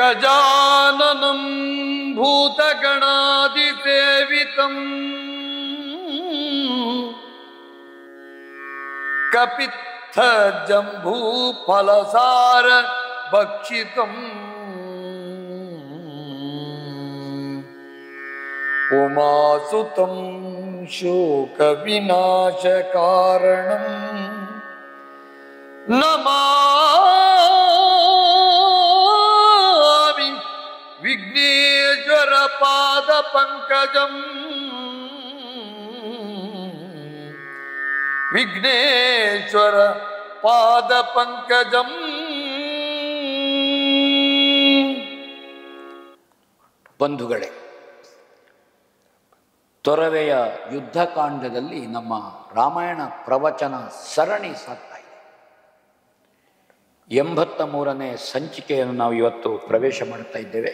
ಗಜಾನನಂ ಭೂತಗಣಾದಿಸೇವಿತಂ ಕಪಿತ್ಥ ಜಂಬೂ ಫಲಸಾರ ಭಕ್ಷಿತಂ ಉಮಾಸುತಂ ಶೋಕ ವಿನಾಶ ಕಾರಣಂ ನಮಾಮಿ ವಿಘ್ನೇಶ್ವರ ಪಾದ ಪಂಕಜಂ ವಿಘ್ನೇಶ್ವರ ಪಾದ ಪಂಕಜಂ. ಬಂಧುಗಳೇ, ತೊರವೆಯ ಯುದ್ಧಕಾಂಡದಲ್ಲಿ ನಮ್ಮ ರಾಮಾಯಣ ಪ್ರವಚನ ಸರಣಿ ಸಾಗ್ತಾ ಇದೆ. 83ನೇ ಸಂಚಿಕೆಯನ್ನು ನಾವು ಇವತ್ತು ಪ್ರವೇಶ ಮಾಡ್ತಾ ಇದ್ದೇವೆ.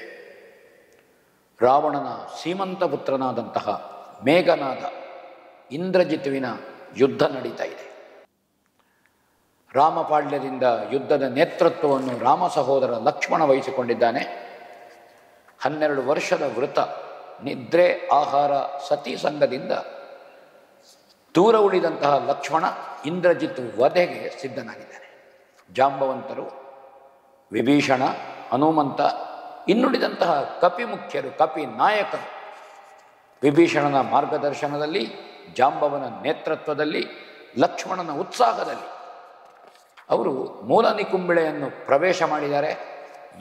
ರಾವಣನ ಸೀಮಂತ ಪುತ್ರನಾದಂತಹ ಮೇಘನಾದ ಇಂದ್ರಜಿತುವಿನ ಯುದ್ಧ ನಡೀತಾ ಇದೆ. ರಾಮಪಾಳ್ಯದಿಂದ ಯುದ್ಧದ ನೇತೃತ್ವವನ್ನು ರಾಮ ಸಹೋದರ ಲಕ್ಷ್ಮಣ ವಹಿಸಿಕೊಂಡಿದ್ದಾನೆ. 12 ವರ್ಷದ ವೃತ, ನಿದ್ರೆ, ಆಹಾರ, ಸತಿ ಸಂಘದಿಂದ ದೂರ ಉಳಿದಂತಹ ಲಕ್ಷ್ಮಣ ಇಂದ್ರಜಿತ್ ವಧೆಗೆ ಸಿದ್ಧನಾಗಿದ್ದಾನೆ. ಜಾಂಬವಂತರು, ವಿಭೀಷಣ, ಹನುಮಂತ, ಇನ್ನುಳಿದಂತಹ ಕಪಿ ಮುಖ್ಯರು, ಕಪಿ ನಾಯಕರು ವಿಭೀಷಣನ ಮಾರ್ಗದರ್ಶನದಲ್ಲಿ, ಜಾಂಬವನ ನೇತೃತ್ವದಲ್ಲಿ, ಲಕ್ಷ್ಮಣನ ಉತ್ಸಾಹದಲ್ಲಿ ಅವರು ಮೂಲ ನಿಕುಂಬಿಳೆಯನ್ನು ಪ್ರವೇಶ ಮಾಡಿದ್ದಾರೆ.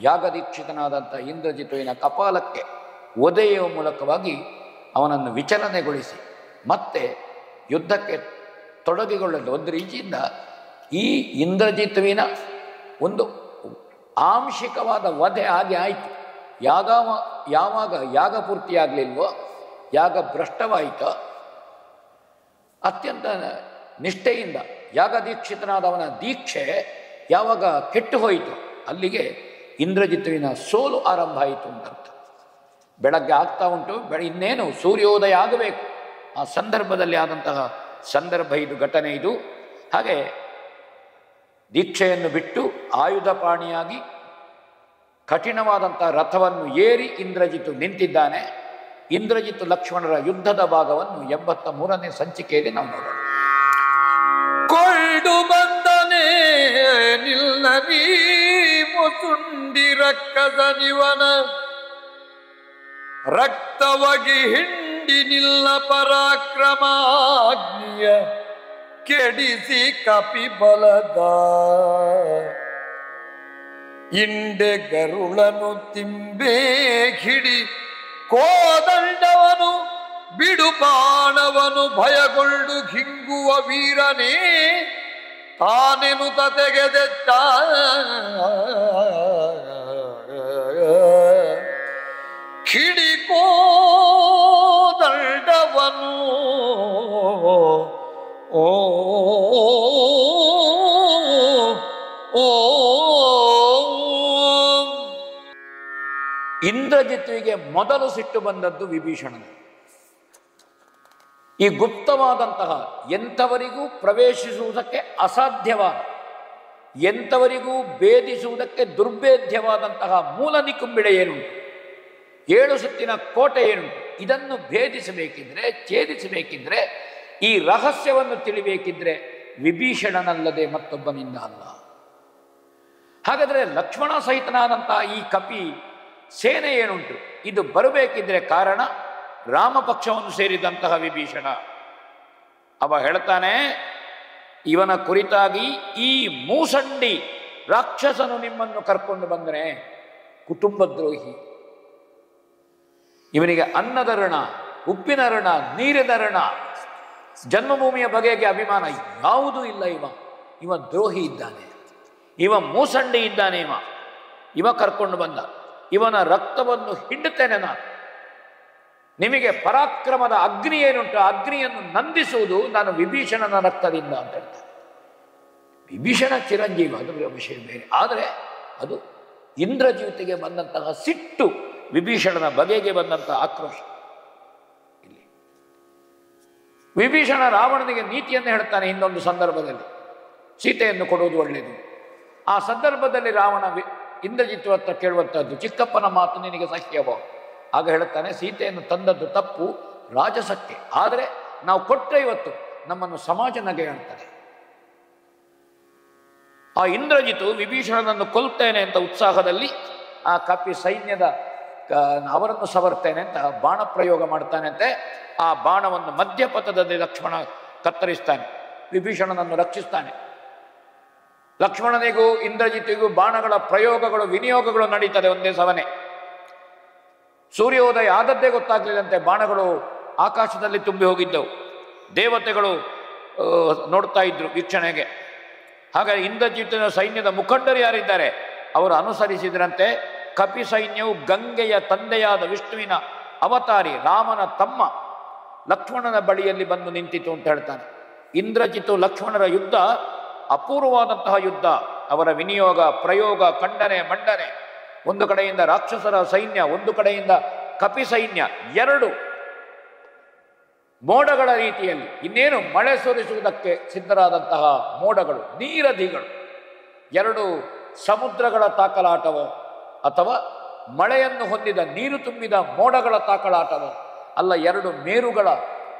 ಯಾಗದೀಕ್ಷಿತನಾದಂಥ ಇಂದ್ರಜಿತುವಿನ ಕಪಾಲಕ್ಕೆ ಒದೆಯುವ ಮೂಲಕವಾಗಿ ಅವನನ್ನು ವಿಚಲನೆಗೊಳಿಸಿ ಮತ್ತೆ ಯುದ್ಧಕ್ಕೆ ತೊಡಗಿಕೊಳ್ಳಲು ಒಂದು ರೀತಿಯಿಂದ ಈ ಇಂದ್ರಜಿತುವಿನ ಒಂದು ಆಂಶಿಕವಾದ ವಧೆ ಆಗಿ ಆಯಿತು. ಯಾವಾಗ ಯಾಗ ಪೂರ್ತಿಯಾಗಲಿಲ್ವೋ, ಯಾಗ ಭ್ರಷ್ಟವಾಯಿತೋ, ಅತ್ಯಂತ ನಿಷ್ಠೆಯಿಂದ ಯಾಗದೀಕ್ಷಿತನಾದವನ ದೀಕ್ಷೆ ಯಾವಾಗ ಕೆಟ್ಟು ಹೋಯಿತು, ಅಲ್ಲಿಗೆ ಇಂದ್ರಜಿತುವಿನ ಸೋಲು ಆರಂಭ ಆಯಿತು ಅಂತ ಅರ್ಥ. ಬೆಳಗ್ಗೆ ಆಗ್ತಾ ಉಂಟು, ಇನ್ನೇನು ಸೂರ್ಯೋದಯ ಆಗಬೇಕು. ಆ ಸಂದರ್ಭದಲ್ಲಿ ಆದಂತಹ ಸಂದರ್ಭ ಇದು, ಘಟನೆ ಇದು. ಹಾಗೆ ದೀಕ್ಷೆಯನ್ನು ಬಿಟ್ಟು ಆಯುಧಪಾಣಿಯಾಗಿ ಕಠಿಣವಾದಂಥ ರಥವನ್ನು ಏರಿ ಇಂದ್ರಜಿತು ನಿಂತಿದ್ದಾನೆ. ಇಂದ್ರಜಿತ್ ಲಕ್ಷ್ಮಣರ ಯುದ್ಧದ ಭಾಗವನ್ನು 83ನೇ ಸಂಚಿಕೆಯಲ್ಲಿ ನಾವು ನೋಡೋಣ. ಕೊಂಡು ಬಂದನೆ ನಿಲ್ಲ ನೀ ಮುಸುಂಡಿ ರಕ್ಕದ ನಿವನ ರಕ್ತವಾಗಿ ಹಿಂಡಿ ನಿಲ್ಲ ಪರಾಕ್ರಮಾಗ್ನಿಯ ಕೆಡಿಸಿ ಕಪಿಬಲದ ಇಂಡೆ ಗರುಳನು ತಿಂಬೆ ಹಿಡಿ ಕೋದಂಡವನು ಬಿಡು ಬಾಣವನು ಭಯಗೊಳ್ಳು ಹಿಂಗುವ ವೀರನೇ ತಾನೆನು ತೆಗೆದೆತ್ತ ಕಿಡಿಕೋದಂಡವನು ಓ ಇಂದ್ರಜಿತ್ವಿಗೆ ಮೊದಲು ಸಿಟ್ಟು ಬಂದದ್ದು ವಿಭೀಷಣನ. ಈ ಗುಪ್ತವಾದಂತಹ, ಎಂಥವರಿಗೂ ಪ್ರವೇಶಿಸುವುದಕ್ಕೆ ಅಸಾಧ್ಯವಾದ, ಎಂಥವರಿಗೂ ಭೇದಿಸುವುದಕ್ಕೆ ದುರ್ಭೇದ್ಯವಾದಂತಹ ಮೂಲ ನಿಕುಂಬಿಳೆ ಏನುಂಟು, 7 ಸುತ್ತಿನ ಕೋಟೆ ಏನುಂಟು, ಇದನ್ನು ಭೇದಿಸಬೇಕಿದ್ರೆ, ಛೇದಿಸಬೇಕಿದ್ರೆ, ಈ ರಹಸ್ಯವನ್ನು ತಿಳಿಬೇಕಿದ್ರೆ ವಿಭೀಷಣನಲ್ಲದೆ ಮತ್ತೊಬ್ಬನಿಂದ ಅಲ್ಲ. ಹಾಗಾದರೆ ಲಕ್ಷ್ಮಣ ಸಹಿತನಾದಂತಹ ಈ ಕಪಿ ಸೇನೆ ಏನುಂಟು, ಇದು ಬರಬೇಕಿದ್ರೆ ಕಾರಣ ರಾಮಪಕ್ಷವನ್ನು ಸೇರಿದಂತಹ ವಿಭೀಷಣ. ಅವ ಹೇಳ್ತಾನೆ, ಇವನ ಕುರಿತಾಗಿ ಈ ಮೂಸಂಡಿ ರಾಕ್ಷಸನು ನಿಮ್ಮನ್ನು ಕರ್ಕೊಂಡು ಬಂದರೆ ಕುಟುಂಬ ದ್ರೋಹಿ, ಇವನಿಗೆ ಅನ್ನದ ಋಣ, ಉಪ್ಪಿನ ಋಣ, ನೀರಿನ ಋಣ, ಜನ್ಮಭೂಮಿಯ ಬಗೆಗೆ ಅಭಿಮಾನ ಯಾವುದೂ ಇಲ್ಲ. ಇವ ದ್ರೋಹಿ ಇದ್ದಾನೆ, ಇವ ಮೂಸಂಡಿ ಇದ್ದಾನೆ, ಇವ ಕರ್ಕೊಂಡು ಬಂದ, ಇವನ ರಕ್ತವನ್ನು ಹಿಂಡುತ್ತೇನೆ ನಾನು. ನಿಮಗೆ ಪರಾಕ್ರಮದ ಅಗ್ನಿ ಏನುಂಟು, ಅಗ್ನಿಯನ್ನು ನಂದಿಸುವುದು ನಾನು ವಿಭೀಷಣನ ರಕ್ತದಿಂದ ಅಂತ ಹೇಳ್ತಾರೆ. ವಿಭೀಷಣ ಚಿರಂಜೀವಿ, ಅದು ವಿಷಯ ಬೇರೆ. ಆದರೆ ಅದು ಇಂದ್ರಜಿತಿಗೆ ಬಂದಂತಹ ಸಿಟ್ಟು, ವಿಭೀಷಣನ ಬಗೆಗೆ ಬಂದಂತಹ ಆಕ್ರೋಶ. ಇಲ್ಲಿ ವಿಭೀಷಣ ರಾವಣನಿಗೆ ನೀತಿಯನ್ನು ಹೇಳ್ತಾನೆ. ಇನ್ನೊಂದು ಸಂದರ್ಭದಲ್ಲಿ ಸೀತೆಯನ್ನು ಕೊಡುವುದು ಒಳ್ಳೆಯದು. ಆ ಸಂದರ್ಭದಲ್ಲಿ ರಾವಣ ಇಂದ್ರಜಿತ್ತು ಹತ್ರ ಕೇಳುವಂಥದ್ದು, ಚಿಕ್ಕಪ್ಪನ ಮಾತು ನಿನಗೆ ಸಹ್ಯವೋ? ಆಗ ಹೇಳುತ್ತಾನೆ, ಸೀತೆಯನ್ನು ತಂದದ್ದು ತಪ್ಪು, ರಾಜಸಕ್ಕೆ, ಆದರೆ ನಾವು ಕೊಟ್ಟರೆ ಇವತ್ತು ನಮ್ಮನ್ನು ಸಮಾಜ ನಗೆಯಾಡ್ತದೆ. ಆ ಇಂದ್ರಜಿತು ವಿಭೀಷಣನನ್ನು ಕೊಲ್ತೇನೆ ಅಂತ ಉತ್ಸಾಹದಲ್ಲಿ ಆ ಕಪಿ ಸೈನ್ಯದ ಅವರನ್ನು ಸವರ್ತೇನೆ ಅಂತ ಬಾಣ ಪ್ರಯೋಗ ಮಾಡ್ತಾನಂತೆ. ಆ ಬಾಣವನ್ನು ಮಧ್ಯಪಥದಲ್ಲಿ ಲಕ್ಷ್ಮಣ ಕತ್ತರಿಸ್ತಾನೆ, ವಿಭೀಷಣನನ್ನು ರಕ್ಷಿಸ್ತಾನೆ. ಲಕ್ಷ್ಮಣನಿಗೂ ಇಂದ್ರಜಿತಿಗೂ ಬಾಣಗಳ ಪ್ರಯೋಗಗಳು ವಿನಿಯೋಗಗಳು ನಡೀತದೆ ಒಂದೇ ಸವನೆ. ಸೂರ್ಯೋದಯ ಆದದ್ದೇ ಗೊತ್ತಾಗ್ಲಿಲ್ಲಂತೆ, ಬಾಣಗಳು ಆಕಾಶದಲ್ಲಿ ತುಂಬಿ ಹೋಗಿದ್ದವು. ದೇವತೆಗಳು ನೋಡ್ತಾ ಇದ್ರು ವೀಕ್ಷಣೆಗೆ. ಹಾಗಾಗಿ ಇಂದ್ರಜಿತಿನ ಸೈನ್ಯದ ಮುಖಂಡರು ಯಾರಿದ್ದಾರೆ ಅವರು ಅನುಸರಿಸಿದ್ರಂತೆ. ಕಪಿ ಸೈನ್ಯವು ಗಂಗೆಯ ತಂದೆಯಾದ ವಿಷ್ಣುವಿನ ಅವತಾರಿ ರಾಮನ ತಮ್ಮ ಲಕ್ಷ್ಮಣನ ಬಳಿಯಲ್ಲಿ ಬಂದು ನಿಂತಿತು ಅಂತ ಹೇಳ್ತಾನೆ. ಇಂದ್ರಜಿತು ಲಕ್ಷ್ಮಣರ ಯುದ್ಧ ಅಪೂರ್ವವಾದಂತಹ ಯುದ್ಧ. ಅವರ ವಿನಿಯೋಗ ಪ್ರಯೋಗ, ಖಂಡನೆ ಮಂಡನೆ, ಒಂದು ಕಡೆಯಿಂದ ರಾಕ್ಷಸರ ಸೈನ್ಯ, ಒಂದು ಕಡೆಯಿಂದ ಕಪಿ ಸೈನ್ಯ, ಎರಡು ಮೋಡಗಳ ರೀತಿಯಲ್ಲಿ, ಇನ್ನೇನು ಮಳೆ ಸುರಿಸುವುದಕ್ಕೆ ಸಿದ್ಧರಾದಂತಹ ಮೋಡಗಳು, ನೀರಧಿಗಳು, ಎರಡು ಸಮುದ್ರಗಳ ತಾಕಲಾಟವೋ ಅಥವಾ ಮಳೆಯನ್ನು ಹೊಂದಿದ ನೀರು ತುಂಬಿದ ಮೋಡಗಳ ತಾಕಲಾಟವೋ ಅಲ್ಲ, ಎರಡು ಮೇರುಗಳ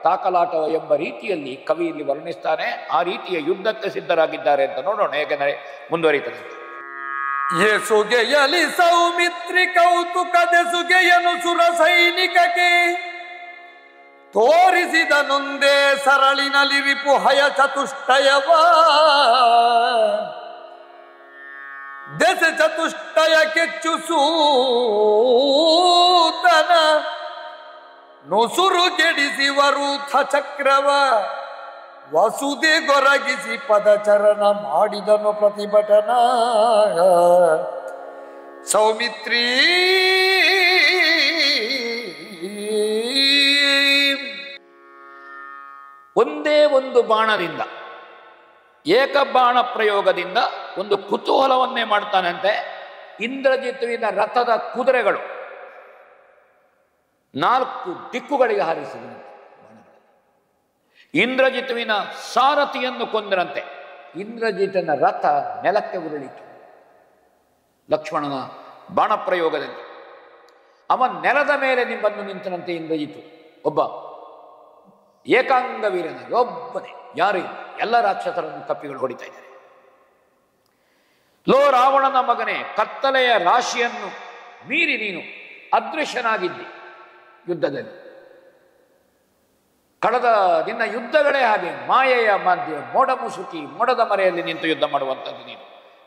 ತಾಕಲಾಟವೋ ಎಂಬ ರೀತಿಯಲ್ಲಿ ಕವಿ ಇಲ್ಲಿ ವರ್ಣಿಸ್ತಾನೆ. ಆ ರೀತಿಯ ಯುದ್ಧಕ್ಕೆ ಸಿದ್ಧರಾಗಿದ್ದಾರೆ ಅಂತ ನೋಡೋಣ ಹೇಗೆ ಮುಂದುವರಿತದೆ. ಯೇಸುಗೆಯಲಿ ಸೌಮಿತ್ರಿ ಕೌತುಕದೆಸುಗೆಯನು ಸುರ ಸೈನಿಕಕ್ಕೆ ತೋರಿಸಿದ ನೊಂದೇ ಸರಳಿನಲ್ಲಿ ರಿಪು ಹಯ ಚತುಷ್ಟಯವ ದೆಸ ಚತುಷ್ಟಯ ಕೆಚ್ಚು ಸೂತನ ನುಸುರು ಕೆಡಿಸಿ ವರೂಥ ಚಕ್ರವ ವಸುದೆ ಗೊರಗಿಸಿ ಪದಚರಣ ಮಾಡಿದನು ಪ್ರತಿಭಟನ. ಸೌಮಿತ್ರಿ ಒಂದೇ ಒಂದು ಬಾಣದಿಂದ, ಏಕಬಾಣ ಪ್ರಯೋಗದಿಂದ ಒಂದು ಕುತೂಹಲವನ್ನೇ ಮಾಡ್ತಾನಂತೆ. ಇಂದ್ರಜಿತುವಿನ ರಥದ ಕುದುರೆಗಳು 4 ದಿಕ್ಕುಗಳಿಗೆ ಹಾರಿಸಿದಂತೆ. ಇಂದ್ರಜಿತುವಿನ ಸಾರಥಿಯನ್ನು ಕೊಂದರಂತೆ. ಇಂದ್ರಜಿತನ ರಥ ನೆಲಕ್ಕೆ ಉರುಳಿತು ಲಕ್ಷ್ಮಣನ ಬಾಣ ಪ್ರಯೋಗದಲ್ಲಿ. ಅವ ನೆಲದ ಮೇಲೆ ಬಂದು ನಿಂತನಂತೆ ಇಂದ್ರಜಿತು. ಒಬ್ಬ ಏಕಾಂಗ ವೀರನಾಗಿ ಒಬ್ಬನೇ, ಯಾರು ಇಲ್ಲ, ಎಲ್ಲ ರಾಕ್ಷಸರನ್ನು ಕಪ್ಪಿಗಳು ಹೊಡಿತಾ ಇದ್ದಾರೆ. ಲೋ ರಾವಣನ ಮಗನೇ, ಕತ್ತಲೆಯ ರಾಶಿಯನ್ನು ಮೀರಿ ನೀನು ಅದೃಶ್ಯನಾಗಿದ್ದಿ ಯುದ್ಧದಲ್ಲಿ. ಕಳೆದ ನಿನ್ನ ಯುದ್ಧಗಳೇ ಹಾಗೆ, ಮಾಯೆಯ ಮಧ್ಯೆ ಮೋಡ ಮುಸುಕಿ ಮೋಡದ ಮರೆಯಲ್ಲಿ ನಿಂತು ಯುದ್ಧ ಮಾಡುವಂಥದ್ದು ನೀನು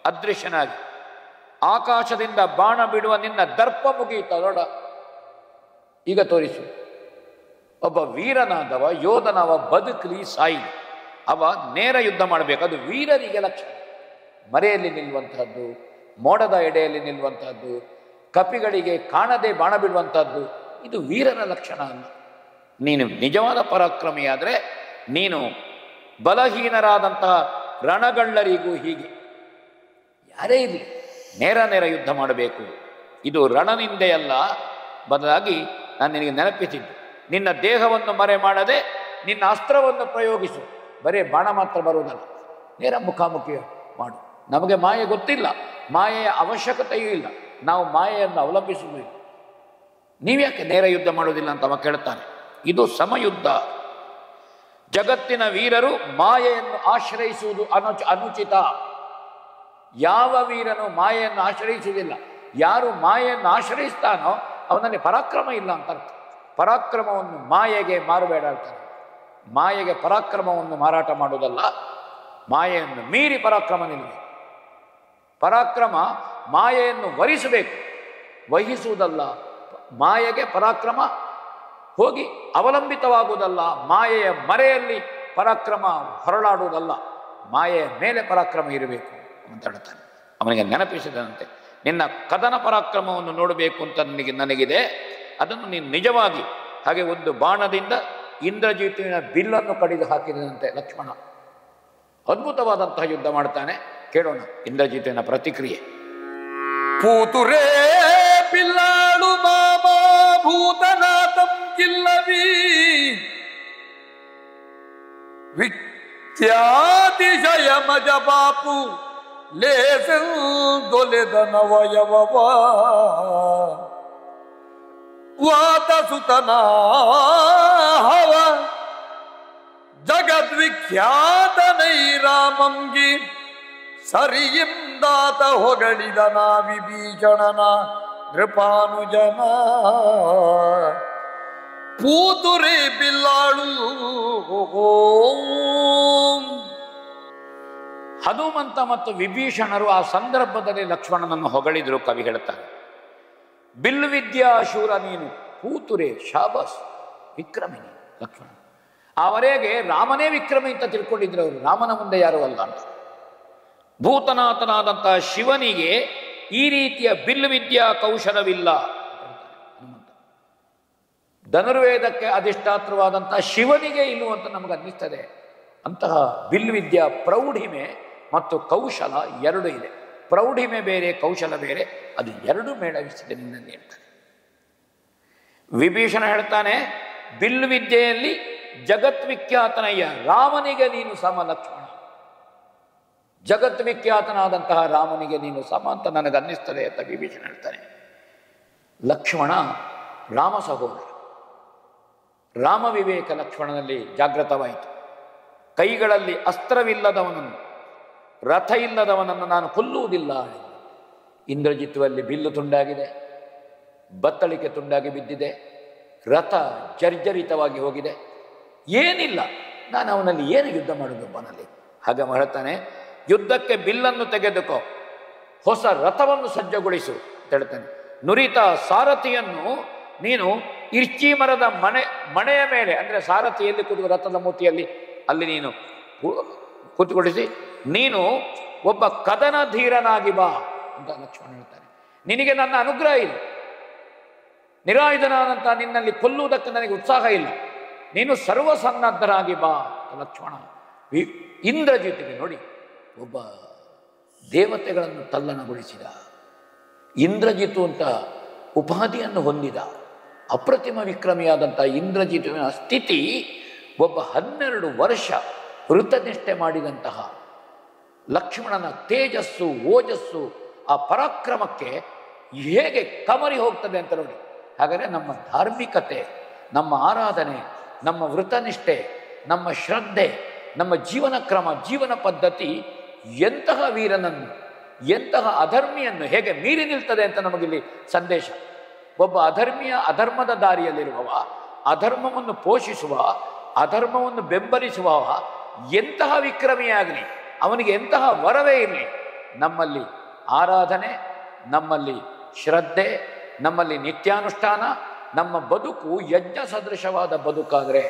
ಅದೃಶ್ಯನಾಗಿ. ಆಕಾಶದಿಂದ ಬಾಣ ಬಿಡುವ ನಿನ್ನ ದರ್ಪ ಮುಗಿಯಿತ ನೋಡ, ಈಗ ತೋರಿಸು. ಒಬ್ಬ ವೀರನಾದವ, ಯೋಧನವ ಬದುಕಲಿ ಸಾಯಿಲಿ, ಅವ ನೇರ ಯುದ್ಧ ಮಾಡಬೇಕು. ಅದು ವೀರರಿಗೆ ಲಕ್ಷಣ. ಮರೆಯಲ್ಲಿ ನಿಲ್ಲುವಂತಹದ್ದು, ಮೋಡದ ಎಡೆಯಲ್ಲಿ ನಿಲ್ಲುವಂತಹದ್ದು, ಕಪಿಗಳಿಗೆ ಕಾಣದೆ ಬಾಣ ಬಿಡುವಂತಹದ್ದು, ಇದು ವೀರನ ಲಕ್ಷಣ ಅಲ್ಲ. ನೀನು ನಿಜವಾದ ಪರಾಕ್ರಮಿಯಾದರೆ ನೀನು ಬಲಹೀನರಾದಂತಹ ರಣಗಳ್ಳರಿಗೂ ಹೀಗೆ ಯಾರೇ ಇರಲಿ ನೇರ ನೇರ ಯುದ್ಧ ಮಾಡಬೇಕು. ಇದು ರಣನಿಂದೆಯಲ್ಲ, ಬದಲಾಗಿ ನಾನು ನಿನಗೆ ನೆನಪಿಸಿದ್ದು, ನಿನ್ನ ದೇಹವನ್ನು ಮರೆ ಮಾಡದೆ ನಿನ್ನ ಅಸ್ತ್ರವನ್ನು ಪ್ರಯೋಗಿಸು. ಬರೀ ಬಾಣ ಮಾತ್ರ ಬರುವುದಲ್ಲ, ನೇರ ಮುಖಾಮುಖಿ ಮಾಡು. ನಮಗೆ ಮಾಯೆ ಗೊತ್ತಿಲ್ಲ, ಮಾಯೆಯ ಅವಶ್ಯಕತೆಯೂ ಇಲ್ಲ, ನಾವು ಮಾಯೆಯನ್ನು ಅವಲಂಬಿಸುವುದಿಲ್ಲ. ನೀವ್ಯಾಕೆ ನೇರ ಯುದ್ಧ ಮಾಡುವುದಿಲ್ಲ ಅಂತ ಅವ ಕೇಳ್ತಾನೆ. ಇದು ಸಮಯುದ್ಧ. ಜಗತ್ತಿನ ವೀರರು ಮಾಯೆಯನ್ನು ಆಶ್ರಯಿಸುವುದು ಅನುಚಿತ. ಯಾವ ವೀರನು ಮಾಯೆಯನ್ನು ಆಶ್ರಯಿಸುವುದಿಲ್ಲ. ಯಾರು ಮಾಯೆಯನ್ನು ಆಶ್ರಯಿಸ್ತಾನೋ ಅವನಲ್ಲಿ ಪರಾಕ್ರಮ ಇಲ್ಲ ಅಂತ ಅರ್ಥ. ಪರಾಕ್ರಮವನ್ನು ಮಾಯೆಗೆ ಮಾರಬೇಡ ಅಂತಾನೆ. ಮಾಯೆಗೆ ಪರಾಕ್ರಮವನ್ನು ಮಾರಾಟ ಮಾಡುವುದಲ್ಲ, ಮಾಯೆಯನ್ನು ಮೀರಿ ಪರಾಕ್ರಮ ನಿಲ್ಲಬೇಕು. ಪರಾಕ್ರಮ ಮಾಯೆಯನ್ನು ವರಿಸಬೇಕು, ವಹಿಸುವುದಲ್ಲ. ಮಾಯೆಗೆ ಪರಾಕ್ರಮ ಹೋಗಿ ಅವಲಂಬಿತವಾಗುವುದಲ್ಲ, ಮಾಯೆಯ ಮರೆಯಲ್ಲಿ ಪರಾಕ್ರಮ ಹೊರಳಾಡುವುದಲ್ಲ, ಮಾಯೆಯ ಮೇಲೆ ಪರಾಕ್ರಮ ಇರಬೇಕು ಅಂತ ಹೇಳ್ತಾನೆ. ಅವನಿಗೆ ನೆನಪಿಸಿದಂತೆ, ನಿನ್ನ ಕದನ ಪರಾಕ್ರಮವನ್ನು ನೋಡಬೇಕು ಅಂತ ನನಗಿದೆ, ಅದನ್ನು ನೀನು ನಿಜವಾಗಿ ಹಾಗೆ ಒಂದು ಬಾಣದಿಂದ ಇಂದ್ರಜಿತುವಿನ ಬಿಲ್ಲನ್ನು ಕಡಿದು ಹಾಕಿದಂತೆ ಲಕ್ಷ್ಮಣ ಅದ್ಭುತವಾದಂತಹ ಯುದ್ಧ ಮಾಡ್ತಾನೆ. ಕೇಳೋಣ ಇಂದ್ರಜಿತುವಿನ ಪ್ರತಿಕ್ರಿಯೆ. ಪೂತುರೇ ಪಿಲ್ಲಾಡು ಮಾಮಾ ಭೂತನಾಥಂ ಕಿಲ್ಲವಿ ವಿದ್ಯಾತಿಶಯ ಮಜ ಬಾಪು ಲೇಸೆಂದೊಲೆದ ನವಯವವ ವಾತಸುತನ ಹವ ಜಗದ್ವಿಖ್ಯಾತನೈ ರಾಮಂಗಿ ಸರಿಯಿಂದಾತ ಹೊಗಳಿದ ವಿಭೀಷಣನ ನೃಪಾನುಜನ ಪೂತುರೆ ಬಿಲ್ಲಾಳು. ಹನುಮಂತ ಮತ್ತು ವಿಭೀಷಣರು ಆ ಸಂದರ್ಭದಲ್ಲಿ ಲಕ್ಷ್ಮಣನನ್ನು ಹೊಗಳಿದ್ರು. ಕವಿ ಹೇಳ್ತಾರೆ, ಬಿಲ್ಲು ವಿದ್ಯಾ ಶೂರ ನೀನು, ಪೂತುರೆ ಶಾಬಾಸ್, ವಿಕ್ರಮಿನಿ ಲಕ್ಷ್ಮಣ. ಅವರೆಗೆ ರಾಮನೇ ವಿಕ್ರಮಿ ಅಂತ ತಿಳ್ಕೊಂಡಿದ್ರು ಅವರು, ರಾಮನ ಮುಂದೆ ಯಾರು ಅಲ್ಲ ಅಂತ. ಭೂತನಾಥನಾದಂತಹ ಶಿವನಿಗೆ ಈ ರೀತಿಯ ಬಿಲ್ಲು ವಿದ್ಯಾ ಕೌಶಲವಿಲ್ಲ. ಹನುಮಂತ ಧನುರ್ವೇದಕ್ಕೆ ಅಧಿಷ್ಠಾತ್ರವಾದಂತಹ ಶಿವನಿಗೆ ಇಲ್ಲುವಂತ ನಮಗೆ ಅನ್ನಿಸ್ತದೆ. ಅಂತಹ ಬಿಲ್ಲು ವಿದ್ಯಾ ಪ್ರೌಢಿಮೆ ಮತ್ತು ಕೌಶಲ ಎರಡು ಇದೆ. ಪ್ರೌಢಿಮೆ ಬೇರೆ, ಕೌಶಲ ಬೇರೆ, ಅದು ಎರಡು ಮೇಳವಿಸಿದೆ ನಿನ್ನಲ್ಲಿ ಹೇಳ್ತಾನೆ. ವಿಭೀಷಣ ಹೇಳ್ತಾನೆ, ಬಿಲ್ಲು ವಿದ್ಯೆಯಲ್ಲಿ ಜಗತ್ವಿಖ್ಯಾತನಯ್ಯ ರಾಮನಿಗೆ ನೀನು ಸಮ ಲಕ್ಷ್ಮಣ. ಜಗತ್ವಿಖ್ಯಾತನಾದಂತಹ ರಾಮನಿಗೆ ನೀನು ಸಮ ಅಂತ ನನಗೆ ಅನ್ನಿಸ್ತದೆ ಅಂತ ವಿಭೀಷಣ ಹೇಳ್ತಾನೆ. ಲಕ್ಷ್ಮಣ ರಾಮ ಸಹೋದರ. ರಾಮ ವಿವೇಕ ಲಕ್ಷ್ಮಣನಲ್ಲಿ ಜಾಗೃತವಾಯಿತು. ಕೈಗಳಲ್ಲಿ ಅಸ್ತ್ರವಿಲ್ಲದವನನ್ನು, ರಥ ಇಲ್ಲದವನನ್ನು ನಾನು ಕೊಲ್ಲುವುದಿಲ್ಲ. ಇಂದ್ರಜಿತ್ವಲ್ಲಿ ಬಿಲ್ಲು ತುಂಡಾಗಿದೆ, ಬತ್ತಳಿಕೆ ತುಂಡಾಗಿ ಬಿದ್ದಿದೆ, ರಥ ಜರ್ಜರಿತವಾಗಿ ಹೋಗಿದೆ, ಏನಿಲ್ಲ, ನಾನು ಅವನಲ್ಲಿ ಏನು ಯುದ್ಧ ಮಾಡೋದು ಒಬ್ಬನಲ್ಲಿ. ಹಾಗೆ ಹೇಳ್ತಾನೆ, ಯುದ್ಧಕ್ಕೆ ಬಿಲ್ಲನ್ನು ತೆಗೆದುಕೋ, ಹೊಸ ರಥವನ್ನು ಸಜ್ಜಗೊಳಿಸು ಅಂತ ಹೇಳ್ತಾನೆ. ನುರಿತ ಸಾರಥಿಯನ್ನು ನೀನು ಇರ್ಚಿ ಮರದ ಮಣೆಯ ಮೇಲೆ, ಅಂದರೆ ಸಾರಥಿಯಲ್ಲಿ ಕೂತು ರಥದ ಮೂತಿಯಲ್ಲಿ ಅಲ್ಲಿ ನೀನು ಕೂತುಗೊಳಿಸಿ, ನೀನು ಒಬ್ಬ ಕದನ ಧೀರನಾಗಿ ಬಾ ಅಂತ ಲಕ್ಷ್ಮಣ ಹೇಳ್ತಾನೆ. ನಿನಗೆ ನನ್ನ ಅನುಗ್ರಹ ಇಲ್ಲ, ನಿರಾಯುಧನಾದಂಥ ನಿನ್ನಲ್ಲಿ ಕೊಲ್ಲುವುದಕ್ಕೆ ನನಗೆ ಉತ್ಸಾಹ ಇಲ್ಲ, ನೀನು ಸರ್ವಸನ್ನದ್ಧರಾಗಿ ಬಾ ಲಕ್ಷ್ಮಣ. ಇಂದ್ರಜಿತಿಗೆ ನೋಡಿ, ಒಬ್ಬ ದೇವತೆಗಳನ್ನು ತಲ್ಲಣಗೊಳಿಸಿದ, ಇಂದ್ರಜಿತು ಅಂತ ಉಪಾಧಿಯನ್ನು ಹೊಂದಿದ ಅಪ್ರತಿಮ ವಿಕ್ರಮಿಯಾದಂಥ ಇಂದ್ರಜಿತುವಿನ ಸ್ಥಿತಿ ಒಬ್ಬ 12 ವರ್ಷ ವೃತನಿಷ್ಠೆ ಮಾಡಿದಂತಹ ಲಕ್ಷ್ಮಣನ ತೇಜಸ್ಸು, ಓಜಸ್ಸು, ಆ ಪರಾಕ್ರಮಕ್ಕೆ ಹೇಗೆ ಕಮರಿ ಹೋಗ್ತದೆ ಅಂತ ನೋಡಿ. ಹಾಗಾದರೆ ನಮ್ಮ ಧಾರ್ಮಿಕತೆ, ನಮ್ಮ ಆರಾಧನೆ, ನಮ್ಮ ವೃತನಿಷ್ಠೆ, ನಮ್ಮ ಶ್ರದ್ಧೆ, ನಮ್ಮ ಜೀವನ ಕ್ರಮ, ಜೀವನ ಪದ್ಧತಿ ಎಂತಹ ವೀರನನ್ನು, ಎಂತಹ ಅಧರ್ಮಿಯನ್ನು ಹೇಗೆ ಮೀರಿ ನಿಲ್ತದೆ ಅಂತ ನಮಗಿಲ್ಲಿ ಸಂದೇಶ. ಒಬ್ಬ ಅಧರ್ಮಿಯ ಅಧರ್ಮದ ದಾರಿಯಲ್ಲಿರುವವ, ಅಧರ್ಮವನ್ನು ಪೋಷಿಸುವ, ಅಧರ್ಮವನ್ನು ಬೆಂಬಲಿಸುವ ಎಂತಹ ವಿಕ್ರಮಿಯಾಗಲಿ, ಅವನಿಗೆ ಎಂತಹ ವರವೇ ಇರಲಿ, ನಮ್ಮಲ್ಲಿ ಆರಾಧನೆ, ನಮ್ಮಲ್ಲಿ ಶ್ರದ್ಧೆ, ನಮ್ಮಲ್ಲಿ ನಿತ್ಯಾನುಷ್ಠಾನ, ನಮ್ಮ ಬದುಕು ಯಜ್ಞ ಸದೃಶವಾದ ಬದುಕಾದರೆ,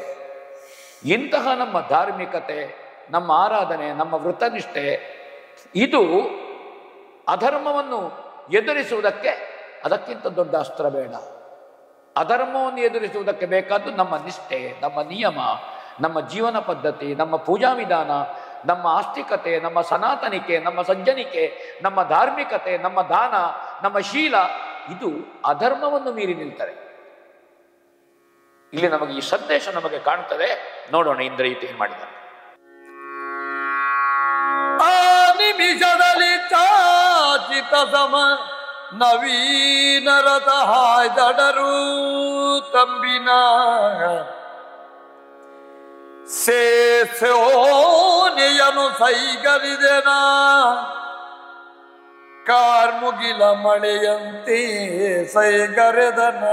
ಇಂತಹ ನಮ್ಮ ಧಾರ್ಮಿಕತೆ, ನಮ್ಮ ಆರಾಧನೆ, ನಮ್ಮ ವೃತನಿಷ್ಠೆ, ಇದು ಅಧರ್ಮವನ್ನು ಎದುರಿಸುವುದಕ್ಕೆ ಅದಕ್ಕಿಂತ ದೊಡ್ಡ ಅಸ್ತ್ರ ಬೇಡ. ಅಧರ್ಮವನ್ನು ಎದುರಿಸುವುದಕ್ಕೆ ಬೇಕಾದ್ದು ನಮ್ಮ ನಿಷ್ಠೆ, ನಮ್ಮ ನಿಯಮ, ನಮ್ಮ ಜೀವನ ಪದ್ಧತಿ, ನಮ್ಮ ಪೂಜಾ ವಿಧಾನ, ನಮ್ಮ ಆಸ್ತಿಕತೆ, ನಮ್ಮ ಸನಾತನಿಕೆ, ನಮ್ಮ ಸಜ್ಜನಿಕೆ, ನಮ್ಮ ಧಾರ್ಮಿಕತೆ, ನಮ್ಮ ದಾನ, ನಮ್ಮ ಶೀಲ, ಇದು ಅಧರ್ಮವನ್ನು ಮೀರಿ ನಿಲ್ತಾರೆ. ಇಲ್ಲಿ ನಮಗೆ ಈ ಸಂದೇಶ ನಮಗೆ ಕಾಣ್ತದೆ. ನೋಡೋಣ ಇಂದ್ರಜಿತ್ ಏನ್ ಮಾಡಿದ್ದಾರೆ. ಆ ನಿಮಿಷದಲ್ಲಿ ಚಾಚಿತ ಸಮ ನವೀನ ರಥ ಹಾಯ್ದಡರು ತಂಬಿನ ಸೇಸೋನೆಯನು ಸೈಗರಿದೆನ ಕಾರ್ಮುಗಿಲ ಮಳೆಯಂತೆ ಸೈಗರೆದನ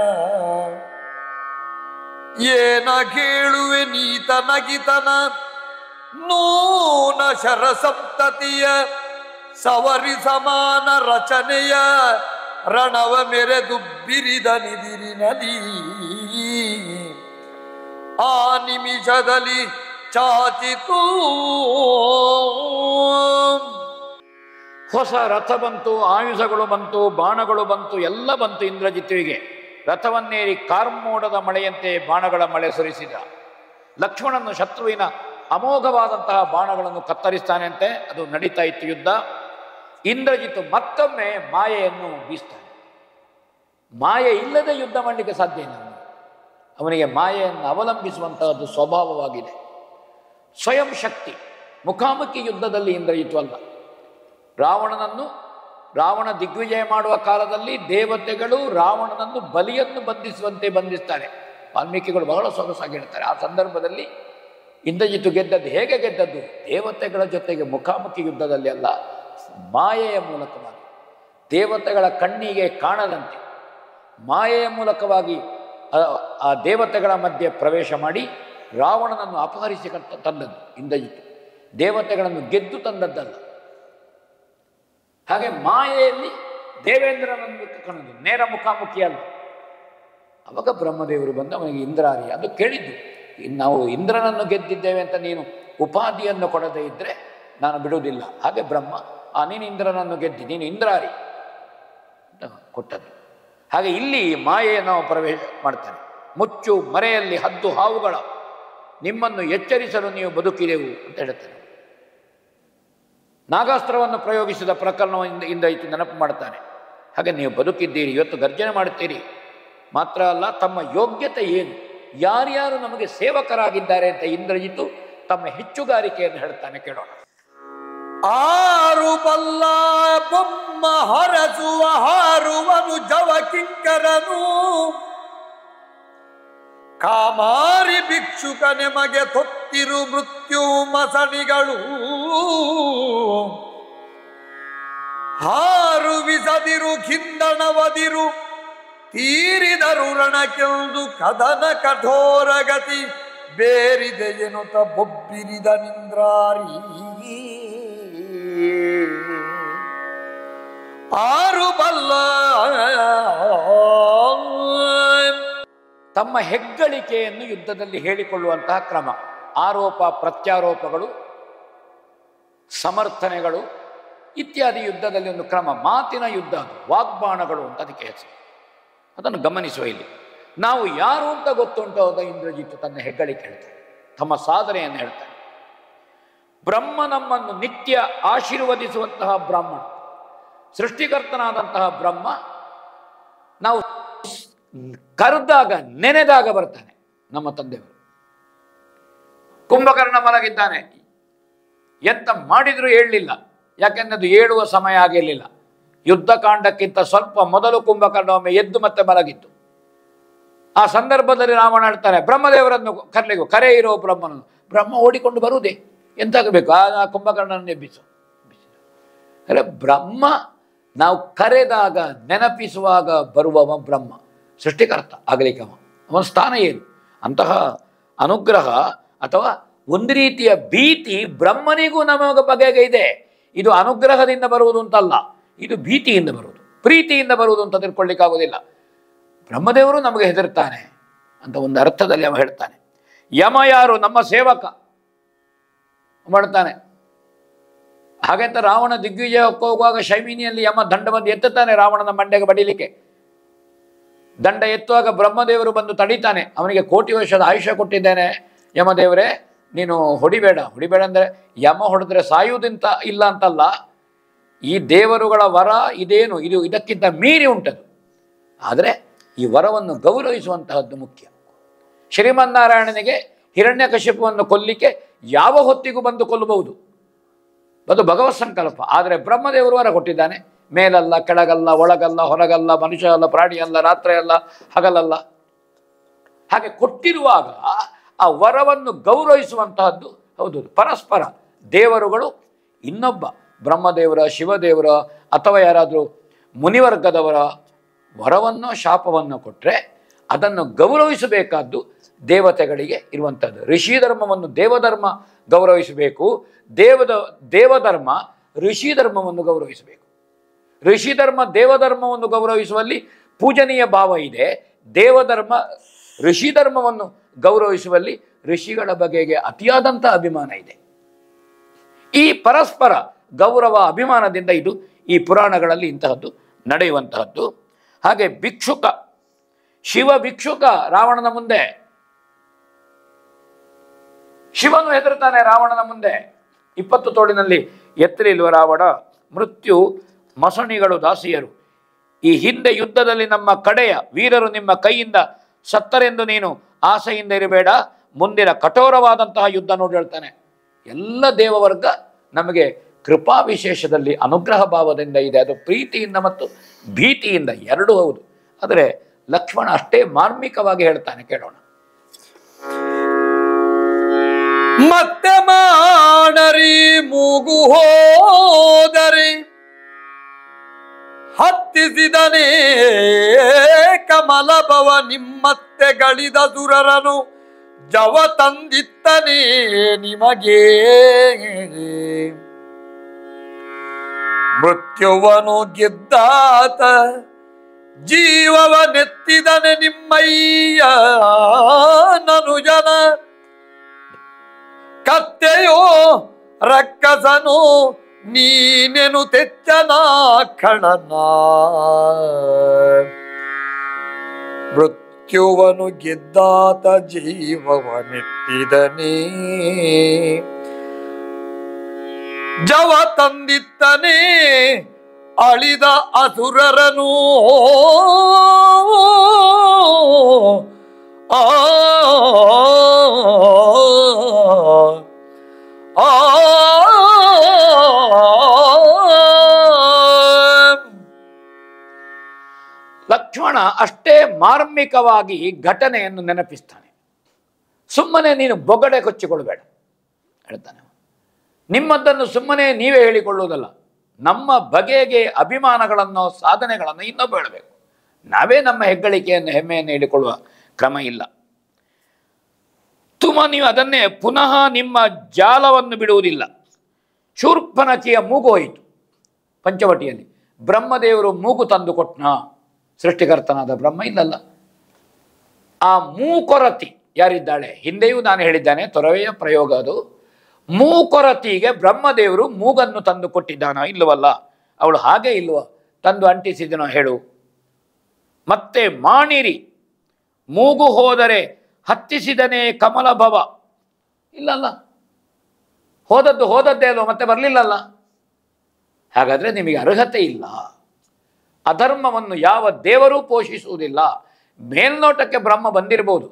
ಏನ ಕೇಳುವೆ ನೀತ ನಗಿತನ ನೂನ ಶರ ಸಪ್ತತಿಯ ಸವರಿ ಸಮಾನ ರಚನೆಯ ರಣವ ಮೆರೆದು ಬಿರಿದ ನಿದಿರಿ ನದಿ ಆ ನಿಮಿಷದಲ್ಲಿ ಚಾಚಿತು. ಹೊಸ ರಥ ಬಂತು, ಆಯುಧಗಳು ಬಂತು, ಬಾಣಗಳು ಬಂತು, ಎಲ್ಲ ಬಂತು ಇಂದ್ರಜಿತ್ತುವಿಗೆ. ರಥವನ್ನೇರಿ ಕಾರ್ಮೋಡದ ಮಳೆಯಂತೆ ಬಾಣಗಳ ಮಳೆ ಸುರಿಸಿದ. ಲಕ್ಷ್ಮಣನು ಶತ್ರುವಿನ ಅಮೋಘವಾದಂತಹ ಬಾಣಗಳನ್ನು ಕತ್ತರಿಸ್ತಾನೆ ಅಂತೆ. ಅದು ನಡೀತಾ ಇತ್ತು ಯುದ್ಧ. ಇಂದ್ರಜಿತ್ತು ಮತ್ತೊಮ್ಮೆ ಮಾಯೆಯನ್ನು ಬೀಸ್ತಾನೆ. ಮಾಯೆ ಇಲ್ಲದೆ ಯುದ್ಧ ಮಾಡಲಿಕ್ಕೆ ಸಾಧ್ಯ ಇಲ್ಲ. ಅವನಿಗೆ ಮಾಯೆಯನ್ನು ಅವಲಂಬಿಸುವಂತಹದ್ದು ಸ್ವಭಾವವಾಗಿದೆ. ಸ್ವಯಂ ಶಕ್ತಿ. ಮುಖಾಮುಖಿ ಯುದ್ಧದಲ್ಲಿ ಇಂದ್ರಜಿತ್ತು ಅಲ್ಲ. ರಾವಣ ದಿಗ್ವಿಜಯ ಮಾಡುವ ಕಾಲದಲ್ಲಿ ದೇವತೆಗಳು ರಾವಣನನ್ನು ಬಲಿಯನ್ನು ಬಂಧಿಸುವಂತೆ ಬಂಧಿಸ್ತಾರೆ. ವಾಲ್ಮೀಕಿಗಳು ಬಹಳ ಸೊಗಸಾಗಿ ಹೇಳ್ತಾರೆ. ಆ ಸಂದರ್ಭದಲ್ಲಿ ಇಂದ್ರಜಿತ್ತು ಗೆದ್ದದ್ದು ಹೇಗೆ ಗೆದ್ದದ್ದು? ದೇವತೆಗಳ ಜೊತೆಗೆ ಮುಖಾಮುಖಿ ಯುದ್ಧದಲ್ಲಿ ಅಲ್ಲ, ಮಾಯೆಯ ಮೂಲಕವಾಗಿ, ದೇವತೆಗಳ ಕಣ್ಣಿಗೆ ಕಾಣದಂತೆ ಮಾಯೆಯ ಮೂಲಕವಾಗಿ ಆ ದೇವತೆಗಳ ಮಧ್ಯೆ ಪ್ರವೇಶ ಮಾಡಿ ರಾವಣನನ್ನು ಅಪಹರಿಸಿ ತಂದದ್ದು ಇಂದ್ರಜಿತ್ತು. ದೇವತೆಗಳನ್ನು ಗೆದ್ದು ತಂದದ್ದಲ್ಲ. ಹಾಗೆ ಮಾಯೆಯಲ್ಲಿ ದೇವೇಂದ್ರನನ್ನು ಕಾಣುವುದು, ನೇರ ಮುಖಾಮುಖಿ ಅಲ್ಲ. ಅವಾಗ ಬ್ರಹ್ಮದೇವರು ಬಂದು ಅವನಿಗೆ ಇಂದ್ರಾರಿ ಅದು ಕೇಳಿದ್ದು. ನಾವು ಇಂದ್ರನನ್ನು ಗೆದ್ದಿದ್ದೇವೆ ಅಂತ ನೀನು ಉಪಾಧಿಯನ್ನು ಕೊಡದೇ ಇದ್ದರೆ ನಾನು ಬಿಡುವುದಿಲ್ಲ. ಹಾಗೆ ಬ್ರಹ್ಮ ನೀನು ಇಂದ್ರನನ್ನು ಗೆದ್ದಿ, ನೀನು ಇಂದ್ರಾರಿ ಅಂತ ಕೊಟ್ಟದ್ದು. ಹಾಗೆ ಇಲ್ಲಿ ಮಾಯೆಯನ್ನು ಪ್ರವೇಶ ಮಾಡ್ತಾನೆ. ಮುಚ್ಚು ಮರೆಯಲ್ಲಿ ಹದ್ದು ಹಾವುಗಳ ನಿಮ್ಮನ್ನು ಎಚ್ಚರಿಸಲು ನೀವು ಬದುಕಿದೆವು ಅಂತ ಹೇಳ್ತಾನೆ. ನಾಗಾಸ್ತ್ರವನ್ನು ಪ್ರಯೋಗಿಸಿದ ಪ್ರಕರಣದಿಂದ ಇತ್ತು ನೆನಪು ಮಾಡ್ತಾನೆ. ಹಾಗೆ ನೀವು ಬದುಕಿದ್ದೀರಿ, ಇವತ್ತು ಗರ್ಜನೆ ಮಾಡುತ್ತೀರಿ. ಮಾತ್ರ ಅಲ್ಲ, ತಮ್ಮ ಯೋಗ್ಯತೆ ಏನು, ಯಾರ್ಯಾರು ನಮಗೆ ಸೇವಕರಾಗಿದ್ದಾರೆ ಅಂತ ಇಂದ್ರಜಿತ್ತು ತಮ್ಮ ಹೆಚ್ಚುಗಾರಿಕೆಯನ್ನು ಹೇಳ್ತಾನೆ. ಕೇಳೋಣ. ಆರು ಬಲ್ಲ ಬೊಮ್ಮ ಹರಸುವ ಹಾರುವನು ಜವ ಕಿಂಕರನು ಕಾಮಾರಿ ಭಿಕ್ಷುಕ ನಿಮಗೆ ತೊತ್ತಿರು ಮೃತ್ಯು ಮಸಣಿಗಳು ಹಾರು ವಿಸದಿರು ಖಿಂದಣವದಿರು ತೀರಿದರು ರಣಕ್ಕೆಂದು ಕದನ ಕಠೋರ ಗತಿ ಬೇರಿದೆ ಎನ್ನುತ್ತ ಬೊಬ್ಬಿರಿದ ನಿಂದ್ರಾರಿ ಆರು ಬಲ್ಲ ತಮ್ಮ ಹೆಗ್ಗಳಿಕೆಯನ್ನು ಯುದ್ಧದಲ್ಲಿ ಹೇಳಿಕೊಳ್ಳುವಂತಹ ಕ್ರಮ, ಆರೋಪ ಪ್ರತ್ಯಾರೋಪಗಳು, ಸಮರ್ಥನೆಗಳು ಇತ್ಯಾದಿ ಯುದ್ಧದಲ್ಲಿ ಒಂದು ಕ್ರಮ. ಮಾತಿನ ಯುದ್ಧ ಅದು, ವಾಗ್ಬಾಣಗಳು ಅಂತ ಅದಕ್ಕೆ ಹೆಸರು. ಅದನ್ನು ಗಮನಿಸುವ. ಇಲ್ಲಿ ನಾವು ಯಾರು ಅಂತ ಗೊತ್ತುಂಟೋ ಅದು ಇಂದ್ರಜಿತ್ತು ತನ್ನ ಹೆಗ್ಗಳಿಕೆ ಹೇಳ್ತಾನೆ, ತಮ್ಮ ಸಾಧನೆಯನ್ನು ಹೇಳ್ತಾನೆ. ಬ್ರಹ್ಮ ನಮ್ಮನ್ನು ನಿತ್ಯ ಆಶೀರ್ವದಿಸುವಂತಹ ಬ್ರಾಹ್ಮಣ, ಸೃಷ್ಟಿಕರ್ತನಾದಂತಹ ಬ್ರಹ್ಮ ನಾವು ಕರೆದಾಗ ನೆನೆದಾಗ ಬರ್ತಾನೆ. ನಮ್ಮ ತಂದೆಯವರು ಕುಂಭಕರ್ಣ ಮಲಗಿದ್ದಾನೆ, ಎಂತ ಮಾಡಿದ್ರು ಹೇಳಲಿಲ್ಲ, ಯಾಕೆಂದ್ರೆ ಅದು ಹೇಳುವ ಸಮಯ ಆಗಿರಲಿಲ್ಲ. ಯುದ್ಧಕಾಂಡಕ್ಕಿಂತ ಸ್ವಲ್ಪ ಮೊದಲು ಕುಂಭಕರ್ಣ ಒಮ್ಮೆ ಎದ್ದು ಮತ್ತೆ ಮಲಗಿತ್ತು. ಆ ಸಂದರ್ಭದಲ್ಲಿ ರಾವಣ ಹೇಳ್ತಾನೆ, ಬ್ರಹ್ಮದೇವರನ್ನು ಕರಲಿಗೂ ಕರೆ ಇರೋ ಬ್ರಹ್ಮನನ್ನು. ಬ್ರಹ್ಮ ಓಡಿಕೊಂಡು ಬರುವುದೇ, ಎಂತಾಗಬೇಕು, ಆ ಕುಂಭಕರ್ಣನನ್ನು ಎಬ್ಬಿಸು. ಅಂದರೆ ಬ್ರಹ್ಮ ನಾವು ಕರೆದಾಗ ನೆನಪಿಸುವಾಗ ಬರುವವ ಬ್ರಹ್ಮ, ಸೃಷ್ಟಿಕರ್ತ ಆಗಲಿಕ್ಕೆ ಅವನ ಸ್ಥಾನ ಏನು? ಅಂತಹ ಅನುಗ್ರಹ ಅಥವಾ ಒಂದು ರೀತಿಯ ಭೀತಿ ಬ್ರಹ್ಮನಿಗೂ ನಮಗ ಬಗೆಗೆ ಇದೆ. ಇದು ಅನುಗ್ರಹದಿಂದ ಬರುವುದು ಅಂತಲ್ಲ, ಇದು ಭೀತಿಯಿಂದ ಬರುವುದು, ಪ್ರೀತಿಯಿಂದ ಬರುವುದು ಅಂತ ತಿಳ್ಕೊಳ್ಳಿಕ್ಕಾಗೋದಿಲ್ಲ. ಬ್ರಹ್ಮದೇವರು ನಮಗೆ ಹೆದರ್ತಾನೆ ಅಂತ ಒಂದು ಅರ್ಥದಲ್ಲಿ ಅವ ಹೇಳ್ತಾನೆ. ಯಮ ಯಾರು? ನಮ್ಮ ಸೇವಕ ಮಾಡ್ತಾನೆ. ಹಾಗೆಂತ ರಾವಣ ದಿಗ್ವಿಜಯಕ್ಕೆ ಹೋಗುವಾಗ ಶೈಮಿನಿಯಲ್ಲಿ ಯಮ ದಂಡವನ್ನು ಎತ್ತುತ್ತಾನೆ ರಾವಣನ ಮಂಡೆಗೆ ಬಡಿಲಿಕ್ಕೆ. ದಂಡ ಎತ್ತುವಾಗ ಬ್ರಹ್ಮದೇವರು ಬಂದು ತಡೀತಾನೆ. ಅವನಿಗೆ ಕೋಟಿ ವರ್ಷದ ಆಯುಷ್ಯ ಕೊಟ್ಟಿದ್ದೇನೆ ಯಮದೇವರೇ, ನೀನು ಹೊಡಿಬೇಡ. ಹೊಡಿಬೇಡ ಅಂದರೆ ಯಮ ಹೊಡೆದ್ರೆ ಸಾಯುವುದಿಂತ ಇಲ್ಲ ಅಂತಲ್ಲ, ಈ ದೇವರುಗಳ ವರ ಇದೇನು, ಇದು ಇದಕ್ಕಿಂತ ಮೀರಿ ಉಂಟದು. ಆದರೆ ಈ ವರವನ್ನು ಗೌರವಿಸುವಂತಹದ್ದು ಮುಖ್ಯ. ಶ್ರೀಮನ್ನಾರಾಯಣನಿಗೆ ಹಿರಣ್ಯಕಶಿಪುವನ್ನು ಕೊಲ್ಲಿಕ್ಕೆ ಯಾವ ಹೊತ್ತಿಗೂ ಬಂದು ಕೊಲ್ಲಬಹುದು, ಅದು ಭಗವತ್ ಸಂಕಲ್ಪ. ಆದರೆ ಬ್ರಹ್ಮದೇವರು ವರ ಕೊಟ್ಟಿದ್ದಾನೆ, ಮೇಲಲ್ಲ ಕೆಳಗಲ್ಲ, ಒಳಗಲ್ಲ ಹೊರಗಲ್ಲ, ಮನುಷ್ಯ ಅಲ್ಲ, ಪ್ರಾಣಿ ಅಲ್ಲ, ರಾತ್ರಿ ಅಲ್ಲ, ಹಗಲಲ್ಲ. ಹಾಗೆ ಕೊಟ್ಟಿರುವಾಗ ಆ ವರವನ್ನು ಗೌರವಿಸುವಂತಹದ್ದು ಹೌದು. ಪರಸ್ಪರ ದೇವರುಗಳು ಇನ್ನೊಬ್ಬ ಬ್ರಹ್ಮದೇವರ, ಶಿವದೇವರ ಅಥವಾ ಯಾರಾದರೂ ಮುನಿವರ್ಗದವರ ವರವನ್ನು ಶಾಪವನ್ನು ಕೊಟ್ಟರೆ ಅದನ್ನು ಗೌರವಿಸಬೇಕಾದ್ದು ದೇವತೆಗಳಿಗೆ ಇರುವಂಥದ್ದು. ಋಷಿ ಧರ್ಮವನ್ನು ದೇವಧರ್ಮ ಗೌರವಿಸಬೇಕು, ದೇವಧರ್ಮ ಋಷಿ ಧರ್ಮವನ್ನು ಗೌರವಿಸಬೇಕು. ಋಷಿ ಧರ್ಮ ದೇವಧರ್ಮವನ್ನು ಗೌರವಿಸುವಲ್ಲಿ ಪೂಜನೀಯ ಭಾವ ಇದೆ. ದೇವಧರ್ಮ ಋಷಿ ಧರ್ಮವನ್ನು ಗೌರವಿಸುವಲ್ಲಿ ಋಷಿಗಳ ಬಗೆಗೆ ಅತಿಯಾದಂಥ ಅಭಿಮಾನ ಇದೆ. ಈ ಪರಸ್ಪರ ಗೌರವ ಅಭಿಮಾನದಿಂದ ಇದು ಈ ಪುರಾಣಗಳಲ್ಲಿ ಇಂತಹದ್ದು ನಡೆಯುವಂತಹದ್ದು. ಹಾಗೆ ಭಿಕ್ಷುಕ, ಶಿವ ಭಿಕ್ಷುಕ ರಾವಣನ ಮುಂದೆ. ಶಿವನು ಹೆದರುತ್ತಾನೆ ರಾವಣನ ಮುಂದೆ. 20 ತೋಳಿನಲ್ಲಿ ಎತ್ತಲಿಲ್ವ ರಾವಣ, ಮೃತ್ಯು ಮಸಣಿಗಳು ದಾಸಿಯರು. ಈ ಹಿಂದೆ ಯುದ್ಧದಲ್ಲಿ ನಮ್ಮ ಕಡೆಯ ವೀರರು ನಿಮ್ಮ ಕೈಯಿಂದ ಸತ್ತರೆಂದು ನೀನು ಆಸೆಯಿಂದ ಇರಬೇಡ, ಮುಂದಿನ ಕಠೋರವಾದಂತಹ ಯುದ್ಧ ನೋಡಿ ಹೇಳ್ತಾನೆ. ಎಲ್ಲ ದೇವವರ್ಗ ನಮಗೆ ಕೃಪಾ ವಿಶೇಷದಲ್ಲಿ ಅನುಗ್ರಹ ಭಾವದಿಂದ ಇದೆ, ಅದು ಪ್ರೀತಿಯಿಂದ ಮತ್ತು ಭೀತಿಯಿಂದ ಎರಡೂ ಹೌದು. ಆದರೆ ಲಕ್ಷ್ಮಣ ಅಷ್ಟೇ ಮಾರ್ಮಿಕವಾಗಿ ಹೇಳ್ತಾನೆ, ಕೇಳೋಣ. ಮತ್ತೆ ಮಾಡರಿ ಮೂಗು ಹೋದರೆ ಹತ್ತಿಸಿದನೇ ಕಮಲ ಭವ ನಿಮ್ಮತ್ತೆ ಗಳಿದ ಸುರರನು ಜವ ತಂದಿತ್ತನೇ ನಿಮಗೆ ಮೃತ್ಯುವನು ಗೆದ್ದಾತ ಜೀವವನೆತ್ತಿದನೆ ನಿಮ್ಮಯ್ಯ ನನು ಜನ ಕತ್ತೆಯೋ ರಕ್ಕಸನು ನೀನೆನು ತೆಚ್ಚನ ಕಳನ ಮೃತ್ಯುವನು ಗೆದ್ದಾತ ಜೀವವನೆತ್ತಿದನೇ ಜವ ತಂದಿತ್ತನೇ ಅಳಿದ ಅಸುರರನು ಆ ಲಕ್ಷ್ಮಣ ಅಷ್ಟೇ ಮಾರ್ಮಿಕವಾಗಿ ಘಟನೆಯನ್ನು ನೆನಪಿಸ್ತಾನೆ. ಸುಮ್ಮನೆ ನೀನು ಬೊಗಡೆ ಕೊಚ್ಚಿಕೊಳ್ಬೇಡ ಹೇಳ್ತಾನೆ. ನಿಮ್ಮದ್ದನ್ನು ಸುಮ್ಮನೆ ನೀವೇ ಹೇಳಿಕೊಳ್ಳುವುದಲ್ಲ, ನಮ್ಮ ಬಗೆಗೆ ಅಭಿಮಾನಗಳನ್ನು ಸಾಧನೆಗಳನ್ನು ಇನ್ನೊಬ್ಬ ಹೇಳಬೇಕು. ನಾವೇ ನಮ್ಮ ಹೆಗ್ಗಳಿಕೆಯನ್ನು ಹೆಮ್ಮೆಯನ್ನು ಹೇಳಿಕೊಳ್ಳುವ ಕ್ರಮ ಇಲ್ಲ. ನೀವು ಅದನ್ನೇ ಪುನಃ ನಿಮ್ಮ ಜಾಲವನ್ನು ಬಿಡುವುದಿಲ್ಲ. ಶೂರ್ಪನಖಿಯ ಮೂಗು ಹೋಯಿತು ಪಂಚವಟಿಯಲ್ಲಿ. ಬ್ರಹ್ಮದೇವರು ಮೂಗು ತಂದು ಕೊಟ್ನ ಸೃಷ್ಟಿಕರ್ತನಾದ ಬ್ರಹ್ಮ? ಇಲ್ಲಲ್ಲ. ಆ ಮೂಕೊರತಿ ಯಾರಿದ್ದಾಳೆ, ಹಿಂದೆಯೂ ನಾನು ಹೇಳಿದ್ದಾನೆ, ತೊರವೆಯ ಪ್ರಯೋಗ ಅದು. ಮೂಕೊರತಿಗೆ ಬ್ರಹ್ಮದೇವರು ಮೂಗನ್ನು ತಂದು ಕೊಟ್ಟಿದ್ದಾನ? ಇಲ್ಲವಲ್ಲ. ಅವಳು ಹಾಗೆ ಇಲ್ವ ತಂದು ಅಂಟಿಸಿದನೋ ಹೇಳು. ಮತ್ತೆ ಮಾಣಿರಿ ಮೂಗು ಹೋದರೆ ಹತ್ತಿಸಿದನೇ ಕಮಲ ಭವ? ಇಲ್ಲಲ್ಲ. ಹೋದದ್ದೇ ಅಲ್ವ, ಮತ್ತೆ ಬರಲಿಲ್ಲಲ್ಲ. ಹಾಗಾದರೆ ನಿಮಗೆ ಅರ್ಹತೆ ಇಲ್ಲ. ಅಧರ್ಮವನ್ನು ಯಾವ ದೇವರೂ ಪೋಷಿಸುವುದಿಲ್ಲ. ಮೇಲ್ನೋಟಕ್ಕೆ ಬ್ರಹ್ಮ ಬಂದಿರಬಹುದು.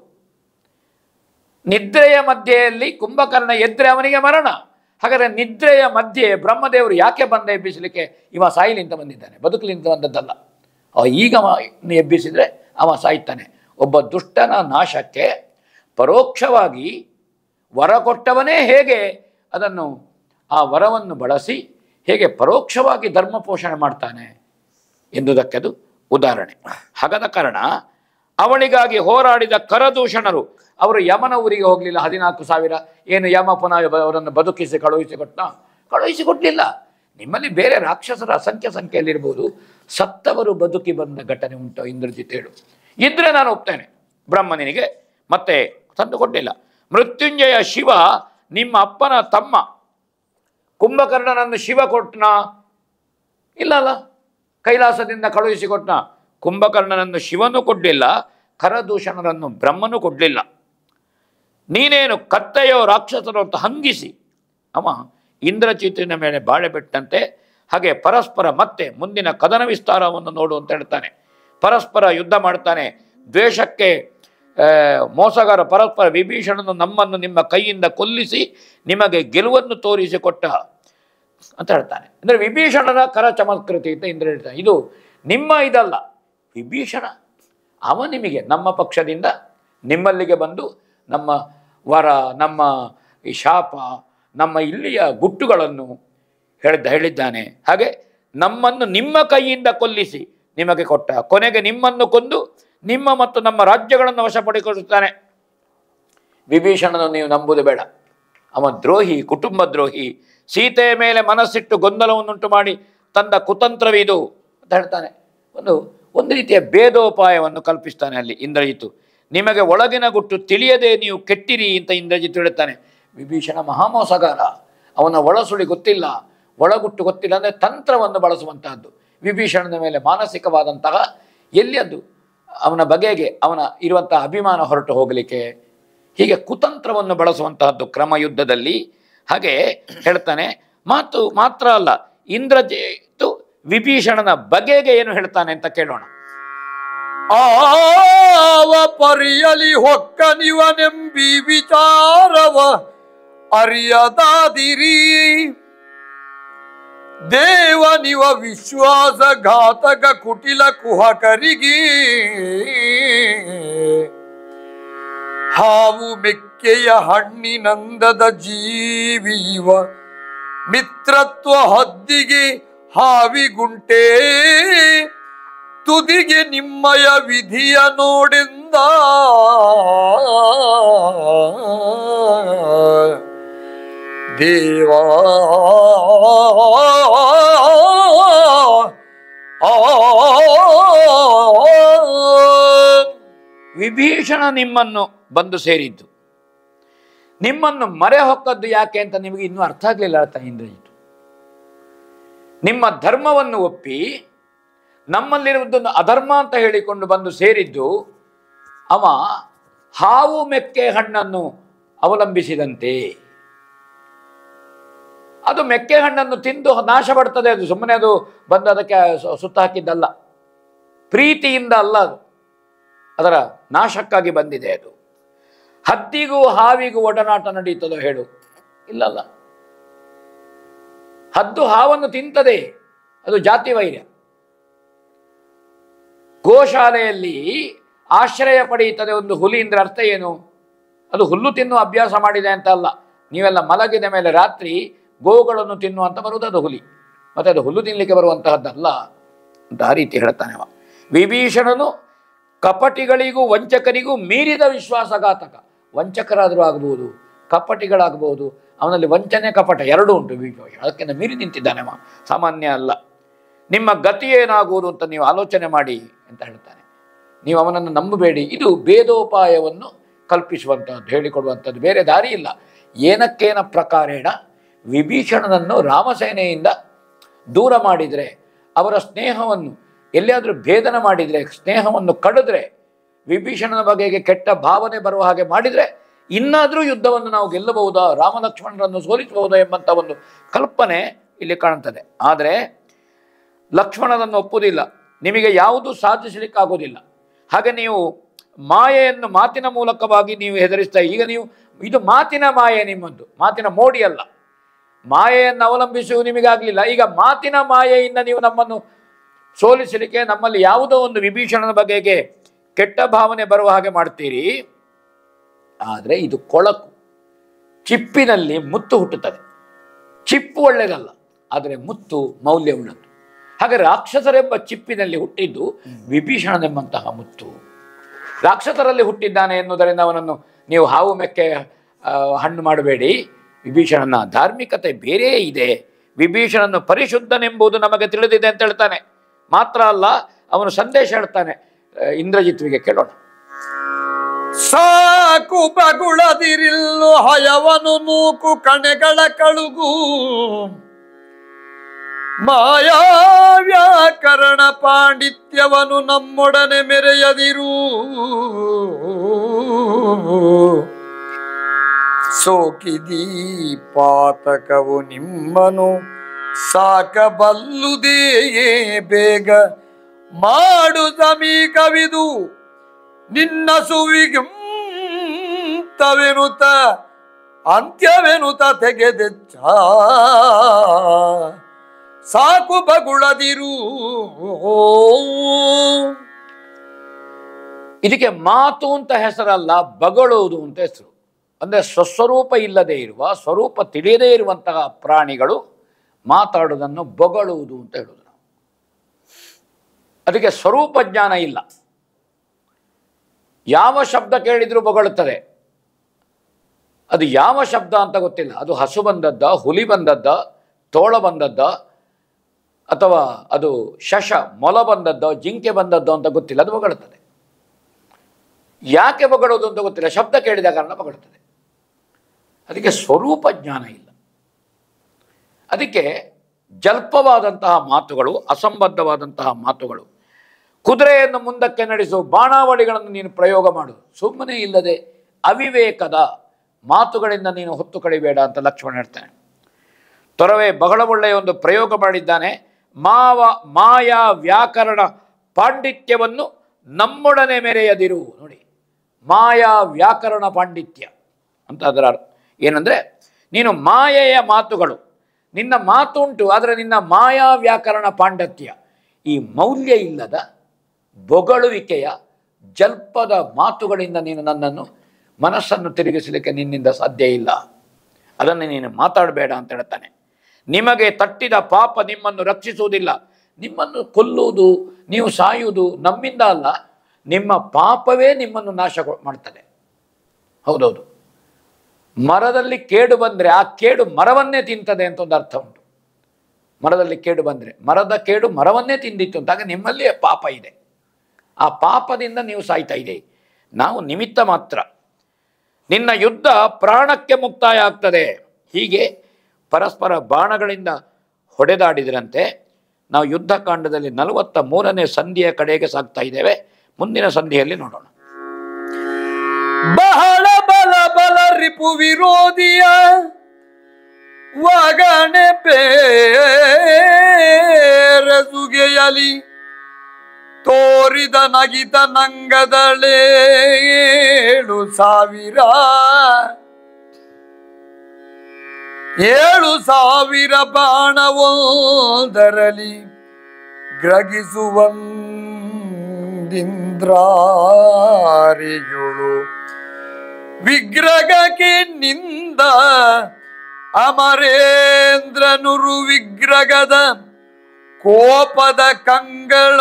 ನಿದ್ರೆಯ ಮಧ್ಯೆಯಲ್ಲಿ ಕುಂಭಕರ್ಣ ಎದ್ರೆ ಅವನಿಗೆ ಮರಣ. ಹಾಗಾದರೆ ನಿದ್ರೆಯ ಮಧ್ಯೆ ಬ್ರಹ್ಮದೇವರು ಯಾಕೆ ಬಂದ ಎಬ್ಬಿಸಲಿಕ್ಕೆ? ಇವ ಸಾಯಿಲಿಂತ ಬಂದಿದ್ದಾನೆ, ಬದುಕಲಿಂತ ಬಂದದ್ದಲ್ಲ. ಈಗ ಎಬ್ಬಿಸಿದರೆ ಅವ ಸಾಯ್ತಾನೆ. ಒಬ್ಬ ದುಷ್ಟನ ನಾಶಕ್ಕೆ ಪರೋಕ್ಷವಾಗಿ ವರ ಕೊಟ್ಟವನೇ ಹೇಗೆ ಅದನ್ನು ಆ ವರವನ್ನು ಬಳಸಿ ಹೇಗೆ ಪರೋಕ್ಷವಾಗಿ ಧರ್ಮ ಪೋಷಣೆ ಮಾಡ್ತಾನೆ ಎಂಬುದಕ್ಕೆ ಅದು ಉದಾಹರಣೆ. ಹಾಗಾದ ಕಾರಣ ಅವಳಿಗಾಗಿ ಹೋರಾಡಿದ ಕರದೂಷಣರು ಅವರು ಯಮನ ಊರಿಗೆ ಹೋಗಲಿಲ್ಲ. 14,000 ಏನು ಯಮ ಪುನಃ ಅವರನ್ನು ಬದುಕಿಸಿ ಕಳುಹಿಸಿಕೊಟ್ಟಲಿಲ್ಲ. ನಿಮ್ಮಲ್ಲಿ ಬೇರೆ ರಾಕ್ಷಸರ ಅಸಂಖ್ಯ ಸಂಖ್ಯೆಯಲ್ಲಿರ್ಬೋದು, ಸತ್ತವರು ಬದುಕಿ ಬಂದ ಘಟನೆ ಉಂಟು ಇಂದ್ರಜಿತ್ ಹೇಳು. ಇದ್ರೆ ನಾನು ಒಪ್ತೇನೆ, ಬ್ರಹ್ಮನಿಗೆ ಮತ್ತೆ ತಂದು ಕೊಟ್ಟಿಲ್ಲ. ಮೃತ್ಯುಂಜಯ ಶಿವ ನಿಮ್ಮ ಅಪ್ಪನ ತಮ್ಮ ಕುಂಭಕರ್ಣನನ್ನು ಶಿವ ಕೊಟ್ಟನ? ಇಲ್ಲಲ್ಲ. ಕೈಲಾಸದಿಂದ ಕಳುಹಿಸಿಕೊಟ್ನ. ಕುಂಭಕರ್ಣನನ್ನು ಶಿವನು ಕೊಡಲಿಲ್ಲ, ಕರದೂಷಣರನ್ನು ಬ್ರಹ್ಮನು ಕೊಡಲಿಲ್ಲ. ನೀನೇನು ಕತ್ತೆಯೋ ರಾಕ್ಷಸರೋ ಅಂತ ಹಂಗಿಸಿ ಅವ ಇಂದ್ರಜಿತ್ತಿನ ಮೇಲೆ ಬಾಳೆ ಬಿಟ್ಟಂತೆ. ಹಾಗೆ ಪರಸ್ಪರ ಮತ್ತೆ ಮುಂದಿನ ಕದನ ವಿಸ್ತಾರವನ್ನು ನೋಡು ಅಂತ ಹೇಳ್ತಾನೆ. ಪರಸ್ಪರ ಯುದ್ಧ ಮಾಡ್ತಾನೆ. ದ್ವೇಷಕ್ಕೆ ಮೋಸಗಾರ ಪರಸ್ಪರ ವಿಭೀಷಣನು ನಮ್ಮನ್ನು ನಿಮ್ಮ ಕೈಯಿಂದ ಕೊಲ್ಲಿಸಿ ನಿಮಗೆ ಗೆಲುವನ್ನು ತೋರಿಸಿಕೊಟ್ಟ ಅಂತ ಹೇಳ್ತಾನೆ. ಅಂದರೆ ವಿಭೀಷಣನ ಕರ ಚಮತ್ಕೃತಿ ಅಂತ ಇಂದ್ರ ಹೇಳ್ತಾನೆ. ಇದು ನಿಮ್ಮ ಇದಲ್ಲ, ವಿಭೀಷಣ ಅವ ನಿಮಗೆ ನಮ್ಮ ಪಕ್ಷದಿಂದ ನಿಮ್ಮಲ್ಲಿಗೆ ಬಂದು ನಮ್ಮ ವರ, ನಮ್ಮ ಈ ಶಾಪ, ನಮ್ಮ ಇಲ್ಲಿಯ ಗುಟ್ಟುಗಳನ್ನು ಹೇಳಿದ್ದಾನೆ. ಹಾಗೆ ನಮ್ಮನ್ನು ನಿಮ್ಮ ಕೈಯಿಂದ ಕೊಲ್ಲಿಸಿ ನಿಮಗೆ ಕೊಟ್ಟ. ಕೊನೆಗೆ ನಿಮ್ಮನ್ನು ಕೊಂದು ನಿಮ್ಮ ಮತ್ತು ನಮ್ಮ ರಾಜ್ಯಗಳನ್ನು ವಶಪಡಿಸಿಕೊಳ್ಳುತ್ತಾನೆ. ವಿಭೀಷಣನು ನೀವು ನಂಬುವುದು ಬೇಡ. ಅವ ದ್ರೋಹಿ, ಕುಟುಂಬ ದ್ರೋಹಿ. ಸೀತೆಯ ಮೇಲೆ ಮನಸ್ಸಿಟ್ಟು ಗೊಂದಲವನ್ನುಂಟು ಮಾಡಿ ತಂದ ಕುತಂತ್ರವಿದು ಅಂತ ಹೇಳ್ತಾನೆ. ಒಂದು ರೀತಿಯ ಭೇದೋಪಾಯವನ್ನು ಕಲ್ಪಿಸ್ತಾನೆ ಅಲ್ಲಿ ಇಂದ್ರಜಿತ್ತು. ನಿಮಗೆ ಒಳಗಿನ ಗುಟ್ಟು ತಿಳಿಯದೆ ನೀವು ಕೆಟ್ಟಿರಿ ಅಂತ ಇಂದ್ರಜಿತ್ತು ಹೇಳುತ್ತಾನೆ. ವಿಭೀಷಣ ಮಹಾಮೋಸಗಾರ. ಅವನ ಒಳಸುಳಿ ಗೊತ್ತಿಲ್ಲ, ಒಳಗುಟ್ಟು ಗೊತ್ತಿಲ್ಲ. ಅಂದರೆ ತಂತ್ರವನ್ನು ಬಳಸುವಂತಹದ್ದು. ವಿಭೀಷಣನ ಮೇಲೆ ಮಾನಸಿಕವಾದಂತಹ ಎಲ್ಲಿ ಅದು ಅವನ ಬಗೆಗೆ ಅವನ ಇರುವಂತಹ ಅಭಿಮಾನ ಹೊರಟು ಹೋಗಲಿಕ್ಕೆ ಹೀಗೆ ಕುತಂತ್ರವನ್ನು ಬಳಸುವಂತಹದ್ದು ಕ್ರಮ ಯುದ್ಧದಲ್ಲಿ. ಹಾಗೆ ಹೇಳ್ತಾನೆ. ಮಾತ್ರ ಅಲ್ಲ, ಇಂದ್ರಜಿತ್ತು ವಿಭೀಷಣನ ಬಗೆಗೆ ಏನು ಹೇಳ್ತಾನೆ ಅಂತ ಕೇಳೋಣ. ಆವ ಪರಿಯಲಿ ಹೊಕ್ಕನಿವನೆಂಬಿ ವಿಚಾರವ ಅರಿಯದಾದಿರಿ ದೇವನಿವ ವಿಶ್ವಾಸಘಾತಕ ಕುಟಿಲ ಕುಹಕರಿಗೆ ಹಾವು ಮೆಕ್ಕೆಯ ಹಣ್ಣಿನಂದದ ಜೀವಿವ ಮಿತ್ರತ್ವ ಹದ್ದಿಗೆ ಹಾವಿಗುಂಟೆ ತುದಿಗೆ ನಿಮ್ಮಯ ವಿಧಿಯ ನೋಡೆಂದ ದೇವಾ ವಿಭೀಷಣ ನಿಮ್ಮನ್ನು ಬಂದು ಸೇರಿದ್ದು, ನಿಮ್ಮನ್ನು ಮರೆ ಹೊಕ್ಕದ್ದು ಯಾಕೆ ಅಂತ ನಿಮಗೆ ಇನ್ನೂ ಅರ್ಥ ಆಗಲಿಲ್ಲ ಇಂದ್ರಜಿತ್. ನಿಮ್ಮ ಧರ್ಮವನ್ನು ಒಪ್ಪಿ ನಮ್ಮಲ್ಲಿರುವುದನ್ನು ಅಧರ್ಮ ಅಂತ ಹೇಳಿಕೊಂಡು ಬಂದು ಸೇರಿದ್ದು ಅವ ಹಾವು ಮೆಕ್ಕೆ ಹಣ್ಣನ್ನು ಅವಲಂಬಿಸಿದಂತೆ. ಅದು ಮೆಕ್ಕೆ ಹಣ್ಣನ್ನು ತಿಂದು ನಾಶ ಪಡ್ತದೆ. ಅದು ಸುಮ್ಮನೆ ಅದು ಬಂದು ಅದಕ್ಕೆ ಸುತ್ತ ಹಾಕಿದ್ದಲ್ಲ, ಪ್ರೀತಿಯಿಂದ ಅಲ್ಲ, ಅದು ಅದರ ನಾಶಕ್ಕಾಗಿ ಬಂದಿದೆ. ಅದು ಹದ್ದಿಗೂ ಹಾವಿಗೂ ಒಡನಾಟ ನಡೀತದೋ ಹೇಳು? ಇಲ್ಲಲ್ಲ. ಹದ್ದು ಹಾವನ್ನು ತಿಂತದೆ, ಅದು ಜಾತಿ ವೈರ್ಯ. ಗೋಶಾಲೆಯಲ್ಲಿ ಆಶ್ರಯ ಪಡೆಯುತ್ತದೆ ಒಂದು ಹುಲಿ ಅಂದ್ರೆ ಅರ್ಥ ಏನು? ಅದು ಹುಲ್ಲು ತಿನ್ನುವ ಅಭ್ಯಾಸ ಮಾಡಿದೆ ಅಂತ ಅಲ್ಲ. ನೀವೆಲ್ಲ ಮಲಗಿದ ಮೇಲೆ ರಾತ್ರಿ ಗೋಗಳನ್ನು ತಿನ್ನುವಂತ ಬರುವುದು ಅದು ಹುಲಿ, ಮತ್ತೆ ಅದು ಹುಲ್ಲು ತಿನ್ನಲಿಕ್ಕೆ ಬರುವಂತಹದ್ದಲ್ಲ ಅಂತ ಆ ರೀತಿ ಹೇಳ್ತಾನೆ ಅವ. ವಿಭೀಷಣನು ಕಪಟಿಗಳಿಗೂ ವಂಚಕರಿಗೂ ಮೀರಿದ ವಿಶ್ವಾಸಘಾತಕ. ವಂಚಕರಾದರೂ ಆಗಬಹುದು, ಕಪಟಿಗಳಾಗಬಹುದು. ಅವನಲ್ಲಿ ವಂಚನೆ ಕಪಟ ಎರಡೂ ಉಂಟು. ಅದಕ್ಕಿಂತ ಮೀರಿ ನಿಂತಿದ್ದಾನೆ ಅವ, ಸಾಮಾನ್ಯ ಅಲ್ಲ. ನಿಮ್ಮ ಗತಿ ಏನಾಗುವುದು ಅಂತ ನೀವು ಆಲೋಚನೆ ಮಾಡಿ ಅಂತ ಹೇಳ್ತಾನೆ. ನೀವು ಅವನನ್ನು ನಂಬಬೇಡಿ. ಇದು ಭೇದೋಪಾಯವನ್ನು ಕಲ್ಪಿಸುವಂಥದ್ದು, ಹೇಳಿಕೊಡುವಂಥದ್ದು, ಬೇರೆ ದಾರಿ ಇಲ್ಲ. ಏನಕ್ಕೇನ ಪ್ರಕಾರೇಣ ವಿಭೀಷಣನನ್ನು ರಾಮಸೇನೆಯಿಂದ ದೂರ ಮಾಡಿದರೆ, ಅವರ ಸ್ನೇಹವನ್ನು ಎಲ್ಲಿಯಾದರೂ ಭೇದನ ಮಾಡಿದರೆ, ಸ್ನೇಹವನ್ನು ಕಡಿದ್ರೆ, ವಿಭೀಷಣನ ಬಗೆಗೆ ಕೆಟ್ಟ ಭಾವನೆ ಬರುವ ಹಾಗೆ ಮಾಡಿದರೆ ಇನ್ನಾದರೂ ಯುದ್ಧವನ್ನು ನಾವು ಗೆಲ್ಲಬಹುದಾ, ರಾಮಲಕ್ಷ್ಮಣರನ್ನು ಸೋಲಿಸಬಹುದಾ ಎಂಬಂಥ ಒಂದು ಕಲ್ಪನೆ ಇಲ್ಲಿ ಕಾಣ್ತದೆ. ಆದರೆ ಲಕ್ಷ್ಮಣನನ್ನು ಒಪ್ಪುವುದಿಲ್ಲ, ನಿಮಗೆ ಯಾವುದೂ ಸಾಧಿಸಲಿಕ್ಕಾಗೋದಿಲ್ಲ. ಹಾಗೆ ನೀವು ಮಾಯೆಯನ್ನು ಮಾತಿನ ಮೂಲಕವಾಗಿ ನೀವು ಹೆದರಿಸ್ತಾ, ಈಗ ನೀವು ಇದು ಮಾತಿನ ಮಾಯೆ, ನಿಮ್ಮದ್ದು ಮಾತಿನ ಮೋಡಿ ಅಲ್ಲ. ಮಾಯೆಯನ್ನು ಅವಲಂಬಿಸುವ ನಿಮಗಾಗಲಿಲ್ಲ. ಈಗ ಮಾತಿನ ಮಾಯೆಯಿಂದ ನೀವು ನಮ್ಮನ್ನು ಸೋಲಿಸಲಿಕ್ಕೆ ನಮ್ಮಲ್ಲಿ ಯಾವುದೋ ಒಂದು ವಿಭೀಷಣನ ಬಗೆಗೆ ಕೆಟ್ಟ ಭಾವನೆ ಬರುವ ಹಾಗೆ ಮಾಡ್ತೀರಿ. ಆದರೆ ಇದು ಕೊಳಕು, ಚಿಪ್ಪಿನಲ್ಲಿ ಮುತ್ತು ಹುಟ್ಟುತ್ತದೆ. ಚಿಪ್ಪು ಒಳ್ಳೆಯದಲ್ಲ, ಆದರೆ ಮುತ್ತು ಮೌಲ್ಯವುಳ್ಳದ್ದು. ಹಾಗೆ ರಾಕ್ಷಸರೆಂಬ ಚಿಪ್ಪಿನಲ್ಲಿ ಹುಟ್ಟಿದ್ದು ವಿಭೀಷಣನೆಂಬಂತಹ ಮುತ್ತು. ರಾಕ್ಷಸರಲ್ಲಿ ಹುಟ್ಟಿದ್ದಾನೆ ಎನ್ನುವುದರಿಂದ ಅವನನ್ನು ನೀವು ಹಾವು ಮೆಕ್ಕೆ ಹಣ್ಣು ಮಾಡಬೇಡಿ. ವಿಭೀಷಣನ ಧಾರ್ಮಿಕತೆ ಬೇರೆ ಇದೆ. ವಿಭೀಷಣನು ಪರಿಶುದ್ಧನೆಂಬುದು ನಮಗೆ ತಿಳಿದಿದೆ ಅಂತ ಹೇಳ್ತಾನೆ. ಮಾತ್ರ ಅಲ್ಲ, ಅವನು ಸಂದೇಶ ಹೇಳ್ತಾನೆ ಇಂದ್ರಜಿತ್ವಿಗೆ, ಕೇಳೋಣ. ಸಾಕು ಬಗುಳದಿರಿಲ್ಲು ಹಯವನು ನೂಕು ಕಣೆಗಳ ಕಳುಗು ಮಾಯಾ ವ್ಯಾಕರಣ ಪಾಂಡಿತ್ಯವನು ನಮ್ಮೊಡನೆ ಮೆರೆಯದಿರು ಸೋಕಿದೀ ಪಾತಕವು ನಿಮ್ಮನು ಸಾಕಬಲ್ಲುದೇಯೇ ಬೇಗ ಮಾಡು ಸಮೀಕವಿದು ನಿನ್ನ ಸುವಿಗಿಂತವೆನುತ ಅಂತ್ಯವೆನುತ ತೆಗೆದೆಚ್ಚ ಸಾಕು ಬಗುಳದಿರು. ಇದಕ್ಕೆ ಮಾತು ಅಂತ ಹೆಸರಲ್ಲ, ಬಗಳುವುದು ಅಂತ ಹೆಸರು. ಅಂದರೆ ಸ್ವಸ್ವರೂಪ ಇಲ್ಲದೆ ಇರುವ, ಸ್ವರೂಪ ತಿಳಿಯದೇ ಇರುವಂತಹ ಪ್ರಾಣಿಗಳು ಮಾತಾಡುವುದನ್ನು ಬೊಗಳುವುದು ಅಂತ ಹೇಳುವುದು ನಾವು. ಅದಕ್ಕೆ ಸ್ವರೂಪ ಜ್ಞಾನ ಇಲ್ಲ. ಯಾವ ಶಬ್ದ ಕೇಳಿದರೂ ಬೊಗಳುತ್ತದೆ. ಅದು ಯಾವ ಶಬ್ದ ಅಂತ ಗೊತ್ತಿಲ್ಲ. ಅದು ಹಸು ಬಂದದ್ದ, ಹುಲಿ ಬಂದದ್ದ, ತೋಳ ಬಂದದ್ದ, ಅಥವಾ ಅದು ಶಶ ಮೊಲ ಬಂದದ್ದೋ, ಜಿಂಕೆ ಬಂದದ್ದೋ ಅಂತ ಗೊತ್ತಿಲ್ಲ, ಅದು ಬೊಗಳುತ್ತದೆ. ಯಾಕೆ ಬೊಗಳೋದು ಅಂತ ಗೊತ್ತಿಲ್ಲ, ಶಬ್ದ ಕೇಳಿದ ಕಾರಣ ಬೊಗಳುತ್ತದೆ. ಅದಕ್ಕೆ ಸ್ವರೂಪ ಜ್ಞಾನ ಇಲ್ಲ. ಅದಕ್ಕೆ ಜಲ್ಪವಾದಂತಹ ಮಾತುಗಳು, ಅಸಂಬದ್ಧವಾದಂತಹ ಮಾತುಗಳು. ಕುದುರೆಯನ್ನು ಮುಂದಕ್ಕೆ ನಡೆಸು, ಬಾಣಾವಳಿಗಳನ್ನು ನೀನು ಪ್ರಯೋಗ ಮಾಡು, ಸುಮ್ಮನೆ ಇಲ್ಲದೆ ಅವಿವೇಕದ ಮಾತುಗಳಿಂದ ನೀನು ಹೊತ್ತು ಕಡಿಬೇಡ ಅಂತ ಲಕ್ಷ್ಮಣ ಹೇಳ್ತಾನೆ. ತೊರವೆ ಬಹಳ ಒಳ್ಳೆಯ ಒಂದು ಪ್ರಯೋಗ ಮಾಡಿದ್ದಾನೆ. ಮಾಯಾ ವ್ಯಾಕರಣ ಪಾಂಡಿತ್ಯವನ್ನು ನಮ್ಮೊಡನೆ ಮೆರೆಯದಿರು. ನೋಡಿ, ಮಾಯಾ ವ್ಯಾಕರಣ ಪಾಂಡಿತ್ಯ ಅಂತ ಅದರ ಏನಂದರೆ, ನೀನು ಮಾಯೆಯ ಮಾತುಗಳು, ನಿನ್ನ ಮಾತುಂಟು, ಆದರೆ ನಿನ್ನ ಮಾಯಾ ವ್ಯಾಕರಣ ಪಾಂಡತ್ಯ, ಈ ಮೌಲ್ಯ ಇಲ್ಲದ ಬೊಗಳುವಿಕೆಯ ಜಲ್ಪದ ಮಾತುಗಳಿಂದ ನೀನು ನನ್ನನ್ನು ಮನಸ್ಸನ್ನು ತಿರುಗಿಸಲಿಕ್ಕೆ ನಿನ್ನಿಂದ ಸಾಧ್ಯ ಇಲ್ಲ. ಅದನ್ನು ನೀನು ಮಾತಾಡಬೇಡ ಅಂತ ಹೇಳ್ತಾನೆ. ನಿಮಗೆ ತಟ್ಟಿದ ಪಾಪ ನಿಮ್ಮನ್ನು ರಕ್ಷಿಸುವುದಿಲ್ಲ. ನಿಮ್ಮನ್ನು ಕೊಲ್ಲುವುದು, ನೀವು ಸಾಯುವುದು ನಮ್ಮಿಂದ ಅಲ್ಲ, ನಿಮ್ಮ ಪಾಪವೇ ನಿಮ್ಮನ್ನು ನಾಶ ಮಾಡ್ತದೆ. ಹೌದೌದು, ಮರದಲ್ಲಿ ಕೇಡು ಬಂದರೆ ಆ ಕೇಡು ಮರವನ್ನೇ ತಿಂತದೆ ಅಂತ ಒಂದು ಅರ್ಥ ಉಂಟು. ಮರದಲ್ಲಿ ಕೇಡು ಬಂದರೆ ಮರದ ಕೇಡು ಮರವನ್ನೇ ತಿಂದಿತ್ತು ಅಂತಾಗ ನಿಮ್ಮಲ್ಲಿ ಪಾಪ ಇದೆ. ಆ ಪಾಪದಿಂದ ನೀವು ಸಾಯ್ತಾ ಇದೆ. ನಾವು ನಿಮಿತ್ತ ಮಾತ್ರ. ನಿನ್ನ ಯುದ್ಧ ಪ್ರಾಣಕ್ಕೆ ಮುಕ್ತಾಯ ಆಗ್ತದೆ. ಹೀಗೆ ಪರಸ್ಪರ ಬಾಣಗಳಿಂದ ಹೊಡೆದಾಡಿದ್ರಂತೆ. ನಾವು ಯುದ್ಧಕಾಂಡದಲ್ಲಿ 43ನೇ ಸಂಧಿಯ ಕಡೆಗೆ ಸಾಗ್ತಾ ಇದ್ದೇವೆ. ಮುಂದಿನ ಸಂಧಿಯಲ್ಲಿ ನೋಡೋಣ. ಬಹಳ ಬಲ ಬಲ ರಿಪು ವಿರೋಧಿಯ ವಗಣೆ ಬೇರಸುಗೆಯಲಿ ತೋರಿದ ನಗಿತ ನಂಗದಳೇ 7,000 ಬಾಣವೊಂದರಲಿ ಗ್ರಹಿಸುವಂದಿಂದ್ರಾರಿಯುಳು ವಿಗ್ರಹಕ್ಕೆ ನಿಂದ ಅಮರೇಂದ್ರನುರು ವಿಗ್ರಹದ ಕೋಪದ ಕಂಗಳ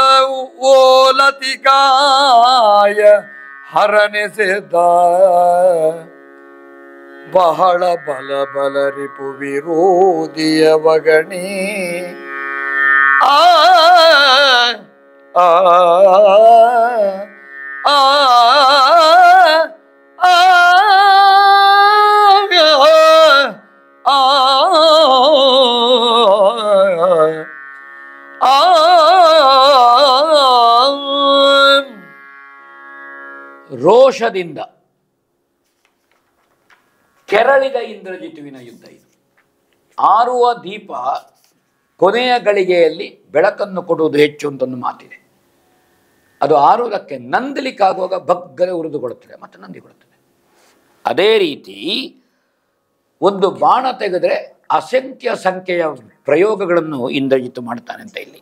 ಓಲತಿಕಾಯ ಹರನೆಸೆದ ಬಹಳ ಬಲ ಬಲ ರಿಪು ವಿರೋಧಿಯ ವಗಣಿ ಆ ಆ ಆ ರೋಷದಿಂದ ಕೆರಳಿದ ಇಂದ್ರಜಿತುವಿನ ಯುದ್ಧ ಇದು. ಆರುವ ದೀಪ ಕೊನೆಯ ಗಳಿಗೆಯಲ್ಲಿ ಬೆಳಕನ್ನು ಕೊಡುವುದು ಹೆಚ್ಚು ಅಂತ ಒಂದು ಮಾತಿದೆ. ಅದು ಆರುವುದಕ್ಕೆ ನಂದಲಿಕ್ಕಾಗುವಾಗ ಬಗ್ಗರೆ ಉರಿದುಕೊಳ್ಳುತ್ತದೆ, ಮತ್ತೆ ನಂದಿಕೊಳ್ಳುತ್ತದೆ. ಅದೇ ರೀತಿ ಒಂದು ಬಾಣ ತೆಗೆದರೆ ಅಸಂಖ್ಯ ಸಂಖ್ಯೆಯ ಪ್ರಯೋಗಗಳನ್ನು ಇಂದ್ರಜಿತು ಮಾಡ್ತಾನೆ ಅಂತ ಇಲ್ಲಿ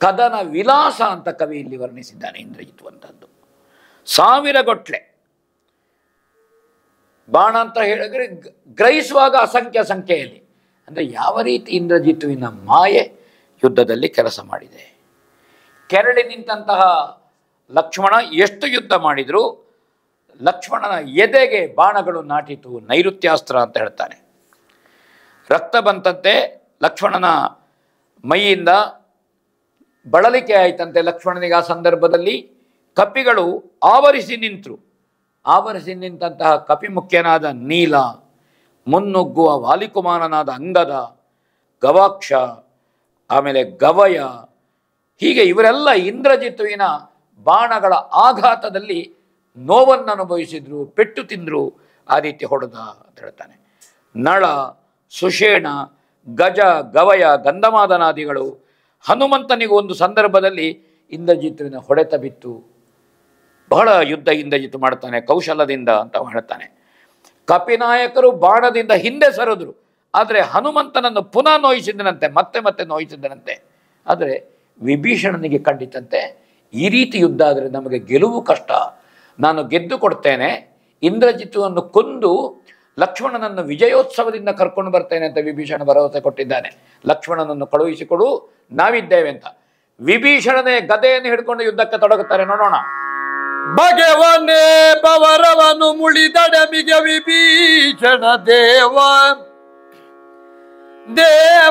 ಕದನ ವಿಲಾಸ ಅಂತ ಕವಿ ಇಲ್ಲಿ ವರ್ಣಿಸಿದ್ದಾನೆ. ಇಂದ್ರಜಿತು ಅಂತದ್ದು 1000 ಗಟ್ಟಲೆ ಬಾಣ ಅಂತ ಹೇಳಿದ್ರೆ ಗ್ರಹಿಸುವಾಗ ಅಸಂಖ್ಯ ಸಂಖ್ಯೆಯಲ್ಲಿ. ಅಂದರೆ ಯಾವ ರೀತಿ ಇಂದ್ರಜಿತುವಿನ ಮಾಯೆ ಯುದ್ಧದಲ್ಲಿ ಕೆಲಸ ಮಾಡಿದೆ. ಕೆರಳಿ ನಿಂತಹ ಲಕ್ಷ್ಮಣ ಎಷ್ಟು ಯುದ್ಧ ಮಾಡಿದರೂ ಲಕ್ಷ್ಮಣನ ಎದೆಗೆ ಬಾಣಗಳು ನಾಟಿತು, ನೈಋತ್ಯಾಸ್ತ್ರ ಅಂತ ಹೇಳ್ತಾನೆ. ರಕ್ತ ಬಂತಂತೆ, ಲಕ್ಷ್ಮಣನ ಮೈಯಿಂದ ಬಳಲಿಕೆ ಆಯ್ತಂತೆ ಲಕ್ಷ್ಮಣನಿಗೆ. ಆ ಸಂದರ್ಭದಲ್ಲಿ ಕಪಿಗಳು ಆವರಿಸಿ ನಿಂತರು. ಆವರಿಸಿ ನಿಂತಹ ಕಪಿ ಮುಖ್ಯನಾದ ನೀಲ, ಮುನ್ನುಗ್ಗುವ ವಾಲಿಕುಮಾರನಾದ ಅಂಗದ, ಗವಾಕ್ಷ, ಆಮೇಲೆ ಗವಯ, ಹೀಗೆ ಇವರೆಲ್ಲ ಇಂದ್ರಜಿತುವಿನ ಬಾಣಗಳ ಆಘಾತದಲ್ಲಿ ನೋವನ್ನು ಅನುಭವಿಸಿದ್ರು, ಪೆಟ್ಟು ತಿಂದರು. ಆ ರೀತಿ ಹೊಡೆದ ಅಂತ ಹೇಳ್ತಾನೆ. ನಳ, ಸುಷೇಣ, ಗಜ, ಗವಯ, ಗಂಧಮಾದನಾದಿಗಳು, ಹನುಮಂತನಿಗೆ ಒಂದು ಸಂದರ್ಭದಲ್ಲಿ ಇಂದ್ರಜಿತುವಿನ ಹೊಡೆತ ಬಿತ್ತು. ಬಹಳ ಯುದ್ಧ ಇಂದ್ರಜಿತು ಮಾಡ್ತಾನೆ ಕೌಶಲದಿಂದ ಅಂತ ಹೇಳ್ತಾನೆ. ಕಪಿನಾಯಕರು ಬಾಣದಿಂದ ಹಿಂದೆ ಸರಿದ್ರು, ಆದರೆ ಹನುಮಂತನನ್ನು ಪುನಃ ನೋಯಿಸಿದನಂತೆ, ಮತ್ತೆ ಮತ್ತೆ ನೋಯಿಸಿದನಂತೆ. ಆದರೆ ವಿಭೀಷಣನಿಗೆ ಕಂಡಿತಂತೆ ಈ ರೀತಿ ಯುದ್ಧ ಆದರೆ ನಮಗೆ ಗೆಲುವು ಕಷ್ಟ, ನಾನು ಗೆದ್ದು ಕೊಡ್ತೇನೆ, ಇಂದ್ರಜಿತುವನ್ನು ಕೊಂದು ಲಕ್ಷ್ಮಣನನ್ನು ವಿಜಯೋತ್ಸವದಿಂದ ಕರ್ಕೊಂಡು ಬರ್ತೇನೆ ಅಂತ ವಿಭೀಷಣ ಭರವಸೆ ಕೊಟ್ಟಿದ್ದಾನೆ. ಲಕ್ಷ್ಮಣನನ್ನು ಕಳುಹಿಸಿಕೊಡು, ನಾವಿದ್ದೇವೆ ಅಂತ. ವಿಭೀಷಣನೇ ಗದೆಯನ್ನು ಹಿಡ್ಕೊಂಡು ಯುದ್ಧಕ್ಕೆ ತೊಡಗುತ್ತಾರೆ. ನೋಡೋಣ. ಭಗವನೇ ಬವರವನು ಮುಳಿದಡಮಿಗೆ ವಿಭೀಷಣ ದೇವ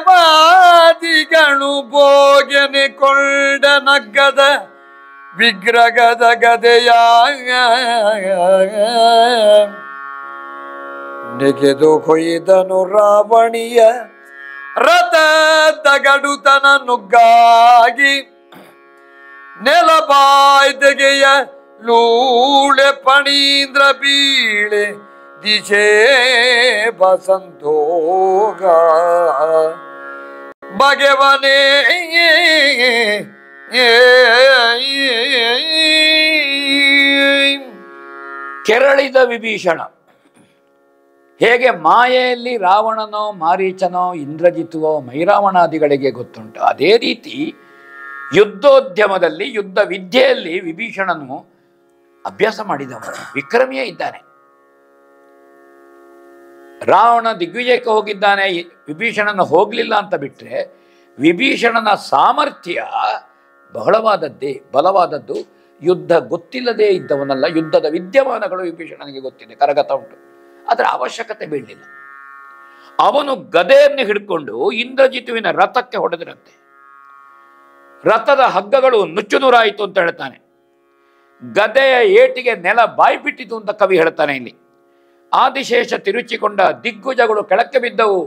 ದೇವಾದಿಗಳು ಭೋಗನೆ ಕೊಂಡ ನಗ್ಗದ ವಿಗ್ರಹದ ಗದೆಯ ನೆಗೆದು ಕೊಯ್ದನು ರಾವಣಿಯ ರಥದ ಗಡುತನ ನುಗ್ಗಾಗಿ ನೆಲಬಾಯ್ದೆಗೆಯ ಲೂಳೆ ಪಣೀಂದ್ರ ಬೀಳೆ ದಿಶೆ ಬಸಂತೋಗ ಭಗವನೇ ಕೆರಳಿದ ವಿಭೀಷಣ ಹೇಗೆ ಮಾಯೆಯಲ್ಲಿ ರಾವಣನೋ ಮಾರೀಚನೋ ಇಂದ್ರಜಿತುವೋ ಮೈರಾವಣಾದಿಗಳಿಗೆ ಗೊತ್ತುಂಟು, ಅದೇ ರೀತಿ ಯುದ್ಧೋದ್ಯಮದಲ್ಲಿ ಯುದ್ಧ ವಿದ್ಯೆಯಲ್ಲಿ ವಿಭೀಷಣನು ಅಭ್ಯಾಸ ಮಾಡಿದವನು, ವಿಕ್ರಮಿಯೇ ಇದ್ದಾನೆ. ರಾವಣ ದಿಗ್ವಿಜಯಕ್ಕೆ ಹೋಗಿದ್ದಾನೆ, ವಿಭೀಷಣನ ಹೋಗಲಿಲ್ಲ ಅಂತ ಬಿಟ್ಟರೆ ವಿಭೀಷಣನ ಸಾಮರ್ಥ್ಯ ಬಲವಾದದ್ದು. ಯುದ್ಧ ಗೊತ್ತಿಲ್ಲದೆ ಇದ್ದವನಲ್ಲ, ಯುದ್ಧದ ವಿದ್ಯಮಾನಗಳು ವಿಭೀಷಣನಿಗೆ ಗೊತ್ತಿದೆ, ಕರಗತ ಉಂಟು, ಅದರ ಅವಶ್ಯಕತೆ ಬೀಳಲಿಲ್ಲ. ಅವನು ಗದೆಯನ್ನು ಹಿಡ್ಕೊಂಡು ಇಂದ್ರಜಿತುವಿನ ರಥಕ್ಕೆ ಹೊಡೆದಿರಂತೆ. ರಥದ ಹಗ್ಗಗಳು ನುಚ್ಚು ನೂರಾಯಿತು ಅಂತ ಹೇಳ್ತಾನೆ. ಗದೆಯ ಏಟಿಗೆ ನೆಲ ಬಾಯ್ಬಿಟ್ಟಿತು ಅಂತ ಕವಿ ಹೇಳ್ತಾನೆ ಇಲ್ಲಿ. ಆದಿಶೇಷ ತಿರುಚಿಕೊಂಡ ದಿಗ್ಗುಜಗಳು ಕೆಳಕ್ಕೆ ಬಿದ್ದವು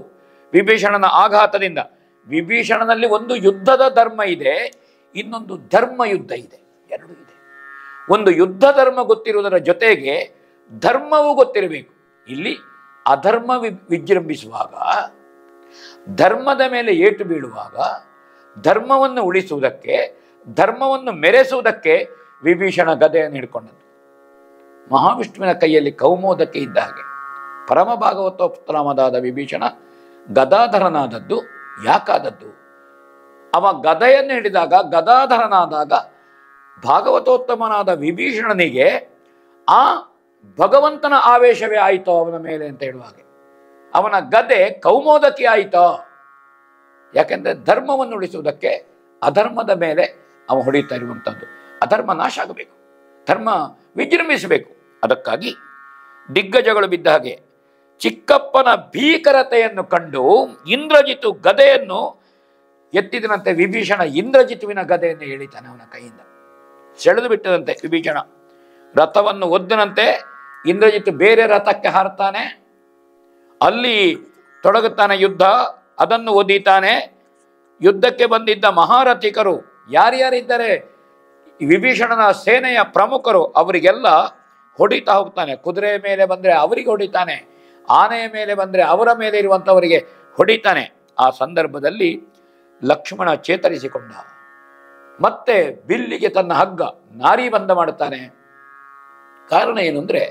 ವಿಭೀಷಣನ ಆಘಾತದಿಂದ. ವಿಭೀಷಣನಲ್ಲಿ ಒಂದು ಯುದ್ಧದ ಧರ್ಮ ಇದೆ, ಇನ್ನೊಂದು ಧರ್ಮ ಯುದ್ಧ ಇದೆ, ಎರಡೂ ಇದೆ. ಒಂದು ಯುದ್ಧ ಧರ್ಮ ಗೊತ್ತಿರುವುದರ ಜೊತೆಗೆ ಧರ್ಮವೂ ಗೊತ್ತಿರಬೇಕು. ಇಲ್ಲಿ ಅಧರ್ಮ ವಿಜೃಂಭಿಸುವಾಗ, ಧರ್ಮದ ಮೇಲೆ ಏಟು ಬೀಳುವಾಗ, ಧರ್ಮವನ್ನು ಉಳಿಸುವುದಕ್ಕೆ, ಧರ್ಮವನ್ನು ಮೆರೆಸುವುದಕ್ಕೆ ವಿಭೀಷಣ ಗದೆಯನ್ನು ಹಿಡ್ಕೊಂಡದ್ದು. ಮಹಾವಿಷ್ಣುವಿನ ಕೈಯಲ್ಲಿ ಕೌಮೋದಕ್ಕೆ ಇದ್ದ ಹಾಗೆ ಪರಮ ಭಾಗವತೋತ್ತಮನಾದ ವಿಭೀಷಣ ಗದಾಧರನಾದದ್ದು ಯಾಕಾದದ್ದು? ಅವ ಗದೆಯನ್ನು ಹಿಡಿದಾಗ, ಗದಾಧರನಾದಾಗ ಭಾಗವತೋತ್ತಮನಾದ ವಿಭೀಷಣನಿಗೆ ಆ ಭಗವಂತನ ಆವೇಶವೇ ಆಯಿತೋ ಅವನ ಮೇಲೆ ಅಂತ ಹೇಳುವ ಹಾಗೆ. ಅವನ ಗದೆ ಕೌಮೋದಕ್ಕೆ ಆಯಿತೋ? ಯಾಕೆಂದರೆ ಧರ್ಮವನ್ನು ಉಳಿಸುವುದಕ್ಕೆ ಅಧರ್ಮದ ಮೇಲೆ ಅವ ಹೊಡಿತಾ ಇರುವಂಥದ್ದು. ಅಧರ್ಮ ನಾಶ ಆಗಬೇಕು, ಧರ್ಮ ವಿಜೃಂಭಿಸಬೇಕು. ಅದಕ್ಕಾಗಿ ದಿಗ್ಗಜಗಳು ಬಿದ್ದ ಹಾಗೆ ಚಿಕ್ಕಪ್ಪನ ಭೀಕರತೆಯನ್ನು ಕಂಡು ಇಂದ್ರಜಿತು ಗದೆಯನ್ನು ಎತ್ತಿದನಂತೆ. ವಿಭೀಷಣ ಇಂದ್ರಜಿತುವಿನ ಗದೆಯನ್ನು ಎಳಿತಾನೆ ಅವನ ಕೈಯಿಂದ, ಸೆಳೆದು ಬಿಟ್ಟದಂತೆ. ವಿಭೀಷಣ ರಥವನ್ನು ಒದ್ದನಂತೆ. ಇಂದ್ರಜಿತು ಬೇರೆ ರಥಕ್ಕೆ ಹಾರ್ತಾನೆ, ಅಲ್ಲಿ ತೊಡಗುತ್ತಾನೆ ಯುದ್ಧ, ಅದನ್ನು ಒದೀತಾನೆ. ಯುದ್ಧಕ್ಕೆ ಬಂದಿದ್ದ ಮಹಾರಥಿಕರು ಯಾರ್ಯಾರಿದ್ದಾರೆ, ವಿಭೀಷಣನ ಸೇನೆಯ ಪ್ರಮುಖರು, ಅವರಿಗೆಲ್ಲ ಹೊಡಿತಾ ಹೋಗ್ತಾನೆ. ಕುದುರೆಯ ಮೇಲೆ ಬಂದರೆ ಅವರಿಗೆ ಹೊಡಿತಾನೆ, ಆನೆಯ ಮೇಲೆ ಬಂದರೆ ಅವರ ಮೇಲೆ ಇರುವಂಥವರಿಗೆ ಹೊಡಿತಾನೆ. ಆ ಸಂದರ್ಭದಲ್ಲಿ ಲಕ್ಷ್ಮಣ ಚೇತರಿಸಿಕೊಂಡ. ಮತ್ತೆ ಬಿಲ್ಲಿಗೆ ತನ್ನ ಹಗ್ಗ ನಾರೀಬಂಧ ಮಾಡುತ್ತಾನೆ. ಕಾರಣ ಏನು ಅಂದರೆ,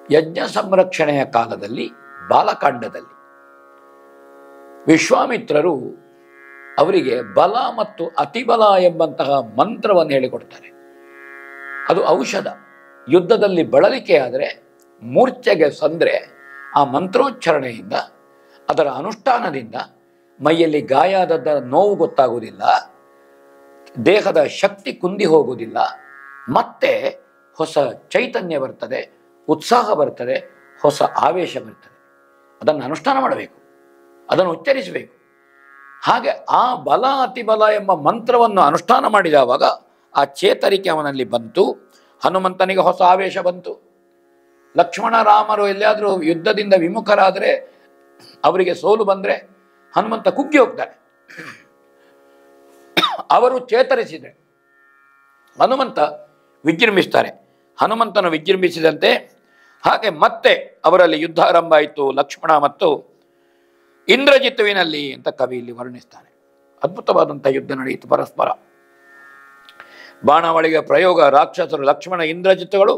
ಯಜ್ಞ ಸಂರಕ್ಷಣೆಯ ಕಾಲದಲ್ಲಿ ಬಾಲಕಾಂಡದಲ್ಲಿ ವಿಶ್ವಾಮಿತ್ರರು ಅವರಿಗೆ ಬಲ ಮತ್ತು ಅತಿಬಲ ಎಂಬಂತಹ ಮಂತ್ರವನ್ನು ಹೇಳಿಕೊಡ್ತಾರೆ. ಅದು ಔಷಧ. ಯುದ್ಧದಲ್ಲಿ ಬಳಲಿಕೆ ಆದರೆ, ಮೂರ್ಛೆಗೆ ಸಂದರೆ ಆ ಮಂತ್ರೋಚ್ಚಾರಣೆಯಿಂದ, ಅದರ ಅನುಷ್ಠಾನದಿಂದ ಮೈಯಲ್ಲಿ ಗಾಯ ಆದದ್ದರ ನೋವು ಗೊತ್ತಾಗುವುದಿಲ್ಲ, ದೇಹದ ಶಕ್ತಿ ಕುಂದಿ ಹೋಗುವುದಿಲ್ಲ, ಮತ್ತೆ ಹೊಸ ಚೈತನ್ಯ ಬರ್ತದೆ, ಉತ್ಸಾಹ ಬರ್ತದೆ, ಹೊಸ ಆವೇಶ ಬರ್ತದೆ. ಅದನ್ನು ಅನುಷ್ಠಾನ ಮಾಡಬೇಕು, ಅದನ್ನು ಉಚ್ಚರಿಸಬೇಕು. ಹಾಗೆ ಆ ಬಲ ಅತಿಬಲ ಎಂಬ ಮಂತ್ರವನ್ನು ಅನುಷ್ಠಾನ ಮಾಡಿದವಾಗ ಆ ಚೇತರಿಕೆ ಅವನಲ್ಲಿ ಬಂತು. ಹನುಮಂತನಿಗೆ ಹೊಸ ಆವೇಶ ಬಂತು. ಲಕ್ಷ್ಮಣ ರಾಮರು ಎಲ್ಲಿಯಾದರೂ ಯುದ್ಧದಿಂದ ವಿಮುಖರಾದರೆ, ಅವರಿಗೆ ಸೋಲು ಬಂದರೆ ಹನುಮಂತ ಕುಗ್ಗಿ ಹೋಗ್ತಾರೆ. ಅವರು ಚೇತರಿಸಿದರೆ ಹನುಮಂತ ವಿಜೃಂಭಿಸ್ತಾರೆ. ಹನುಮಂತನು ವಿಜೃಂಭಿಸಿದಂತೆ ಹಾಗೆ ಮತ್ತೆ ಅವರಲ್ಲಿ ಯುದ್ಧ ಆರಂಭ ಆಯಿತು, ಲಕ್ಷ್ಮಣ ಮತ್ತು ಇಂದ್ರಜಿತುವಿನಲ್ಲಿ ಅಂತ ಕವಿ ಇಲ್ಲಿ ವರ್ಣಿಸ್ತಾನೆ. ಅದ್ಭುತವಾದಂಥ ಯುದ್ಧ ನಡೆಯಿತು ಪರಸ್ಪರ. ಬಾಣಾವಳಿಗೆ ಪ್ರಯೋಗ, ರಾಕ್ಷಸರು ಲಕ್ಷ್ಮಣ ಇಂದ್ರಜಿತುಗಳು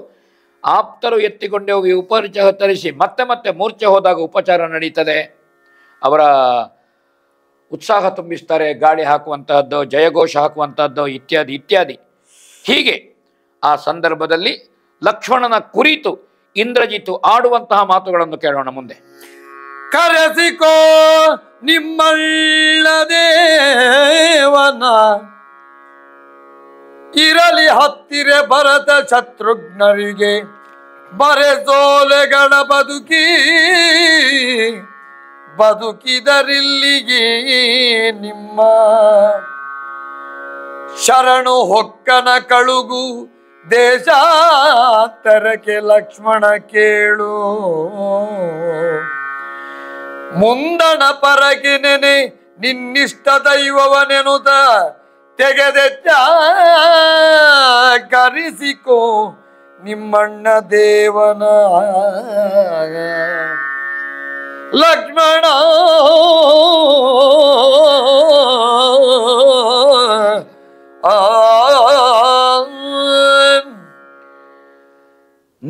ಆಪ್ತರು ಎತ್ತಿಕೊಂಡೇ ಹೋಗಿ ಉಪಚಾರ ತರಿಸಿ ಮತ್ತೆ ಮತ್ತೆ ಮೂರ್ಛೆ ಹೋದಾಗ ಉಪಚಾರ ನಡೀತದೆ. ಅವರ ಉತ್ಸಾಹ ತುಂಬಿಸ್ತಾರೆ, ಗಾಳಿ ಹಾಕುವಂತಹದ್ದು, ಜಯಘೋಷ ಹಾಕುವಂತಹದ್ದು, ಇತ್ಯಾದಿ ಇತ್ಯಾದಿ. ಹೀಗೆ ಆ ಸಂದರ್ಭದಲ್ಲಿ ಲಕ್ಷ್ಮಣನ ಕುರಿತು ಇಂದ್ರಜಿತು ಆಡುವಂತಹ ಮಾತುಗಳನ್ನು ಕೇಳೋಣ ಮುಂದೆ. ಕರೆಸಿಕೋ ನಿಮ್ಮಳ್ಳ ದೇವನ, ಇರಲಿ ಹತ್ತಿರ ಭರತ ಶತ್ರುಘ್ನರಿಗೆ, ಬರೆಸೋಲೆಗಳ ಬದುಕಿದರಿಲ್ಲಿಗೆ ನಿಮ್ಮ ಶರಣು ಹೊಕ್ಕನ ಕಳುಗು ದೇಶಾಂತರಕ್ಕೆ ಲಕ್ಷ್ಮಣ ಕೇಳು. ಮುಂದಣ ಪರಗೆ ನೆನೆ ನಿನ್ನಿಷ್ಟ ದೈವವನೆನುತ ತೆಗೆದೆಚ್ಚ ಕರೆಸಿಕೋ ನಿಮ್ಮಣ್ಣ ದೇವನ. ಲಕ್ಷ್ಮಣ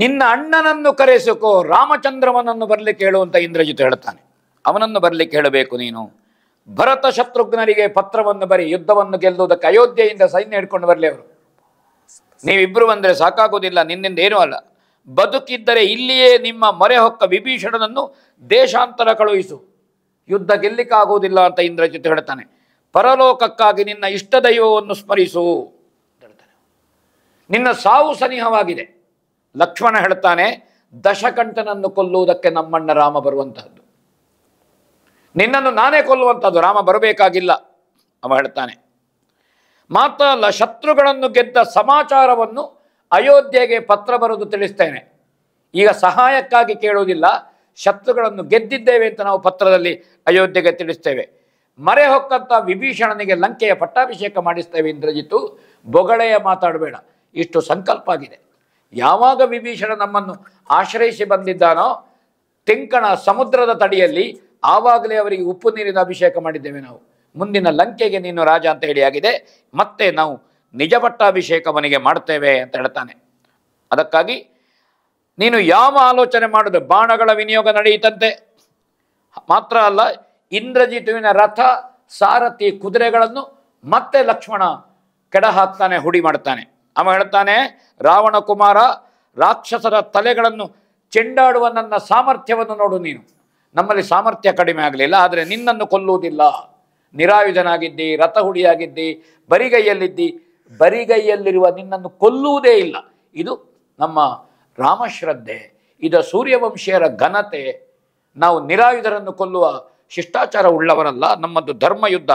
ನಿನ್ನ ಅಣ್ಣನನ್ನು ಕರೆಸಿಕೋ, ರಾಮಚಂದ್ರವನನ್ನು ಬರಲಿಕ್ಕೆ ಹೇಳುವಂತ ಇಂದ್ರಜಿತ್ ಹೇಳ್ತಾನೆ. ಅವನನ್ನು ಬರಲಿಕ್ಕೆ ಹೇಳಬೇಕು ನೀನು. ಭರತ ಶತ್ರುಘ್ನರಿಗೆ ಪತ್ರವನ್ನು ಬರಿ, ಯುದ್ಧವನ್ನು ಗೆಲ್ಲುವುದಕ್ಕೆ ಅಯೋಧ್ಯೆಯಿಂದ ಸೈನ್ಯ ಹಿಡ್ಕೊಂಡು ಬರಲಿ ಅವರು. ನೀವಿಬ್ರು ಬಂದರೆ ಸಾಕಾಗೋದಿಲ್ಲ, ನಿನ್ನಿಂದ ಏನೂ ಅಲ್ಲ. ಬದುಕಿದ್ದರೆ ಇಲ್ಲಿಯೇ ನಿಮ್ಮ ಮೊರೆ ಹೊಕ್ಕ ವಿಭೀಷಣನನ್ನು ದೇಶಾಂತರ ಕಳುಹಿಸು, ಯುದ್ಧ ಗೆಲ್ಲಿಕ್ಕಾಗುವುದಿಲ್ಲ ಅಂತ ಇಂದ್ರಜಿತ್ ಹೇಳ್ತಾನೆ. ಪರಲೋಕಕ್ಕಾಗಿ ನಿನ್ನ ಇಷ್ಟ ದೈವವನ್ನು ಸ್ಮರಿಸು ಹೇಳ್ತಾನೆ. ನಿನ್ನ ಸಾವು ಸನಿಹವಾಗಿದೆ. ಲಕ್ಷ್ಮಣ ಹೇಳ್ತಾನೆ, ದಶಕಂಠನನ್ನು ಕೊಲ್ಲುವುದಕ್ಕೆ ನಮ್ಮಣ್ಣ ರಾಮ ಬರುವಂತಹದ್ದು, ನಿನ್ನನ್ನು ನಾನೇ ಕೊಲ್ಲುವಂಥದ್ದು, ರಾಮ ಬರಬೇಕಾಗಿಲ್ಲ ಅವ ಹೇಳ್ತಾನೆ. ಮಾತ್ರ ಅಲ್ಲ, ಶತ್ರುಗಳನ್ನು ಗೆದ್ದ ಸಮಾಚಾರವನ್ನು ಅಯೋಧ್ಯೆಗೆ ಪತ್ರ ಬರೆದು ತಿಳಿಸ್ತೇನೆ. ಈಗ ಸಹಾಯಕ್ಕಾಗಿ ಕೇಳುವುದಿಲ್ಲ, ಶತ್ರುಗಳನ್ನು ಗೆದ್ದಿದ್ದೇವೆ ಅಂತ ನಾವು ಪತ್ರದಲ್ಲಿ ಅಯೋಧ್ಯೆಗೆ ತಿಳಿಸ್ತೇವೆ. ಮರೆ ಹೊಕ್ಕಂತ ವಿಭೀಷಣನಿಗೆ ಲಂಕೆಯ ಪಟ್ಟಾಭಿಷೇಕ ಮಾಡಿಸ್ತೇವೆ. ಇಂದ್ರಜಿತ್ತು, ಬೊಗಳೆಯ ಮಾತಾಡಬೇಡ, ಇಷ್ಟು ಸಂಕಲ್ಪ ಆಗಿದೆ. ಯಾವಾಗ ವಿಭೀಷಣ ನಮ್ಮನ್ನು ಆಶ್ರಯಿಸಿ ಬಂದಿದ್ದಾನೋ ತೆಂಕಣ ಸಮುದ್ರದ ತಡಿಯಲ್ಲಿ, ಆವಾಗಲೇ ಅವರಿಗೆ ಉಪ್ಪು ನೀರಿನ ಅಭಿಷೇಕ ಮಾಡಿದ್ದೇವೆ ನಾವು. ಮುಂದಿನ ಲಂಕೆಗೆ ನೀನು ರಾಜ ಅಂತ ಹೇಳಿ ಆಗಿದೆ, ಮತ್ತೆ ನಾವು ನಿಜ ಪಟ್ಟಾಭಿಷೇಕವನಿಗೆ ಮಾಡ್ತೇವೆ ಅಂತ ಹೇಳ್ತಾನೆ. ಅದಕ್ಕಾಗಿ ನೀನು ಯಾವ ಆಲೋಚನೆ ಮಾಡಿದ್ರೆ ಬಾಣಗಳ ವಿನಿಯೋಗ ನಡೆಯಿತಂತೆ. ಮಾತ್ರ ಅಲ್ಲ, ಇಂದ್ರಜಿತುವಿನ ರಥ, ಸಾರಥಿ, ಕುದುರೆಗಳನ್ನು ಮತ್ತೆ ಲಕ್ಷ್ಮಣ ಕೆಡ ಹಾಕ್ತಾನೆ, ಹುಡಿ ಮಾಡ್ತಾನೆ. ಅವ ಹೇಳ್ತಾನೆ, ರಾವಣ ಕುಮಾರ, ರಾಕ್ಷಸರ ತಲೆಗಳನ್ನು ಚೆಂಡಾಡುವ ನನ್ನ ಸಾಮರ್ಥ್ಯವನ್ನು ನೋಡು ನೀನು. ನಮ್ಮಲ್ಲಿ ಸಾಮರ್ಥ್ಯ ಕಡಿಮೆ ಆಗಲಿಲ್ಲ, ಆದರೆ ನಿನ್ನನ್ನು ಕೊಲ್ಲುವುದಿಲ್ಲ. ನಿರಾಯುಧನಾಗಿದ್ದಿ, ರಥ ಹುಡಿಯಾಗಿದ್ದಿ, ಬರಿಗೈಯಲ್ಲಿದ್ದಿ, ಬರಿಗೈಯಲ್ಲಿರುವ ನಿನ್ನನ್ನು ಕೊಲ್ಲುವುದೇ ಇಲ್ಲ. ಇದು ನಮ್ಮ ರಾಮಶ್ರದ್ಧೆ, ಇದು ಸೂರ್ಯವಂಶೀಯರ ಘನತೆ. ನಾವು ನಿರಾಯುಧರನ್ನು ಕೊಲ್ಲುವ ಶಿಷ್ಟಾಚಾರ ಉಳ್ಳವರಲ್ಲ, ನಮ್ಮದು ಧರ್ಮಯುದ್ಧ.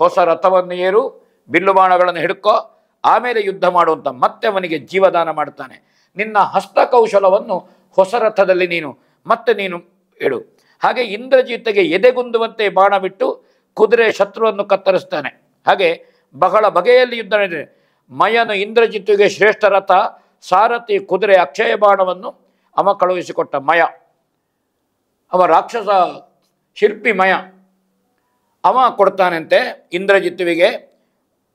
ಹೊಸ ರಥವನ್ನು ಏರು, ಬಿಲ್ಲು ಬಾಣಗಳನ್ನು ಹಿಡ್ಕೋ, ಆಮೇಲೆ ಯುದ್ಧ ಮಾಡುವಂತ ಮತ್ತೆ ಅವನಿಗೆ ಜೀವದಾನ ಮಾಡ್ತಾನೆ. ನಿನ್ನ ಹಸ್ತಕೌಶಲವನ್ನು ಹೊಸ ರಥದಲ್ಲಿ ನೀನು ಹೇಳು. ಹಾಗೆ ಇಂದ್ರಜಿತ್ಗೆ ಎದೆಗುಂದುವಂತೆ ಬಾಣ ಬಿಟ್ಟು ಕುದುರೆ ಶತ್ರುವನ್ನು ಕತ್ತರಿಸ್ತಾನೆ. ಹಾಗೆ ಬಹಳ ಬಗೆಯಲ್ಲಿ ಯುದ್ಧ ನಡೆದಿದೆ. ಮಯನು ಇಂದ್ರಜಿತ್ತಿಗೆ ಶ್ರೇಷ್ಠ ರಥ, ಸಾರಥಿ, ಕುದುರೆ, ಅಕ್ಷಯ ಬಾಣವನ್ನು ಅವ ಕಳುಹಿಸಿಕೊಟ್ಟ. ಮಯ ಅವ ರಾಕ್ಷಸ ಶಿಲ್ಪಿ, ಮಯ ಅವ ಕೊಡ್ತಾನಂತೆ ಇಂದ್ರಜಿತ್ತುವಿಗೆ.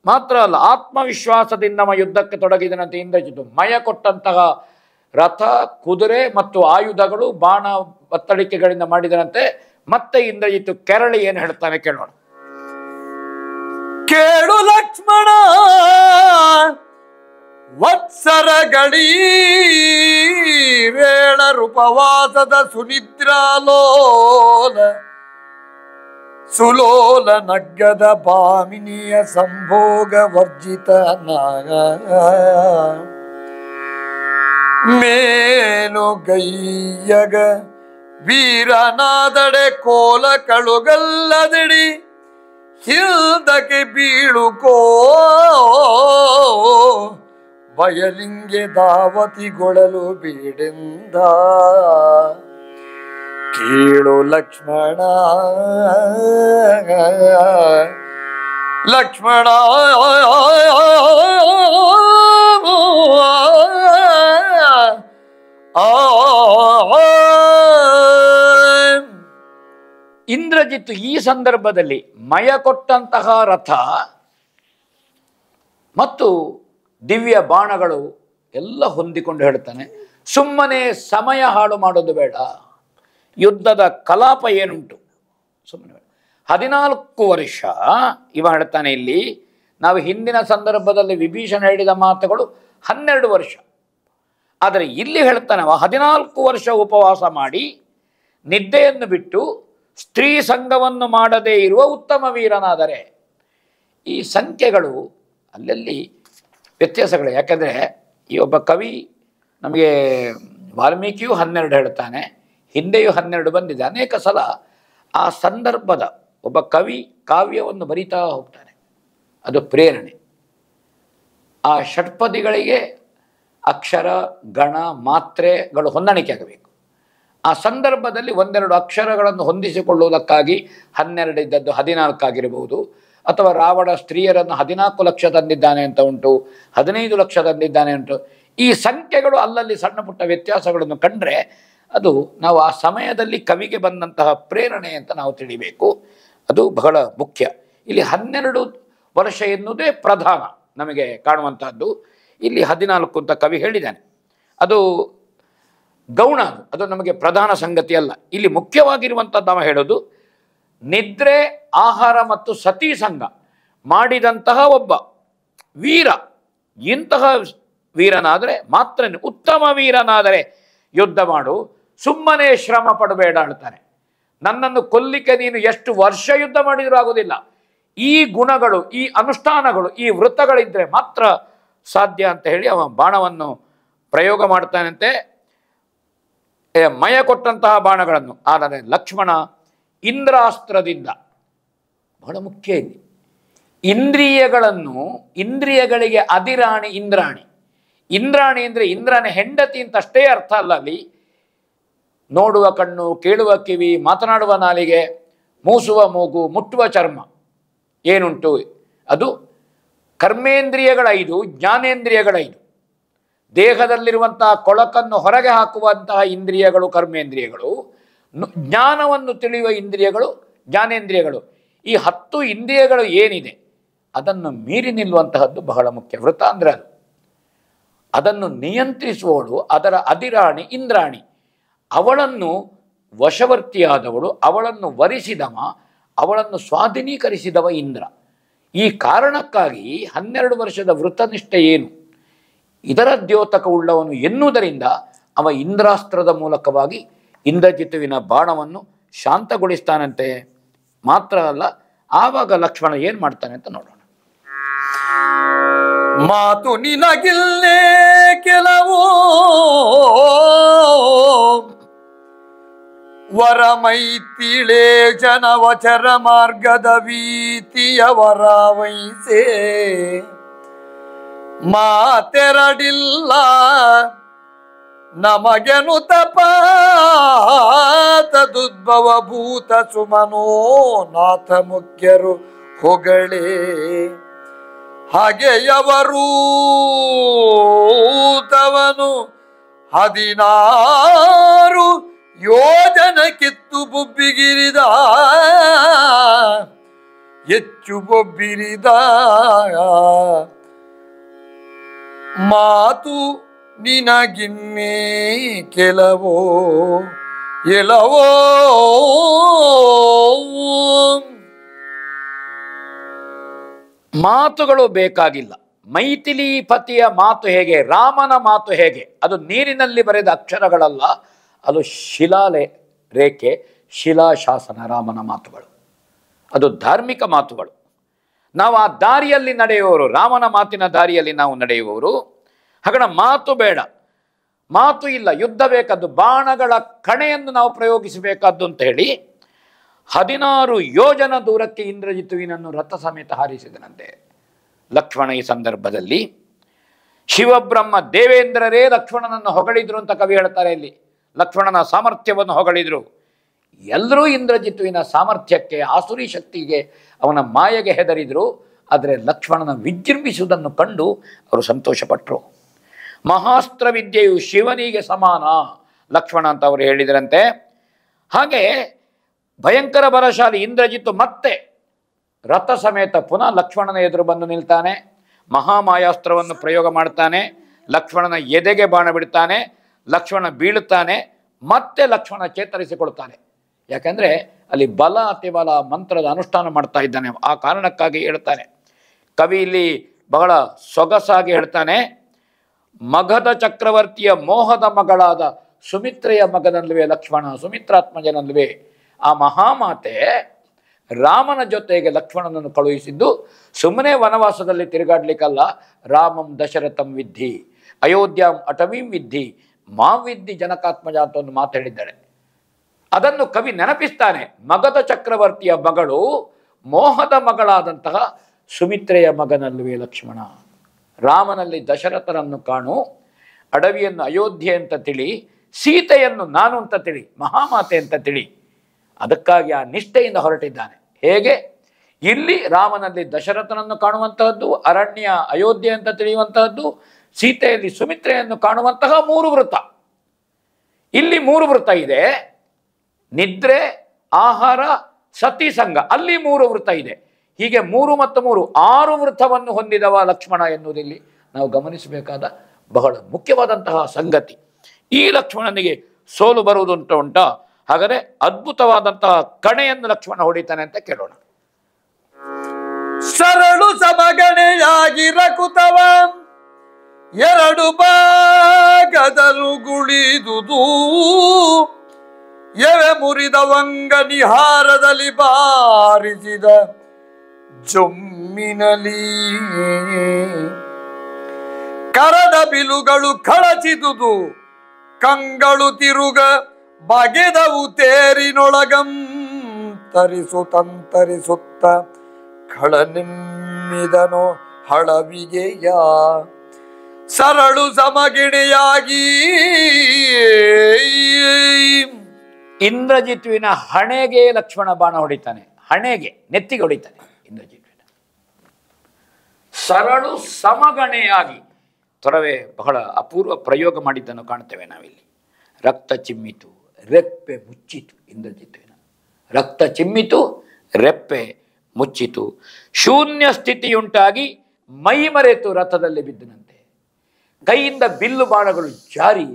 ಮಾತ್ರ ಅಲ್ಲ, ಆತ್ಮವಿಶ್ವಾಸದಿಂದ ಅವ ಯುದ್ಧಕ್ಕೆ ತೊಡಗಿದನಂತೆ ಇಂದ್ರಜಿತ್ತು. ಮಯ ಕೊಟ್ಟಂತಹ ರಥ, ಕುದುರೆ ಮತ್ತು ಆಯುಧಗಳು, ಬಾಣ ಒತ್ತಡಿಕೆಗಳಿಂದ ಮಾಡಿದನಂತೆ. ಮತ್ತೆ ಇಂದ್ರಜಿತ್ತು ಕೆರಳಿ ಏನು ಹೇಳ್ತಾನೆ ಕೇಳೋಣ. ಕೇಳು ಲಕ್ಷ್ಮಣ, ವತ್ಸರಗಳೀರೇಳ ರೂಪವಾಸದ ಸುನಿದ್ರಾಲೋಲ ಸುಲೋಲ ನಗ್ಗದ ಭಾಮಿನಿಯ ಸಂಭೋಗ ವರ್ಜಿತ ಮೇಲುಗೈಯಗ ವೀರನಾದಡೆ ಕೋಲ ಕಳುಗಲ್ಲದಡಿ ಹಿಂದಕ್ಕೆ ಬೀಳುಕೋ ಬಯಲಿಂಗೆ ದಾವತಿಗೊಳಲು ಬೀಡೆಂದ. ಕೇಳು ಲಕ್ಷ್ಮಣ, ಲಕ್ಷ್ಮಣ ಇಂದ್ರಜಿತ್ತು ಈ ಸಂದರ್ಭದಲ್ಲಿ ಮಯ ಕೊಟ್ಟಂತಹ ರಥ ಮತ್ತು ದಿವ್ಯ ಬಾಣಗಳು ಎಲ್ಲ ಹೊಂದಿಕೊಂಡು ಹೇಳ್ತಾನೆ, ಸುಮ್ಮನೆ ಸಮಯ ಹಾಳು ಮಾಡೋದು ಬೇಡ, ಯುದ್ಧದ ಕಲಾಪ ಏನುಂಟು ಸುಮ್ಮನೆ 14 ವರ್ಷ ಇವ ಹೇಳ್ತಾನೆ. ಇಲ್ಲಿ ನಾವು ಹಿಂದಿನ ಸಂದರ್ಭದಲ್ಲಿ ವಿಭೀಷಣ ಹೇಳಿದ ಮಾತುಗಳು 12 ವರ್ಷ, ಆದರೆ ಇಲ್ಲಿ ಹೇಳ್ತಾನೆ 14 ವರ್ಷ ಉಪವಾಸ ಮಾಡಿ ನಿದ್ದೆಯನ್ನು ಬಿಟ್ಟು ಸ್ತ್ರೀ ಸಂಘವನ್ನು ಮಾಡದೇ ಇರುವ ಉತ್ತಮ ವೀರನಾದರೆ. ಈ ಸಂಖ್ಯೆಗಳು ಅಲ್ಲಲ್ಲಿ ವ್ಯತ್ಯಾಸಗಳು. ಯಾಕೆಂದರೆ ಈ ಒಬ್ಬ ಕವಿ ನಮಗೆ ವಾಲ್ಮೀಕಿಯು 12 ಹೇಳ್ತಾನೆ, ಹಿಂದೆಯೂ 12 ಬಂದಿದೆ. ಅನೇಕ ಸಲ ಆ ಸಂದರ್ಭದ ಒಬ್ಬ ಕವಿ ಕಾವ್ಯವನ್ನು ಬರಿತಾ ಹೋಗ್ತಾನೆ, ಅದು ಪ್ರೇರಣೆ. ಆ ಷಟ್ಪದಿಗಳಿಗೆ ಅಕ್ಷರ, ಗಣ, ಮಾತ್ರೆಗಳು ಹೊಂದಾಣಿಕೆ ಆಗಬೇಕು. ಆ ಸಂದರ್ಭದಲ್ಲಿ ಒಂದೆರಡು ಅಕ್ಷರಗಳನ್ನು ಹೊಂದಿಸಿಕೊಳ್ಳುವುದಕ್ಕಾಗಿ 12 ಇದ್ದದ್ದು 14 ಆಗಿರಬಹುದು, ಅಥವಾ ರಾವಣ ಸ್ತ್ರೀಯರನ್ನು 14 ಲಕ್ಷ ತಂದಿದ್ದಾನೆ ಅಂತ ಉಂಟು, 15 ಲಕ್ಷ ತಂದಿದ್ದಾನೆ ಉಂಟು. ಈ ಸಂಖ್ಯೆಗಳು ಅಲ್ಲಲ್ಲಿ ಸಣ್ಣ ಪುಟ್ಟ ವ್ಯತ್ಯಾಸಗಳನ್ನು ಕಂಡ್ರೆ ಅದು ನಾವು ಆ ಸಮಯದಲ್ಲಿ ಕವಿಗೆ ಬಂದಂತಹ ಪ್ರೇರಣೆ ಅಂತ ನಾವು ತಿಳಿಬೇಕು. ಅದು ಬಹಳ ಮುಖ್ಯ. ಇಲ್ಲಿ 12 ವರ್ಷ ಎನ್ನುವುದೇ ಪ್ರಧಾನ ನಮಗೆ ಕಾಣುವಂತಹದ್ದು. ಇಲ್ಲಿ 14 ಅಂತ ಕವಿ ಹೇಳಿದ್ದಾನೆ. ಅದು ಗೌಣ ಅದು ನಮಗೆ ಪ್ರಧಾನ ಸಂಗತಿ ಅಲ್ಲ. ಇಲ್ಲಿ ಮುಖ್ಯವಾಗಿರುವಂಥದ್ದು ನಾವು ಹೇಳೋದು ನಿದ್ರೆ, ಆಹಾರ ಮತ್ತು ಸತಿ ಸಂಘ ಮಾಡಿದಂತಹ ಒಬ್ಬ ವೀರ, ಇಂತಹ ವೀರನಾದರೆ ಮಾತ್ರ, ಉತ್ತಮ ವೀರನಾದರೆ ಯುದ್ಧ ಮಾಡು, ಸುಮ್ಮನೆ ಶ್ರಮ ಪಡಬೇಡ ಅಂತಾನೆ. ನನ್ನನ್ನು ಕೊಲ್ಲಿಕ್ಕೆ ನೀನು ಎಷ್ಟು ವರ್ಷ ಯುದ್ಧ ಮಾಡಿದರೂ ಆಗೋದಿಲ್ಲ. ಈ ಗುಣಗಳು, ಈ ಅನುಷ್ಠಾನಗಳು, ಈ ವೃತ್ತಗಳಿದ್ದರೆ ಮಾತ್ರ ಸಾಧ್ಯ ಅಂತ ಹೇಳಿ ಅವ ಬಾಣವನ್ನು ಪ್ರಯೋಗ ಮಾಡ್ತಾನಂತೆ. ಮಯ ಕೊಟ್ಟಂತಹ ಬಾಣಗಳನ್ನು. ಆದರೆ ಲಕ್ಷ್ಮಣ ಇಂದ್ರಾಸ್ತ್ರದಿಂದ, ಬಹಳ ಮುಖ್ಯ ಇಲ್ಲಿ, ಇಂದ್ರಿಯಗಳಿಗೆ ಅಧಿರಾಣಿ ಇಂದ್ರಾಣಿ. ಇಂದ್ರಾಣಿ ಅಂದರೆ ಇಂದ್ರನ ಹೆಂಡತಿ ಅಂತ ಅಷ್ಟೇ ಅರ್ಥ ಅಲ್ಲ. ಅಲ್ಲಿ ನೋಡುವ ಕಣ್ಣು, ಕೇಳುವ ಕಿವಿ, ಮಾತನಾಡುವ ನಾಲಿಗೆ, ಮೂಸುವ ಮೂಗು, ಮುಟ್ಟುವ ಚರ್ಮ ಏನುಂಟು ಅದು ಕರ್ಮೇಂದ್ರಿಯಗಳೈದು, ಜ್ಞಾನೇಂದ್ರಿಯಗಳೈದು. ದೇಹದಲ್ಲಿರುವಂತಹ ಕೊಳಕನ್ನು ಹೊರಗೆ ಹಾಕುವಂತಹ ಇಂದ್ರಿಯಗಳು ಕರ್ಮೇಂದ್ರಿಯಗಳು, ಜ್ಞಾನವನ್ನು ತಿಳಿಯುವ ಇಂದ್ರಿಯಗಳು ಜ್ಞಾನೇಂದ್ರಿಯಗಳು. ಈ 10 ಇಂದ್ರಿಯಗಳು ಏನಿದೆ ಅದನ್ನು ಮೀರಿ ನಿಲ್ಲುವಂತಹದ್ದು ಬಹಳ ಮುಖ್ಯ. ವೃತ ಅಂದರೆ ಅದನ್ನು ನಿಯಂತ್ರಿಸುವವಳು, ಅದರ ಅಧಿರಾಣಿ ಇಂದ್ರಾಣಿ. ಅವಳನ್ನು ವಶವರ್ತಿಯಾದವಳು, ಅವಳನ್ನು ವರಿಸಿದವ, ಅವಳನ್ನು ಸ್ವಾಧೀನೀಕರಿಸಿದವ ಇಂದ್ರ. ಈ ಕಾರಣಕ್ಕಾಗಿ 12 ವರ್ಷದ ವೃತನಿಷ್ಠೆ ಏನು, ಇದರ ದ್ಯೋತಕ ಉಳ್ಳವನು ಎನ್ನುವುದರಿಂದ ಅವ ಇಂದ್ರಾಸ್ತ್ರದ ಮೂಲಕವಾಗಿ ಇಂದ್ರಜಿತುವಿನ ಬಾಣವನ್ನು ಶಾಂತಗೊಳಿಸ್ತಾನಂತೆ. ಮಾತ್ರ ಅಲ್ಲ, ಆವಾಗ ಲಕ್ಷ್ಮಣ ಏನು ಮಾಡ್ತಾನೆ ಅಂತ ನೋಡೋಣ. ಮಾತು ನಿನಗಿಲ್ಲೇ ಕೆಲವು ವರಮೈತಿಳೆ ಜನವಚರ ಮಾರ್ಗದ ವೀತಿಯ ವರವೈಸೆ ಮಾತೆರಡಿಲ್ಲ ನಮಗೆನು ತಪಾತದುದ್ಭವ ಭೂತ ಸುಮನೋ ನಾಥ ಮುಖ್ಯರು ಹೊಗಳೇ ಹಾಗೆಯವರು ತವನು 16 ಯೋಜನ ಕಿತ್ತು ಬೊಬ್ಬಿಗಿರಿದ ಹೆಚ್ಚು ಬೊಬ್ಬಿರಿದ ಮಾತು ನಿನಗಿನ್ನೇ ಕೆಲವೋ ಎಲವೋ ಮಾತುಗಳು ಬೇಕಾಗಿಲ್ಲ. ಮೈಥಿಲೀಪತಿಯ ಮಾತು ಹೇಗೆ, ರಾಮನ ಮಾತು ಹೇಗೆ, ಅದು ನೀರಿನಲ್ಲಿ ಬರೆದ ಅಕ್ಷರಗಳಲ್ಲ, ಅದು ರೇಖೆ, ಶಿಲಾಶಾಸನ. ರಾಮನ ಮಾತುಗಳು ಅದು ಧಾರ್ಮಿಕ ಮಾತುಗಳು. ನಾವು ಆ ದಾರಿಯಲ್ಲಿ ನಡೆಯುವವರು, ರಾಮನ ಮಾತಿನ ದಾರಿಯಲ್ಲಿ ನಾವು ನಡೆಯುವವರು. ಹಾಗಣ ಮಾತು ಬೇಡ, ಮಾತು ಇಲ್ಲ, ಯುದ್ಧ ಬೇಕಾದ್ದು, ಬಾಣಗಳ ಕಣೆಯನ್ನು ನಾವು ಪ್ರಯೋಗಿಸಬೇಕಾದ್ದು ಅಂತ ಹೇಳಿ 16 ಯೋಜನ ದೂರಕ್ಕೆ ಇಂದ್ರಜಿತುವಿನನ್ನು ರಥ ಸಮೇತ ಹಾರಿಸಿದನಂತೆ ಲಕ್ಷ್ಮಣ. ಈ ಸಂದರ್ಭದಲ್ಲಿ ಶಿವಬ್ರಹ್ಮ ದೇವೇಂದ್ರರೇ ಲಕ್ಷ್ಮಣನನ್ನು ಹೊಗಳಿದ್ರು ಅಂತ ಕವಿ ಹೇಳ್ತಾರೆ. ಇಲ್ಲಿ ಲಕ್ಷ್ಮಣನ ಸಾಮರ್ಥ್ಯವನ್ನು ಹೊಗಳಿದ್ರು. ಎಲ್ಲರೂ ಇಂದ್ರಜಿತುವಿನ ಸಾಮರ್ಥ್ಯಕ್ಕೆ, ಆಸುರಿ ಶಕ್ತಿಗೆ, ಅವನ ಮಾಯೆಗೆ ಹೆದರಿದ್ರು. ಆದರೆ ಲಕ್ಷ್ಮಣನ ವಿಜೃಂಭಿಸುವುದನ್ನು ಕಂಡು ಅವರು ಸಂತೋಷಪಟ್ಟರು. ಮಹಾಸ್ತ್ರ ವಿದ್ಯೆಯು ಶಿವನಿಗೆ ಸಮಾನ ಲಕ್ಷ್ಮಣ ಅಂತ ಅವರು ಹೇಳಿದರಂತೆ. ಹಾಗೆ ಭಯಂಕರ ಬಲಶಾಲಿ ಇಂದ್ರಜಿತ್ತು ಮತ್ತೆ ರಥ ಸಮೇತ ಪುನಃ ಲಕ್ಷ್ಮಣನ ಎದುರು ಬಂದು ನಿಲ್ತಾನೆ. ಮಹಾಮಾಯಾಸ್ತ್ರವನ್ನು ಪ್ರಯೋಗ ಮಾಡ್ತಾನೆ. ಲಕ್ಷ್ಮಣನ ಎದೆಗೆ ಬಾಣ ಬಿಡ್ತಾನೆ. ಲಕ್ಷ್ಮಣ ಬೀಳುತ್ತಾನೆ. ಮತ್ತೆ ಲಕ್ಷ್ಮಣ ಚೇತರಿಸಿಕೊಳ್ತಾನೆ. ಯಾಕೆಂದರೆ ಅಲ್ಲಿ ಬಲ ಅತಿಬಲ ಮಂತ್ರದ ಅನುಷ್ಠಾನ ಮಾಡ್ತಾ ಇದ್ದಾನೆ. ಆ ಕಾರಣಕ್ಕಾಗಿ ಹೇಳ್ತಾನೆ ಕವಿ ಇಲ್ಲಿ ಬಹಳ ಸೊಗಸಾಗಿ ಹೇಳ್ತಾನೆ. ಮಗಧ ಚಕ್ರವರ್ತಿಯ ಮೋಹದ ಮಗಳಾದ ಸುಮಿತ್ರೆಯ ಮಗನಲ್ವೇ ಲಕ್ಷ್ಮಣ, ಸುಮಿತ್ರಾತ್ಮಜನಲ್ವೇ ಆ ಮಹಾಮಾತೆ ರಾಮನ ಜೊತೆಗೆ ಲಕ್ಷ್ಮಣನನ್ನು ಕಳುಹಿಸಿದ್ದು ಸುಮ್ಮನೆ ವನವಾಸದಲ್ಲಿ ತಿರುಗಾಡ್ಲಿಕ್ಕಲ್ಲ. ರಾಮಂ ದಶರಥಂ ವಿದ್ಧಿ ಅಯೋಧ್ಯಾಂ ಅಟವೀಂ ವಿದ್ಧಿ ಮಾಂ ವಿದ್ಧಿ ಜನಕಾತ್ಮಜ ಅಂತ ಒಂದು ಮಾತು ಹೇಳಿದ್ದಾಳೆ. ಅದನ್ನು ಕವಿ ನೆನಪಿಸ್ತಾನೆ. ಮಗಧ ಚಕ್ರವರ್ತಿಯ ಮಗಳು, ಮೋಹದ ಮಗಳಾದಂತಹ ಸುಮಿತ್ರೆಯ ಮಗನಲ್ವೇ ಲಕ್ಷ್ಮಣ. ರಾಮನಲ್ಲಿ ದಶರಥನನ್ನು ಕಾಣು, ಅಡವಿಯನ್ನು ಅಯೋಧ್ಯೆ ಅಂತ ತಿಳಿ, ಸೀತೆಯನ್ನು ನಾನು ಅಂತ ತಿಳಿ, ಮಹಾಮಾತೆ ಅಂತ ತಿಳಿ. ಅದಕ್ಕಾಗಿ ಆ ನಿಷ್ಠೆಯಿಂದ ಹೊರಟಿದ್ದಾನೆ. ಹೇಗೆ ಇಲ್ಲಿ ರಾಮನಲ್ಲಿ ದಶರಥನನ್ನು ಕಾಣುವಂತಹದ್ದು, ಅರಣ್ಯ ಅಯೋಧ್ಯೆ ಅಂತ ತಿಳಿಯುವಂತಹದ್ದು, ಸೀತೆಯಲ್ಲಿ ಸುಮಿತ್ರೆಯನ್ನು ಕಾಣುವಂತಹ 3 ವೃತ್ತ. ಇಲ್ಲಿ 3 ವೃತ್ತ ಇದೆ. ನಿದ್ರೆ, ಆಹಾರ, ಸತಿ ಸಂಘ, ಅಲ್ಲಿ 3 ವೃತ್ತ ಇದೆ. ಹೀಗೆ 3 ಮತ್ತು 3 6 ವೃತ್ತವನ್ನು ಹೊಂದಿದವ ಲಕ್ಷ್ಮಣ ಎನ್ನುವುದಿಲ್ಲಿ ನಾವು ಗಮನಿಸಬೇಕಾದ ಬಹಳ ಮುಖ್ಯವಾದಂತಹ ಸಂಗತಿ. ಈ ಲಕ್ಷ್ಮಣನಿಗೆ ಸೋಲು ಬರುವುದುಂಟು ಉಂಟಾ? ಹಾಗಾದರೆ ಅದ್ಭುತವಾದಂತಹ ಕಣೆಯನ್ನು ಲಕ್ಷ್ಮಣ ಹೊಡಿತಾನೆ ಅಂತ ಕೇಳೋಣ. ಶರಣು ಸಮಗಣೆಯಾಗಿ ರಕುತವ ಎರಡು ಭಾಗದಲು ಗುಳಿದುದು ಎವೆ ಮುರಿದ ವಂಗ ನಿಹಾರದಲ್ಲಿ ಬಾರಿಸಿದ ಜೊಮ್ಮಿನಲಿ ಕರದ ಬಿಲುಗಳು ಕಳಚಿದುದು ಕಂಗಳು ತಿರುಗ ಬಗೆದವು ತೇರಿನೊಳಗಂ ತರಿಸುತ್ತ ಕಳನೆಮ್ಮಿದನು ಹಳವಿಗೆಯ ಸರಳು ಸಮಗಿಣಿಯಾಗಿ ಇಂದ್ರಜಿತ್ವಿನ ಹಣೆಗೆ ಲಕ್ಷ್ಮಣ ಬಾಣ ಹೊಡಿತಾನೆ. ಹಣೆಗೆ, ನೆತ್ತಿಗೆ ಹೊಡಿತಾನೆ ಇಂದ್ರಜಿತ್ವಿನ. ಸರಳು ಸಮಗಣೆಯಾಗಿ ತೊರವೆ ಬಹಳ ಅಪೂರ್ವ ಪ್ರಯೋಗ ಮಾಡಿದ್ದನ್ನು ಕಾಣ್ತೇವೆ ನಾವಿಲ್ಲಿ. ರಕ್ತ ಚಿಮ್ಮಿತು, ರೆಪ್ಪೆ ಮುಚ್ಚಿತು. ಇಂದ್ರಜಿತ್ವಿನ ರಕ್ತ ಚಿಮ್ಮಿತು, ರೆಪ್ಪೆ ಮುಚ್ಚಿತು. ಶೂನ್ಯ ಸ್ಥಿತಿಯುಂಟಾಗಿ ಮೈ ಮರೆತು ರಥದಲ್ಲಿ ಬಿದ್ದನಂತೆ. ಕೈಯಿಂದ ಬಿಲ್ಲು ಬಾಣಗಳು ಜಾರಿ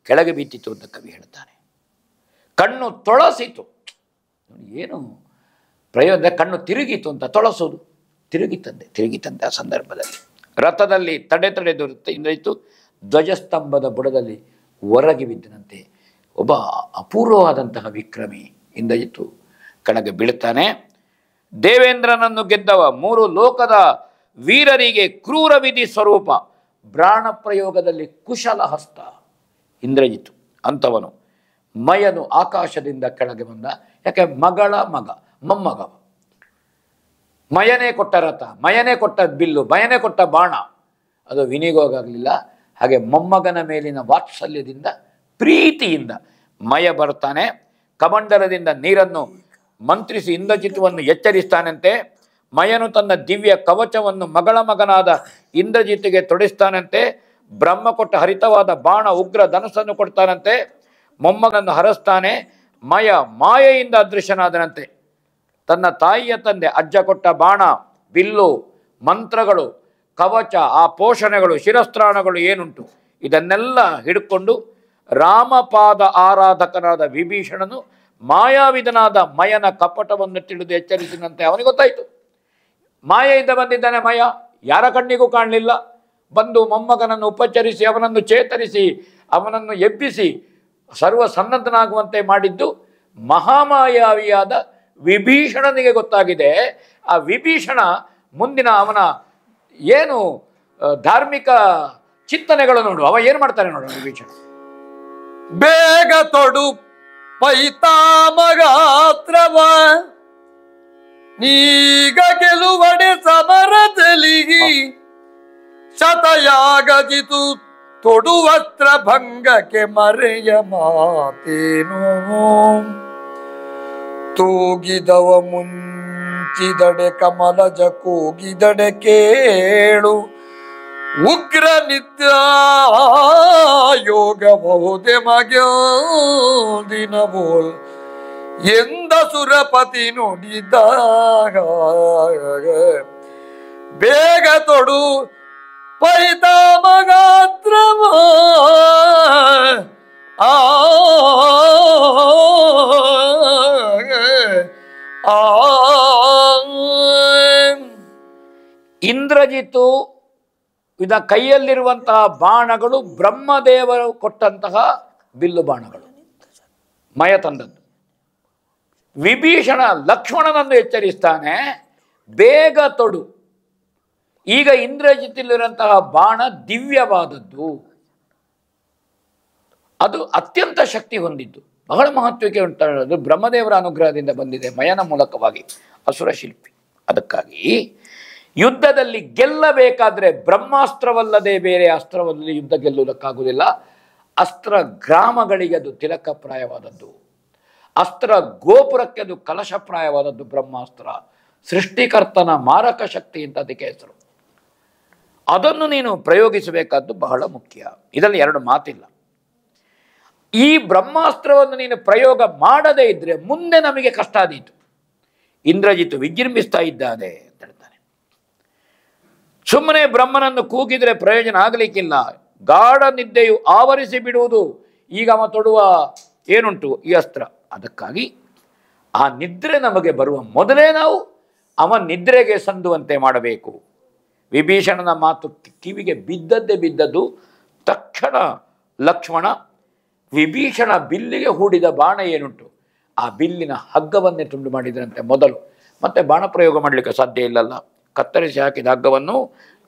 ಕೆಳಗೆ ಬಿದ್ದಿತು ಅಂತ ಕವಿ ಹೇಳ್ತಾನೆ. ಕಣ್ಣು ತೊಳಸಿತು. ಏನು ಪ್ರಯೋಗ, ಕಣ್ಣು ತಿರುಗಿತು ಅಂತ ತೊಳಸೋದು. ತಿರುಗಿತಂತೆ ಆ ಸಂದರ್ಭದಲ್ಲಿ. ರಥದಲ್ಲಿ ತಡೆದು ಇಂದ್ರಜಿತ್ತು ಧ್ವಜಸ್ತಂಭದ ಬುಡದಲ್ಲಿ ಹೊರಗೆ ಬಿದ್ದನಂತೆ. ಒಬ್ಬ ಅಪೂರ್ವವಾದಂತಹ ವಿಕ್ರಮಿ ಇಂದ್ರಜಿತ್ತು ಕಣಗೆ ಬೀಳುತ್ತಾನೆ. ದೇವೇಂದ್ರನನ್ನು ಗೆದ್ದವ, ಮೂರು ಲೋಕದ ವೀರರಿಗೆ ಕ್ರೂರ ವಿಧಿ ಸ್ವರೂಪ, ಬ್ರಾಣ ಪ್ರಯೋಗದಲ್ಲಿ ಕುಶಲ ಹಸ್ತ ಇಂದ್ರಜಿತ್ತು ಅಂಥವನು. ಮಯನು ಆಕಾಶದಿಂದ ಕೆಳಗೆ ಬಂದ. ಯಾಕೆ? ಮಗಳ ಮಗ, ಮೊಮ್ಮಗ. ಮಯನೇ ಕೊಟ್ಟ ರಥ, ಮಯನೇ ಕೊಟ್ಟ ಬಿಲ್ಲು, ಮಯನೇ ಕೊಟ್ಟ ಬಾಣ, ಅದು ವಿನಿಯೋಗಾಗಲಿಲ್ಲ. ಹಾಗೆ ಮೊಮ್ಮಗನ ಮೇಲಿನ ವಾತ್ಸಲ್ಯದಿಂದ, ಪ್ರೀತಿಯಿಂದ ಮಯ ಬರ್ತಾನೆ. ಕಮಂಡಲದಿಂದ ನೀರನ್ನು ಮಂತ್ರಿಸಿ ಇಂದ್ರಜಿತುವನ್ನು ಎಚ್ಚರಿಸ್ತಾನಂತೆ. ಮಯನು ತನ್ನ ದಿವ್ಯ ಕವಚವನ್ನು ಮಗಳ ಮಗನಾದ ಇಂದ್ರಜಿತಿಗೆ ತೊಡಿಸ್ತಾನಂತೆ. ಬ್ರಹ್ಮ ಕೊಟ್ಟ ಹರಿತವಾದ ಬಾಣ ಉಗ್ರ ಧನಸ್ಸನ್ನು ಕೊಡ್ತಾನಂತೆ. ಮೊಮ್ಮಗನನ್ನು ಹರಸ್ತಾನೆ. ಮಾಯೆಯಿಂದ ಅದೃಶ್ಯನಾದನಂತೆ. ತನ್ನ ತಾಯಿಯ ತಂದೆ ಅಜ್ಜ ಕೊಟ್ಟ ಬಾಣ, ಬಿಲ್ಲು, ಮಂತ್ರಗಳು, ಕವಚ, ಆ ಪೋಷಣೆಗಳು, ಶಿರಸ್ತ್ರಾಣಗಳು ಏನುಂಟು ಇದನ್ನೆಲ್ಲ ಹಿಡ್ಕೊಂಡು ರಾಮಪಾದ ಆರಾಧಕನಾದ ವಿಭೀಷಣನು ಮಾಯಾವಿದನಾದ ಮಯನ ಕಪಟವನ್ನು ತಿಳಿದು ಎಚ್ಚರಿಸಿದಂತೆ ಅವನಿಗೆ ಗೊತ್ತಾಯಿತು. ಮಾಯೆಯಿಂದ ಬಂದಿದ್ದಾನೆ ಮಯ, ಯಾರ ಕಣ್ಣಿಗೂ ಕಾಣಲಿಲ್ಲ. ಬಂದು ಮೊಮ್ಮಗನನ್ನು ಉಪಚರಿಸಿ ಅವನನ್ನು ಚೇತರಿಸಿ ಅವನನ್ನು ಎಬ್ಬಿಸಿ ಸರ್ವ ಸನ್ನದ್ಧನಾಗುವಂತೆ ಮಾಡಿದ್ದು ಮಹಾಮಾಯಾವಿಯಾದ ವಿಭೀಷಣನಿಗೆ ಗೊತ್ತಾಗಿದೆ. ಆ ವಿಭೀಷಣ ಮುಂದಿನ ಅವನ ಏನು ಧಾರ್ಮಿಕ ಚಿಂತನೆಗಳು ನೋಡು, ಅವ ಏನು ಮಾಡ್ತಾನೆ ನೋಡು ವಿಭೀಷಣ. ಬೇಗ ತೊಡು ಪೈತಾಮಗಾತ್ರವ ನೀಗ ಗೆಲುವಡೆ ಸಮರದಲಿಗಿ ಶತಯಾಗಜಿತು ತೊಡುವಸ್ತ್ರ ಭಂಗಕ್ಕೆ ಮರೆಯ ಮಾತೇನು ತೂಗಿದವ ಮುಂಚಿದಡೆ ಕಮಲಜ ಕೂಗಿದಡೆ ಕೇಳು ಉಗ್ರ ನಿತ್ಯ ಯೋಗ ಬಹುದೆ ಮಗ್ಯೋದಿನ ಬೋಲ್ ಎಂದ ಸುರಪತಿ ನುಡಿದಾಗ ಬೇಗ ತೊಡು ಪೈತಾಮಗಾತ್ರವ ಇಂದ್ರಜಿತು ಇದ ಕೈಯಲ್ಲಿರುವಂತಹ ಬಾಣಗಳು ಬ್ರಹ್ಮದೇವರು ಕೊಟ್ಟಂತಹ ಬಿಲ್ಲು ಬಾಣಗಳು, ಮಯ ತಂದದ್ದು. ವಿಭೀಷಣ ಲಕ್ಷ್ಮಣನನ್ನು ಎಚ್ಚರಿಸ್ತಾನೆ, ಬೇಗ ತೊಡು. ಈಗ ಇಂದ್ರಜಿತಿಲಿರುವಂತಹ ಬಾಣ ದಿವ್ಯವಾದದ್ದು, ಅದು ಅತ್ಯಂತ ಶಕ್ತಿ ಹೊಂದಿದ್ದು, ಬಹಳ ಮಹತ್ವಕ್ಕೆ ಉಂಟಾದ ಬ್ರಹ್ಮದೇವರ ಅನುಗ್ರಹದಿಂದ ಬಂದಿದೆ ಮಯನ ಮೂಲಕವಾಗಿ, ಅಸುರ ಶಿಲ್ಪಿ. ಅದಕ್ಕಾಗಿ ಯುದ್ಧದಲ್ಲಿ ಗೆಲ್ಲಬೇಕಾದ್ರೆ ಬ್ರಹ್ಮಾಸ್ತ್ರವಲ್ಲದೆ ಬೇರೆ ಅಸ್ತ್ರವಲ್ಲದೆ ಯುದ್ಧ ಗೆಲ್ಲುವುದಕ್ಕಾಗುವುದಿಲ್ಲ. ಅಸ್ತ್ರ ಗ್ರಾಮಗಳಿಗೆ ಅದು ತಿಲಕಪ್ರಾಯವಾದದ್ದು, ಅಸ್ತ್ರ ಗೋಪುರಕ್ಕೆ ಅದು ಕಲಶಪ್ರಾಯವಾದದ್ದು ಬ್ರಹ್ಮಾಸ್ತ್ರ. ಸೃಷ್ಟಿಕರ್ತನ ಮಾರಕ ಶಕ್ತಿ ಅಂತ ಅದಕ್ಕೆ ಹೆಸರು. ಅದನ್ನು ನೀನು ಪ್ರಯೋಗಿಸಬೇಕಾದ್ದು ಬಹಳ ಮುಖ್ಯ. ಇದರಲ್ಲಿ ಎರಡು ಮಾತಿಲ್ಲ. ಈ ಬ್ರಹ್ಮಾಸ್ತ್ರವನ್ನು ನೀನು ಪ್ರಯೋಗ ಮಾಡದೇ ಇದ್ರೆ ಮುಂದೆ ನಮಗೆ ಕಷ್ಟ ಆದೀತು. ಇಂದ್ರಜಿತು ವಿಜೃಂಭಿಸ್ತಾ ಇದ್ದಾನೆ ಅಂತ ಹೇಳ್ತಾನೆ. ಸುಮ್ಮನೆ ಬ್ರಹ್ಮನನ್ನು ಕೂಗಿದ್ರೆ ಪ್ರಯೋಜನ ಆಗಲಿಕ್ಕಿಲ್ಲ. ಗಾಢ ನಿದ್ದೆಯು ಆವರಿಸಿ ಬಿಡುವುದು ಈಗ ಅವ ತೊಡುವ ಏನುಂಟು ಈ ಅಸ್ತ್ರ. ಅದಕ್ಕಾಗಿ ಆ ನಿದ್ರೆ ನಮಗೆ ಬರುವ ಮೊದಲೇ ನಾವು ಅವನ ನಿದ್ರೆಗೆ ಸಂದುವಂತೆ ಮಾಡಬೇಕು. ವಿಭೀಷಣನ ಮಾತು ಕಿವಿಗೆ ಬಿದ್ದದ್ದು. ತಕ್ಷಣ ಲಕ್ಷ್ಮಣ ವಿಭೀಷಣ ಬಿಲ್ಲಿಗೆ ಹೂಡಿದ ಬಾಣ ಏನುಂಟು ಆ ಬಿಲ್ಲಿನ ಹಗ್ಗವನ್ನೇ ತುಂಡು ಮಾಡಿದ್ರಂತೆ ಮೊದಲು. ಮತ್ತೆ ಬಾಣ ಪ್ರಯೋಗ ಮಾಡಲಿಕ್ಕೆ ಸಾಧ್ಯ ಇಲ್ಲಲ್ಲ. ಕತ್ತರಿಸಿ ಹಾಕಿದ ಹಗ್ಗವನ್ನು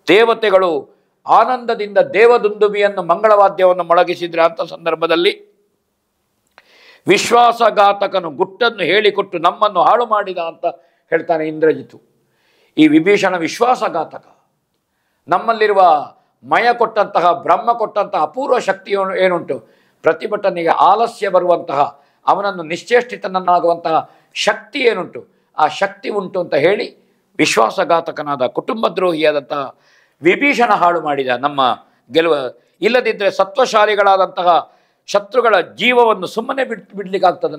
ದೇವತೆಗಳು ಆನಂದದಿಂದ ದೇವದುಂದುಬಿಯನ್ನು ಮಂಗಳವಾದ್ಯವನ್ನು ಮೊಳಗಿಸಿದ್ರ ಅಂತ ಸಂದರ್ಭದಲ್ಲಿ ವಿಶ್ವಾಸಘಾತಕನು ಗುಟ್ಟನ್ನು ಹೇಳಿಕೊಟ್ಟು ನಮ್ಮನ್ನು ಹಾಳು ಮಾಡಿದ ಅಂತ ಹೇಳ್ತಾನೆ ಇಂದ್ರಜಿತು. ಈ ವಿಭೀಷಣ ವಿಶ್ವಾಸಘಾತಕ. ನಮ್ಮಲ್ಲಿರುವ ಮಯ ಕೊಟ್ಟಂತಹ ಬ್ರಹ್ಮ ಕೊಟ್ಟಂತಹ ಅಪೂರ್ವ ಶಕ್ತಿ ಏನುಂಟು, ಪ್ರತಿಭಟನೆಗೆ ಆಲಸ್ಯ ಬರುವಂತಹ, ಅವನನ್ನು ನಿಶ್ಚೇಷ್ಟಿತನನ್ನಾಗುವಂತಹ ಶಕ್ತಿ ಏನುಂಟು, ಆ ಶಕ್ತಿ ಉಂಟು ಅಂತ ಹೇಳಿ ವಿಶ್ವಾಸಘಾತಕನಾದ ಕುಟುಂಬ ದ್ರೋಹಿಯಾದಂತಹ ವಿಭೀಷಣ ಹಾಳು ಮಾಡಿದ ನಮ್ಮ ಗೆಲುವ. ಇಲ್ಲದಿದ್ದರೆ ಸತ್ವಶಾಲಿಗಳಾದಂತಹ ಶತ್ರುಗಳ ಜೀವವನ್ನು ಸುಮ್ಮನೆ ಬಿಡ್ಲಿಕ್ಕಾಗ್ತದೆ.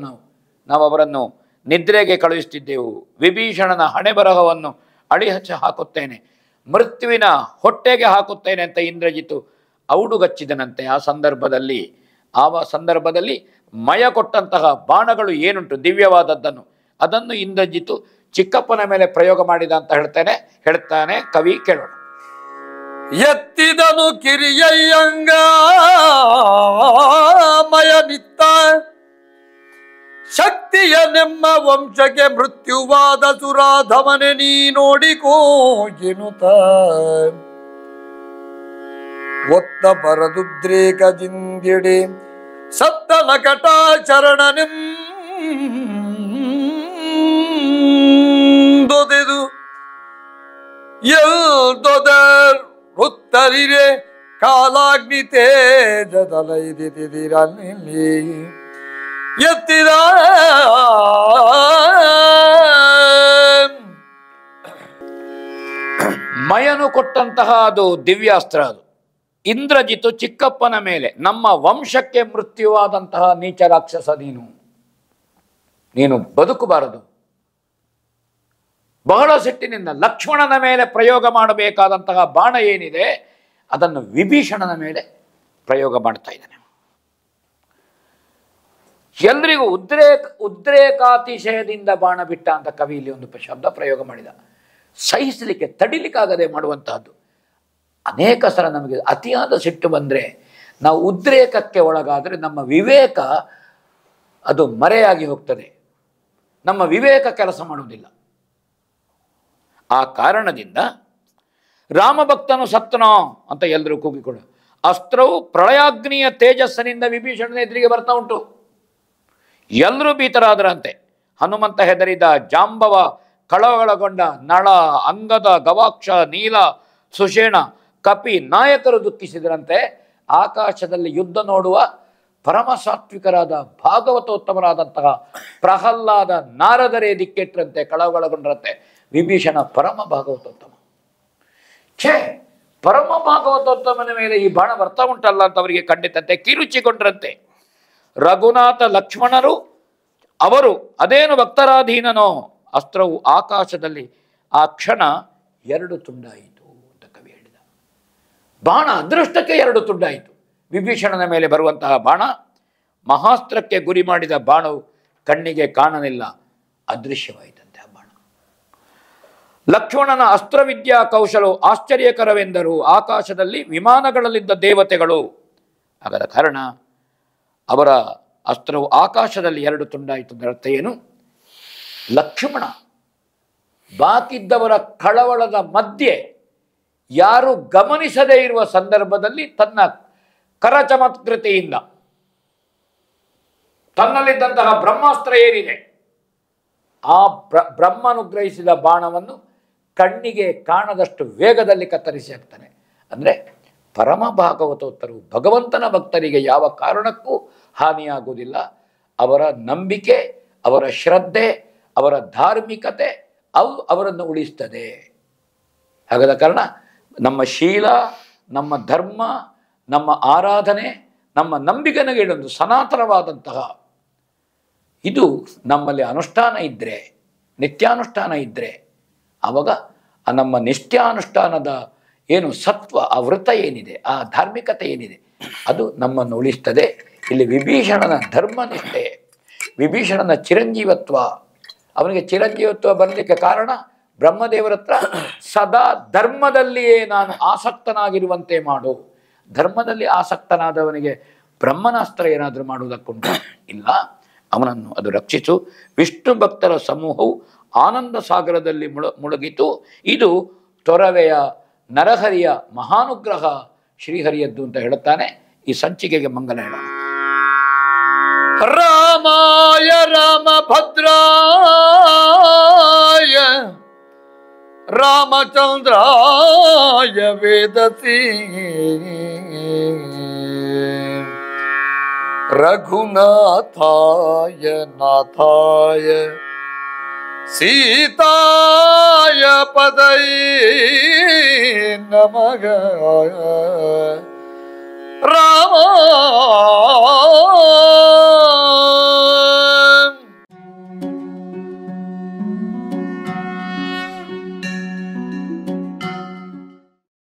ನಾವು ಅವರನ್ನು ನಿದ್ರೆಗೆ ಕಳುಹಿಸ್ತಿದ್ದೆವು. ವಿಭೀಷಣನ ಹಣೆ ಬರಹವನ್ನು ಅಳಿಹಚ್ಚಿ ಹಾಕುತ್ತೇನೆ, ಮೃತ್ಯುವಿನ ಹೊಟ್ಟೆಗೆ ಹಾಕುತ್ತೇನೆ ಅಂತ ಇಂದ್ರಜಿತು ಔಡುಗಚ್ಚಿದನಂತೆ. ಆ ಸಂದರ್ಭದಲ್ಲಿ ಮಯ ಕೊಟ್ಟಂತಹ ಬಾಣಗಳು ಏನುಂಟು ದಿವ್ಯವಾದದ್ದನ್ನು ಅದನ್ನು ಇಂದ್ರಜಿತು ಚಿಕ್ಕಪ್ಪನ ಮೇಲೆ ಪ್ರಯೋಗ ಮಾಡಿದ ಅಂತ ಹೇಳ್ತಾನೆ ಕವಿ. ಕೇಳೋಣ. ಎತ್ತಿದನು ಕಿರಿಯಯ್ಯಂಗ ಮಯ ನಿತ್ತ ಶಕ್ತಿಯ ನೆಮ್ಮ ವಂಶಕ್ಕೆ ಮೃತ್ಯುವಾದ ಸುರಾಧಮನೆ ನೀ ನೋಡಿಕೋ ಎನ್ನುತ್ತ ಒತ್ತ ಬರದುದ್ರೇಕದಿಂದಿಡೆ ಸತ್ತನ ಕಟಾಚರಣನೆಂದೊದೆದು ಎಲ್ದೊದರ್ ಉತ್ತರಿರೆ ಕಾಲಾಗ್ನಿ ತೇಜದಲೈದಿರಲಿ ಎತ್ತಿದ ಮಯನು ಕೊಟ್ಟಂತಹ ಅದು ದಿವ್ಯಾಸ್ತ್ರ. ಅದು ಇಂದ್ರಜಿತು ಚಿಕ್ಕಪ್ಪನ ಮೇಲೆ ನಮ್ಮ ವಂಶಕ್ಕೆ ಮೃತ್ಯುವಾದಂತಹ ನೀಚ ರಾಕ್ಷಸ ನೀನು ಬದುಕಬಾರದು. ಬಹಳ ಸಿಟ್ಟಿನಿಂದ ಲಕ್ಷ್ಮಣನ ಮೇಲೆ ಪ್ರಯೋಗ ಮಾಡಬೇಕಾದಂತಹ ಬಾಣ ಏನಿದೆ ಅದನ್ನು ವಿಭೀಷಣನ ಮೇಲೆ ಪ್ರಯೋಗ ಮಾಡ್ತಾ ಇದ್ದಾನೆ. ಎಲ್ರಿಗೂ ಉದ್ರೇಕಾತಿಶಯದಿಂದ ಬಾಣ ಬಿಟ್ಟ ಅಂತ ಕವಿ ಇಲ್ಲಿ ಒಂದು ಶಬ್ದ ಪ್ರಯೋಗ ಮಾಡಿದ. ಸಹಿಸಲಿಕ್ಕೆ ತಡಿಲಿಕ್ಕಾಗದೆ ಮಾಡುವಂತಹದ್ದು. ಅನೇಕ ಸಲ ನಮಗೆ ಅತಿಯಾದ ಸಿಟ್ಟು ಬಂದರೆ, ನಾವು ಉದ್ರೇಕಕ್ಕೆ ಒಳಗಾದರೆ ನಮ್ಮ ವಿವೇಕ ಅದು ಮರೆಯಾಗಿ ಹೋಗ್ತದೆ. ನಮ್ಮ ವಿವೇಕ ಕೆಲಸ ಮಾಡುವುದಿಲ್ಲ. ಆ ಕಾರಣದಿಂದ ರಾಮಭಕ್ತನು ಸತ್ತನೋ ಅಂತ ಎಲ್ಲರೂ ಕೂಗಿಕೊಂಡು, ಅಸ್ತ್ರವು ಪ್ರಳಯಾಗ್ನಿಯ ತೇಜಸ್ಸಿನಿಂದ ವಿಭೀಷಣನ ಎದುರಿಗೆ ಬರ್ತಾ ಉಂಟು. ಎಲ್ಲರೂ ಭೀತರಾದರಂತೆ. ಹನುಮಂತ ಹೆದರಿದ, ಜಾಂಬವ ಕಳವಳಗೊಂಡ, ನಳ, ಅಂಗದ, ಗವಾಕ್ಷ, ನೀಲ, ಸುಷೇಣ, ಕಪಿ ನಾಯಕರು ದುಃಖಿಸಿದರಂತೆ. ಆಕಾಶದಲ್ಲಿ ಯುದ್ಧ ನೋಡುವ ಪರಮ ಸಾತ್ವಿಕರಾದ ಭಾಗವತೋತ್ತಮರಾದಂತಹ ಪ್ರಹ್ಲಾದ, ನಾರದರೇ ದಿಕ್ಕೆಟ್ಟರಂತೆ, ಕಳವಳಗೊಂಡ್ರಂತೆ. ವಿಭೀಷಣ ಪರಮ ಭಾಗವತೋತ್ತಮ. ಪರಮ ಭಾಗವತೋತ್ತಮನ ಮೇಲೆ ಈ ಬಾಣ ಬರ್ತಾ ಉಂಟಲ್ಲ ಅಂತ ಅವರಿಗೆ ಕಂಡಿತಂತೆ. ಕಿರುಚಿಕೊಂಡ್ರಂತೆ. ರಘುನಾಥ ಲಕ್ಷ್ಮಣರು ಅವರು ಅದೇನು ಭಕ್ತರಾಧೀನನೋ ಅಸ್ತ್ರವು ಆಕಾಶದಲ್ಲಿ ಆ ಕ್ಷಣ ಎರಡು ತುಂಡಾಯಿತು ಅಂತ ಕವಿ ಹೇಳಿದ. ಬಾಣ ಅದೃಷ್ಟಕ್ಕೆ ಎರಡು ತುಂಡಾಯಿತು. ವಿಭೀಷಣನ ಮೇಲೆ ಬರುವಂತಹ ಬಾಣ ಮಹಾಸ್ತ್ರಕ್ಕೆ ಗುರಿ ಮಾಡಿದ ಬಾಣವು ಕಣ್ಣಿಗೆ ಕಾಣಲಿಲ್ಲ, ಅದೃಶ್ಯವಾಯಿತಂತೆ ಆ ಬಾಣ. ಲಕ್ಷ್ಮಣನ ಅಸ್ತ್ರವಿದ್ಯಾ ಕೌಶಲವು ಆಶ್ಚರ್ಯಕರವೆಂದರು ಆಕಾಶದಲ್ಲಿ ವಿಮಾನಗಳಲ್ಲಿದ್ದ ದೇವತೆಗಳು. ಹಾಗಾದ ಕಾರಣ ಅವರ ಅಸ್ತ್ರವು ಆಕಾಶದಲ್ಲಿ ಎರಡು ತುಂಡಾಯಿತು. ಅರ್ಥ ಏನು? ಲಕ್ಷ್ಮಣ ಬಾಕಿದ್ದವರ ಕಳವಳದ ಮಧ್ಯೆ ಯಾರು ಗಮನಿಸದೇ ಇರುವ ಸಂದರ್ಭದಲ್ಲಿ ತನ್ನ ಕರಚಮತ್ಕೃತೆಯಿಂದ ತನ್ನಲ್ಲಿದ್ದಂತಹ ಬ್ರಹ್ಮಾಸ್ತ್ರ ಏನಿದೆ ಆ ಬ್ರಹ್ಮನುಗ್ರಹಿಸಿದ ಬಾಣವನ್ನು ಕಣ್ಣಿಗೆ ಕಾಣದಷ್ಟು ವೇಗದಲ್ಲಿ ಕತ್ತರಿಸಿ ಹಾಕ್ತಾನೆ. ಅಂದರೆ ಪರಮ ಭಾಗವತೋತ್ತರು ಭಗವಂತನ ಭಕ್ತರಿಗೆ ಯಾವ ಕಾರಣಕ್ಕೂ ಹಾನಿಯಾಗುವುದಿಲ್ಲ. ಅವರ ನಂಬಿಕೆ, ಅವರ ಶ್ರದ್ಧೆ, ಅವರ ಧಾರ್ಮಿಕತೆ ಅವರನ್ನು ಉಳಿಸ್ತದೆ. ಹಾಗಾದ ಕಾರಣ ನಮ್ಮ ಶೀಲ, ನಮ್ಮ ಧರ್ಮ, ನಮ್ಮ ಆರಾಧನೆ, ನಮ್ಮ ನಂಬಿಕೆಗೆ ಒಂದು ಸನಾತನವಾದಂತಹ ಇದು ನಮ್ಮಲ್ಲಿ ಅನುಷ್ಠಾನ ಇದ್ದರೆ, ನಿತ್ಯಾನುಷ್ಠಾನ ಇದ್ದರೆ, ಆವಾಗ ನಮ್ಮ ನಿತ್ಯಾನುಷ್ಠಾನದ ಏನು ಸತ್ವ, ಆ ವೃತ ಏನಿದೆ, ಆ ಧಾರ್ಮಿಕತೆ ಏನಿದೆ ಅದು ನಮ್ಮನ್ನು ಉಳಿಸ್ತದೆ. ಇಲ್ಲಿ ವಿಭೀಷಣನ ಧರ್ಮನಿಷ್ಠೆ, ವಿಭೀಷಣನ ಚಿರಂಜೀವತ್ವ, ಅವನಿಗೆ ಚಿರಂಜೀವತ್ವ ಬರಲಿಕ್ಕೆ ಕಾರಣ ಬ್ರಹ್ಮದೇವರ ಹತ್ರ ಸದಾ ಧರ್ಮದಲ್ಲಿಯೇ ನಾನು ಆಸಕ್ತನಾಗಿರುವಂತೆ ಮಾಡು. ಧರ್ಮದಲ್ಲಿ ಆಸಕ್ತನಾದವನಿಗೆ ಬ್ರಹ್ಮನಾಸ್ತ್ರ ಏನಾದರೂ ಮಾಡುವುದಕ್ಕುಂಟ? ಇಲ್ಲ, ಅವನನ್ನು ಅದು ರಕ್ಷಿಸು. ವಿಷ್ಣು ಭಕ್ತರ ಸಮೂಹವು ಆನಂದ ಸಾಗರದಲ್ಲಿ ಮುಳುಗಿತು. ಇದು ತೊರವೆಯ ನರಹರಿಯ ಮಹಾನುಗ್ರಹ ಶ್ರೀಹರಿಯದ್ದು ಅಂತ ಹೇಳುತ್ತಾನೆ. ಈ ಸಂಚಿಕೆಗೆ ಮಂಗಲ ಹೇಳೋಣ. ರಾಮಾಯ ರಾಮಭದ್ರಾಯ ರಾಮಚಂದ್ರಾಯ ವೇದಸಿ ರಘುನಾಥಾಯ ನಾಥಾಯ ಸೀತಾಯ ಪದೈ ನಮಃ ರಾಮಾಯ